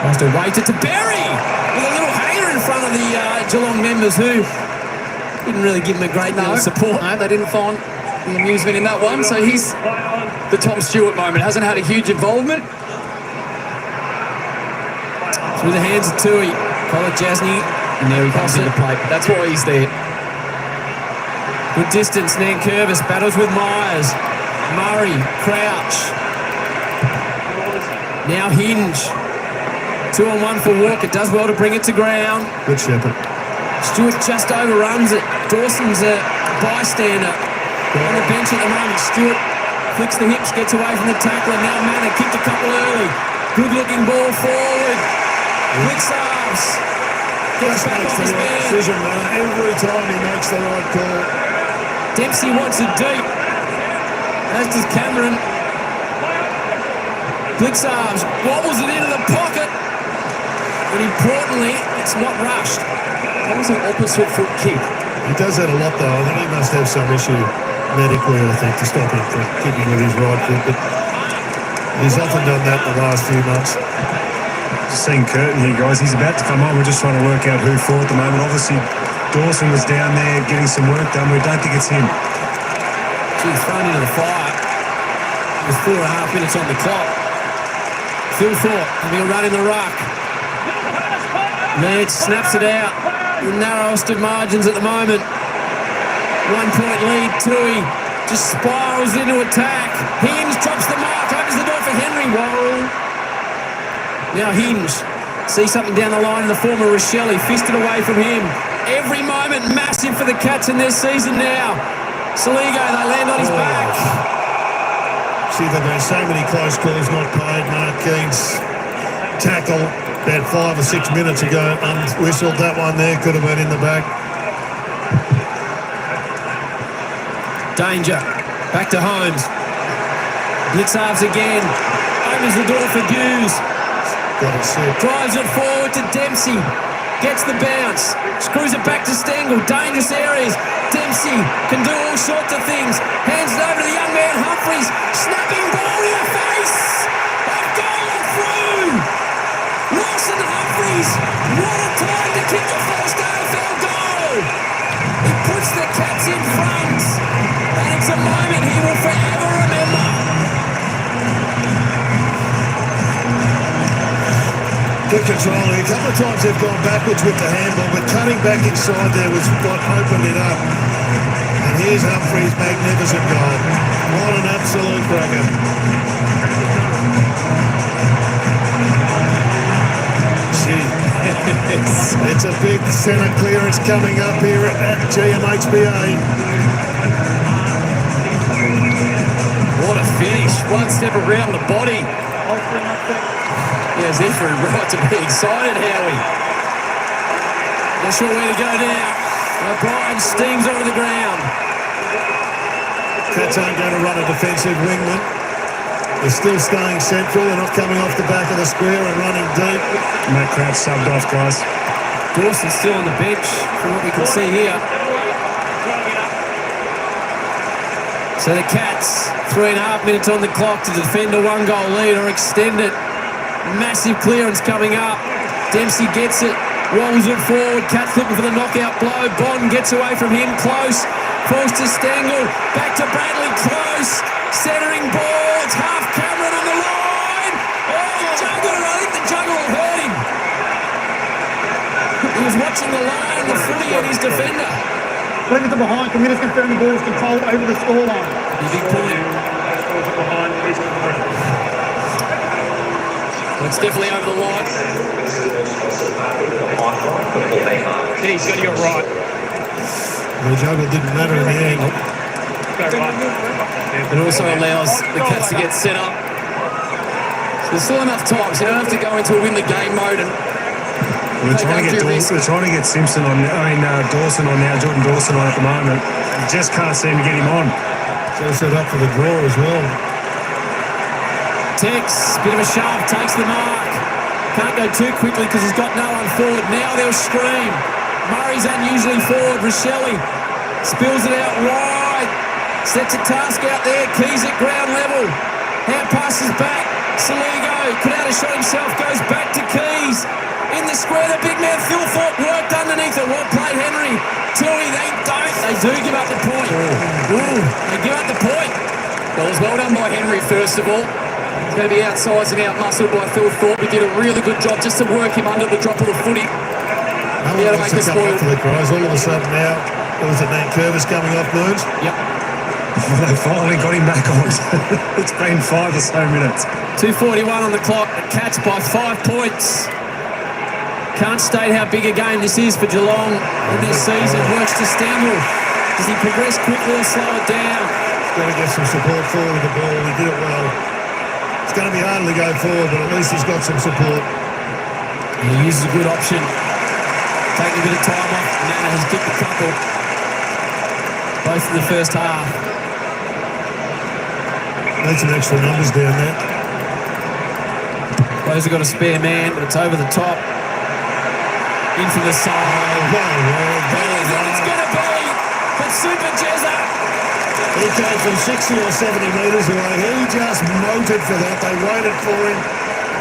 Tries to wait it to Berry with a little hanger in front of the Geelong members who didn't really give him a great deal of support. No, they didn't find the amusement in that one. So he's the Tom Stewart moment. Hasn't had a huge involvement. Through the hands of Tui. Collar Jasny. And there he comes into play. That's why he's there. Good distance. Nankervis battles with Myers. Murray. Crouch. Now Hinge. 2-on-1 for Walker. Does well to bring it to ground. Good shepherd. Stewart just overruns it. Dawson's a bystander on the bench at the moment. Stewart flicks the hips, gets away from the tackler. Now Manor kicked a couple early. Good looking ball forward. Blitz arms. Gets back off his man. Decision, every time he makes the right call. Dempsey wants it deep. As does Cameron. Blitz arms. Wobbles it into the pocket. But importantly, it's not rushed. That was an opposite foot kick. He does that a lot, though. I think he must have some issue medically, I think, to stop him from kicking with his right foot. But he's often done that in the last few months. Just seeing Curtin here, guys. He's about to come on. We're just trying to work out who for at the moment. Obviously, Dawson was down there getting some work done. We don't think it's him. He's thrown into the fire. With 4.5 minutes on the clock. Phil Thorpe having a run in the ruck. Lance snaps it out. The narrowest of margins at the moment. 1 point lead. Tui just spirals into attack. Hinge drops the mark. Opens the door for Henry. Whoa. Now Hinge sees something down the line in the form of Rochelle. Fisted away from him. Every moment massive for the Cats in their season now. Saligo, they land on his back. See, there have been so many close calls not paid. Mark Keen's tackle about 5 or 6 minutes ago, unwhistled. That one there could have been in the back. Danger. Back to Holmes. Blitz halves again. Opens the door for Hughes. Got it set. Drives it forward to Dempsey. Gets the bounce. Screws it back to Stengel. Dangerous areas. Dempsey can do all sorts of things. Hands it over to the young man Humphries. Snapping ball in the face. They've gone through. Lawson Humphries. What a time to kick the first AFL goal. He puts the Cats in front. And it's a moment he will forever remember. Good control here. A couple of times they've gone backwards with the handball, but cutting back inside there was what opened it up. And here's Humphries' magnificent goal. What an absolute cracker. It's a big centre clearance coming up here at GMHBA. What a finish. One step around the body. Yeah, it's every right to be excited, Howie. Not sure where to go now. O'Brien steams over the ground. Cats aren't going to run a defensive wingman. They're still staying central. They're not coming off the back of the square and running deep. Matt Crouch subbed off, guys. Dawson's still on the bench from what we can see here. So the Cats, 3.5 minutes on the clock to defend a 1-goal lead or extend it. Massive clearance coming up. Dempsey gets it, rolls it forward. Cats looking for the knockout blow. Bond gets away from him, close. Falls to Stengel, back to Bradley, close. Centering ball, it's half Cameron on the line. Oh, he juggled it. I think the juggle will hurt him. He was watching the line, the footy and his defender. Bring it to behind. Committee's confirmed the ball is controlled over the scoreline. Big point. It's definitely over the line. Yeah, he's got to go right. The juggle didn't matter in the angle. Go right. It also allows the Cats to get set up. So there's still enough time, so you don't have to go into a win the game mode and We're trying to get Simpson on. Dawson on now. Jordan Dawson on at the moment. Just can't seem to get him on. So set up for the draw as well. Tex, bit of a shove, takes the mark. Can't go too quickly because he's got no one forward. Now they'll scream. Murray's unusually forward. Rochelle spills it out wide. Sets a task out there. Keys at ground level. Hand passes back. Saligo could out a shot himself. Goes back to Keys. In the square, the big man Phil Thorpe worked underneath it. Well played, Henry. Tui, they don't. They do give up the point. Ooh, they give up the point. Well, it was well done by Henry, first of all. He's going to be outsized and out-muscled by Phil Thorpe. He did a really good job just to work him under the drop of the footy. Yeah, to make the spoil. For the Crows. All of a sudden now, what was it, Nate Curvis coming off Moons? Yep. Well, they finally got him back on. It's been 5 or so minutes. 2:41 on the clock. The Cats by 5 points. Can't state how big a game this is for Geelong in this season. Works to Stanwell. Does he progress quickly or slow it down? He's got to get some support forward of the ball. He did it well. It's going to be harder to go forward, but at least he's got some support. And he uses a good option. Taking a bit of time off. Nana has kicked a couple. Both in the first half. Need some extra numbers down there. Those have got a spare man, but it's over the top. In for the side. It's going to be, but Super Jezza. He came from 60 or 70 metres away. He just motored for that. They waited for him,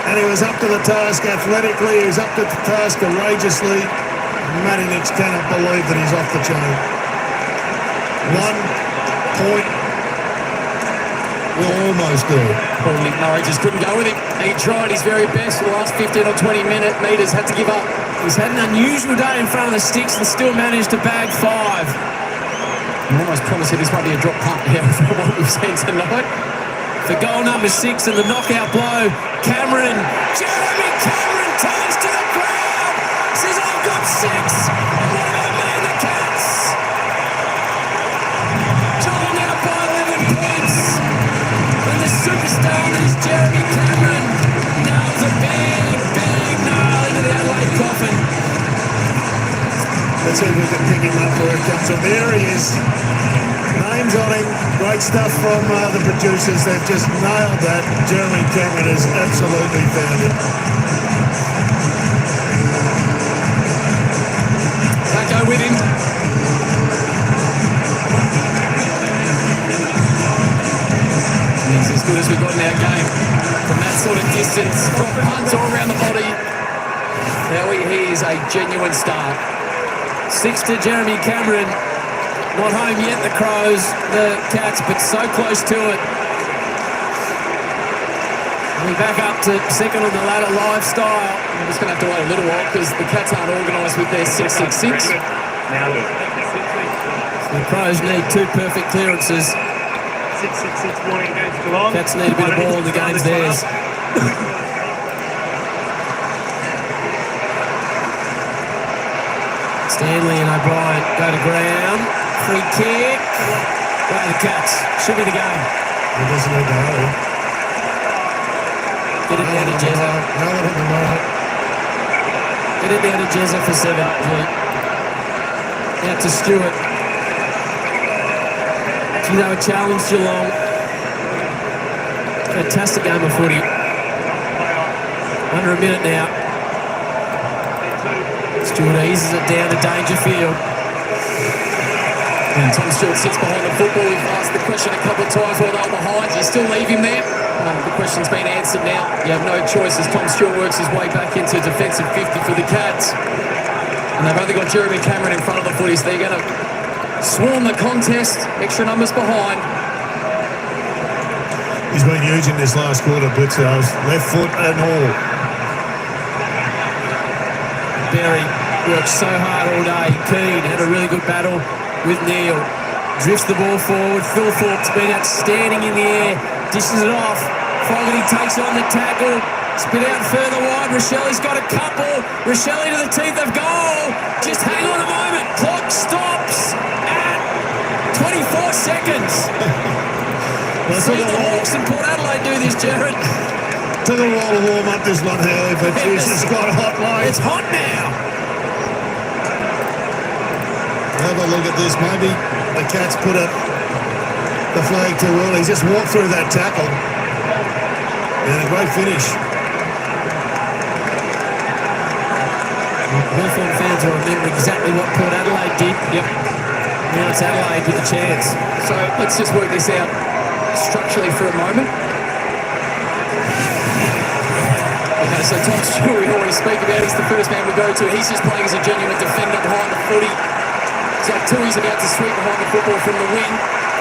and he was up to the task athletically. He was up to the task courageously. Matty Nix cannot believe that he's off the chain. 1 point will almost do it. Paul Nick Murray just couldn't go with him. He tried his very best for the last 15 or 20 metres, had to give up. He's had an unusual day in front of the sticks and still managed to bag 5. I'm almost promising this might be a drop punt here from what we've seen tonight. For goal number 6 and the knockout blow, Jeremy Cameron turns to the crowd, says, I've got 6, and what about me and the Cats? Geelong out by 11 points, and the superstar that is Jeremy Cameron nails a big nail into the Adelaide coffin. Let's see if we can pick him up where it comes from. There he is. Names on him. Great stuff from the producers. They've just nailed that. Jeremy Cameron has absolutely found it. Can't go with him. He's as good as we've got in our game. From that sort of distance, from punts all around the body. Now he is a genuine star. 6 to Jeremy Cameron. Not home yet, the Crows, the Cats, but so close to it. We're back up to second on the ladder, lifestyle. I'm just going to have to wait a little while because the Cats aren't organised with their 666. The Crows need 2 perfect clearances. 666 warning against Geelong. Cats need a bit of ball and the game's theirs. Stanley and O'Brien go to ground. Free kick. Right, the Cats. Should be the game. He doesn't need to hurry. Get it down to Jezza. No one at the moment. Get it down to Jezza for 7. Out to Stewart. Gee, they were challenged Geelong. Fantastic game of footy. Under a minute now. Stewart eases it down to Dangerfield. And Tom Stewart sits behind the football. We've asked the question a couple of times while they were behind. Do you still leave him there? The question's been answered now. You have no choice as Tom Stewart works his way back into defensive 50 for the Cats. And they've only got Jeremy Cameron in front of the footy, so they're going to swarm the contest. Extra numbers behind. He's been huge in this last quarter, Blitzhouse. Left foot and all. Berry worked so hard all day. Keane had a really good battle with Neil. Drifts the ball forward. Phil Thorpe's been outstanding in the air. Dishes it off. Fogarty takes on the tackle. Spit out further wide. Rochelli's got a couple. Rochelli to the teeth of goal. Just hang on a moment. Clock stops at 24 seconds. See the Hawks and Port Adelaide do this, Jared. Took a while to warm up this one, Howie, but geez, it's got hot late. It's hot now. Have a look at this. Maybe the Cats put up the flag too early. He's just walked through that tackle. And a great finish. Hawthorn fans will remember exactly what Port Adelaide did. Yep. Now it's Adelaide with a chance. So let's just work this out structurally for a moment. Okay, so Tom Stewart, we already speak about, he's the first man we go to. He's just playing as a genuine defender behind the footy. So Tui's about to sweep behind the football from the wing.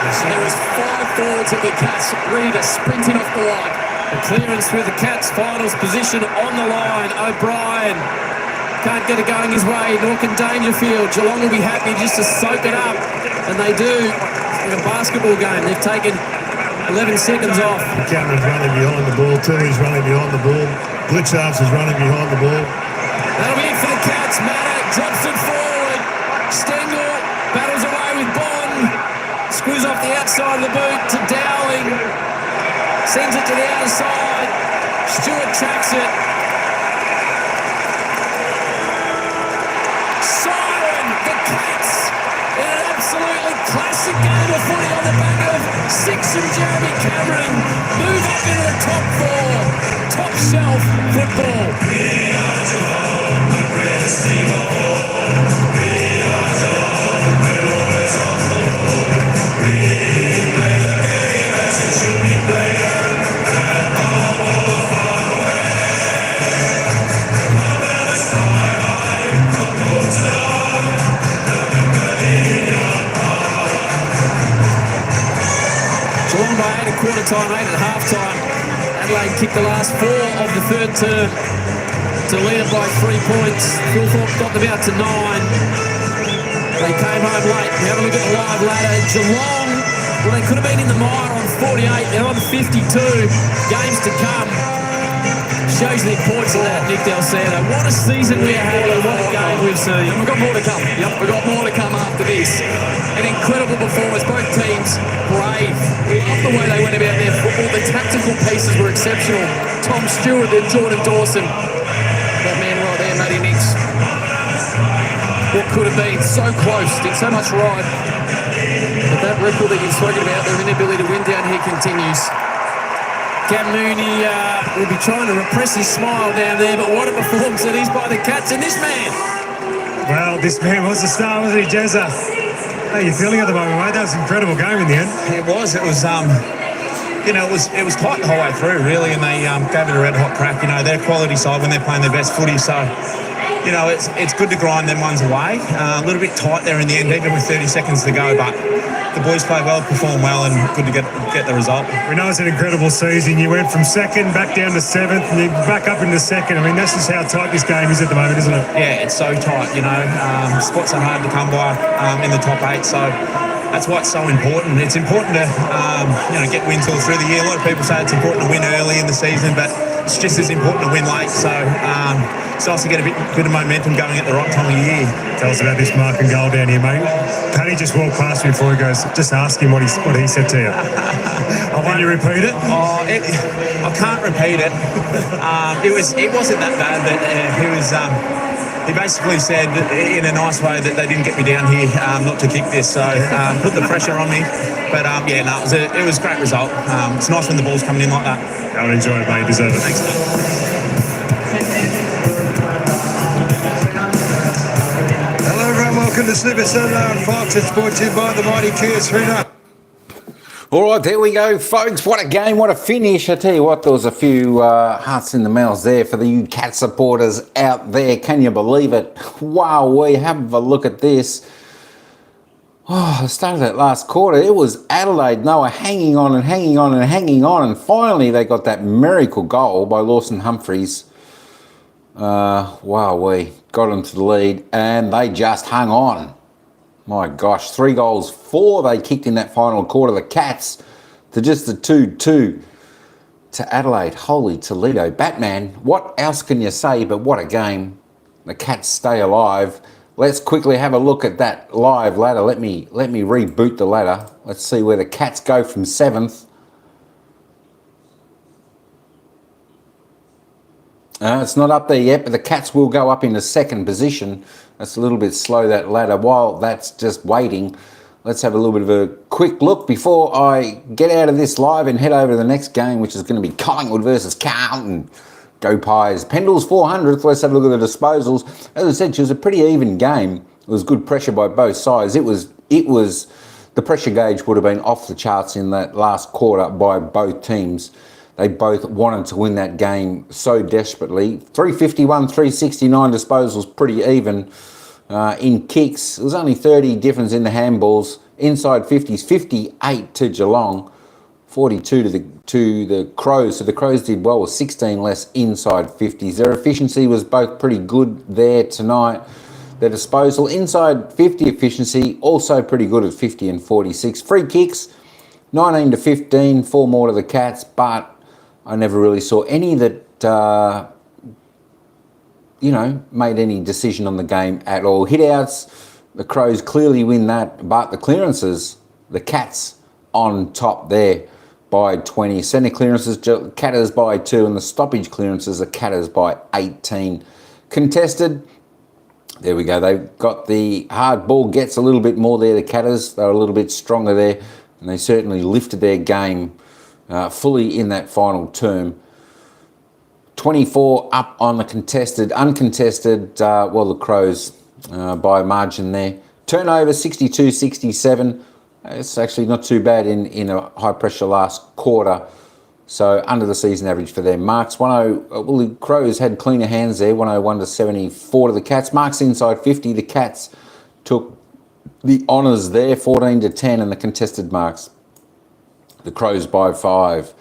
And there was 5 forwards of the Cats ready to sprint in off the line. The clearance through the Cats' finals position on the line. O'Brien can't get it going his way, nor can Dangerfield. Geelong will be happy just to soak it up, and they do. like a basketball game. They've taken 11 seconds off. Cameron's running behind the ball. Tilley's running behind the ball. Blitzards is running behind the ball. That'll be it for the Cats. Matter drops it forward. Stengel battles away with Bond. Screws off the outside of the boot to Dowling. Sends it to the other side. Stewart tracks it. Siren, the Cats, in an absolutely classic game of footy on the back of Six and Jeremy Cameron, move up into the top four. Top shelf football. Geelong by 8 at quarter time, 8 at half time. Adelaide kicked the last 4 of the third term to lead it by 3 points. Philthorpe got them out to 9. They came home late. We have a look at the live ladder. Geelong, well, they could have been in the mire on 48. They're on 52. Games to come. Shows the importance of that, Nick Del Santo. What a season we are having. What a game we've seen. And we've got more to come. Yep, we've got more to come after this. An incredible performance. Both teams brave. We love the way they went about their football. The tactical pieces were exceptional. Tom Stewart and Jordan Dawson. That man right there, Matty Nicks. What could have been so close, did so much right. But that record that you've spoken about, their inability to win down here continues. Cam Mooney will be trying to repress his smile down there, but what a performance it is by the Cats and this man. Well, this man was the star, wasn't he, Jezza? How are you feeling at the moment, mate? That was an incredible game in the end. It was, you know, it was tight the whole way through, really, and they gave it a red-hot crack. You know, they're a quality side when they're playing their best footy, so, you know, it's good to grind them ones away. A little bit tight there in the end, even with 30 seconds to go, but the boys played well, performed well, and good to get the result. We know it's an incredible season. You went from second back down to seventh, and you're back up into second. I mean, that's just how tight this game is at the moment, isn't it? Yeah, it's so tight, you know. Spots are hard to come by in the top 8, so that's why it's so important. It's important to, you know, get wins all through the year. A lot of people say it's important to win early in the season, but it's just as important to win late. So it's nice to get a bit of momentum going at the right time of year. Tell us about this mark and goal down here, mate. Paddy just walked past me before he goes. Just ask him what he said to you. Can you repeat it? I can't repeat it. It wasn't that bad, but he basically said in a nice way that they didn't get me down here not to kick this, so put the pressure on me. But yeah, no, it was a great result. It's nice when the ball's coming in like that. Go and enjoy it, mate. You deserve it. Thanks, mate. Hello everyone, welcome to Slipper Saturday on Fox. It's brought to you by the mighty Kia. All right, there we go, folks. What a game, what a finish. I tell you what, there was a few hearts in the mouths there for the you Cat supporters out there. Can you believe it? Wow, we have a look at this. Oh, the start of that last quarter, it was Adelaide. They were hanging on and hanging on and hanging on, and finally they got that miracle goal by Lawson Humphries. Wow, we got them to the lead, and they just hung on. My gosh, 3 goals, 4 they kicked in that final quarter. The Cats to just the 2-2 to Adelaide. Holy Toledo. Batman, what else can you say but what a game. The Cats stay alive. Let's quickly have a look at that live ladder. Let me reboot the ladder. Let's see where the Cats go from 7th. It's not up there yet, but the Cats will go up into 2nd position. That's a little bit slow, that ladder. While that's just waiting, let's have a little bit of a quick look before I get out of this live and head over to the next game, which is going to be Collingwood versus Carlton. Go Pies. Pendle's 400th. Let's have a look at the disposals. As I said, it was a pretty even game. It was good pressure by both sides. It was the pressure gauge would have been off the charts in that last quarter by both teams. They both wanted to win that game so desperately. 351, 369 disposals, pretty even. In kicks, it was only 30 difference in the handballs. Inside 50s, 58 to Geelong, 42 to the Crows. So the Crows did well with 16 less inside 50s. Their efficiency was both pretty good there tonight. their disposal. Inside 50 efficiency, also pretty good at 50 and 46. Free kicks, 19 to 15, 4 more to the Cats, but I never really saw any that, made any decision on the game at all. Hit-outs, the Crows clearly win that, but the clearances, the Cats on top there by 20. Centre clearances, Catters by 2, and the stoppage clearances are Catters by 18. Contested, there we go. They got the hard ball, gets a little bit more there, the Catters. They're a little bit stronger there, and they certainly lifted their game fully in that final term. 24 up on the contested. Uncontested, the Crows by a margin there. Turnover 62-67. It's actually not too bad in a high-pressure last quarter. So under the season average for their marks. The Crows had cleaner hands there, 101 to 74 to the Cats. Marks inside 50. The Cats took the honours there, 14 to 10, and the contested marks, the Crows by 5.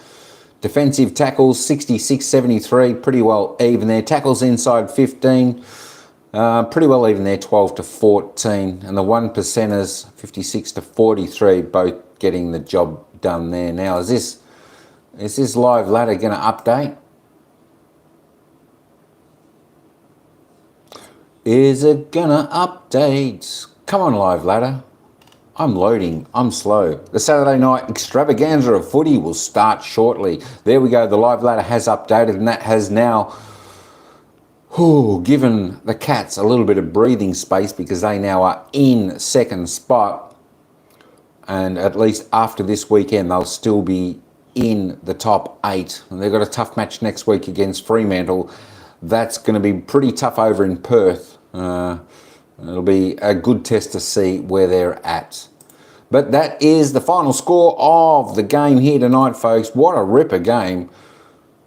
Defensive tackles, 66-73, pretty well even there. Tackles inside 15, pretty well even there, 12 to 14. And the 1%ers, 56 to 43, both getting the job done there. Now, is this live ladder going to update? Is it going to update? Come on, live ladder. I'm loading. I'm slow. The Saturday night extravaganza of footy will start shortly. There we go. The live ladder has updated, and that has now given the Cats a little bit of breathing space because they now are in second spot. And at least after this weekend, they'll still be in the top 8. And they've got a tough match next week against Fremantle. That's going to be pretty tough over in Perth. It'll be a good test to see where they're at. But that is the final score of the game here tonight, folks. What a ripper game.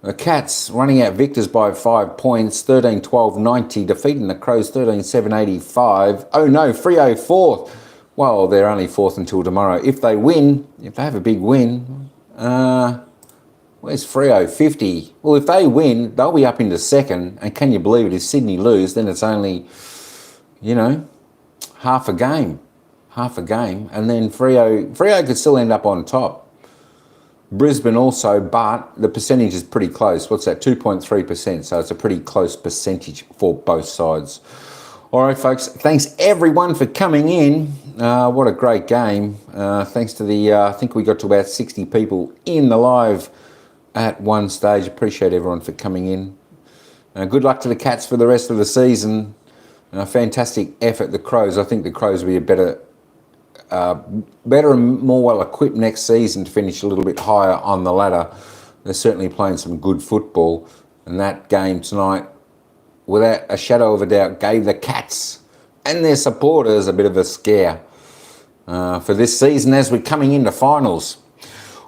The Cats running out victors by 5 points, 13-12-90, defeating the Crows 13-7-85. Oh no, Freo 4th. Well, they're only 4th until tomorrow. If they have a big win, where's Freo? 50. Well, if they win, they'll be up into second. And can you believe it? If Sydney lose, then it's only, half a game. And then Freo could still end up on top. Brisbane also, but the percentage is pretty close. What's that? 2.3%. So it's a pretty close percentage for both sides. All right, folks. Thanks everyone for coming in. What a great game. Thanks to I think we got to about 60 people in the live at one stage. Appreciate everyone for coming in. Good luck to the Cats for the rest of the season. Fantastic effort, the Crows. I think the Crows will be a better and more well-equipped next season to finish a little bit higher on the ladder. They're certainly playing some good football. And that game tonight, without a shadow of a doubt, gave the Cats and their supporters a bit of a scare for this season as we're coming into finals.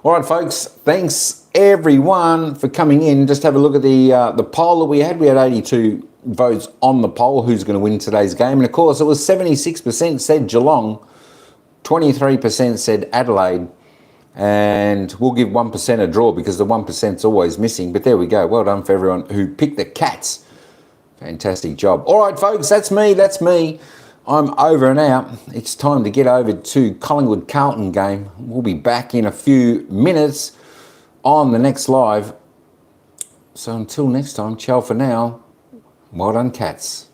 All right, folks, thanks everyone for coming in. Just have a look at the poll that we had. We had 82 votes on the poll, who's going to win today's game. And of course, it was 76% said Geelong, 23% said Adelaide, and we'll give 1% a draw because the 1%'s always missing. But there we go. Well done for everyone who picked the Cats. Fantastic job. All right, folks, that's me. I'm over and out. It's time to get over to Collingwood-Carlton game. We'll be back in a few minutes on the next live. So until next time, ciao for now. Well done, Cats.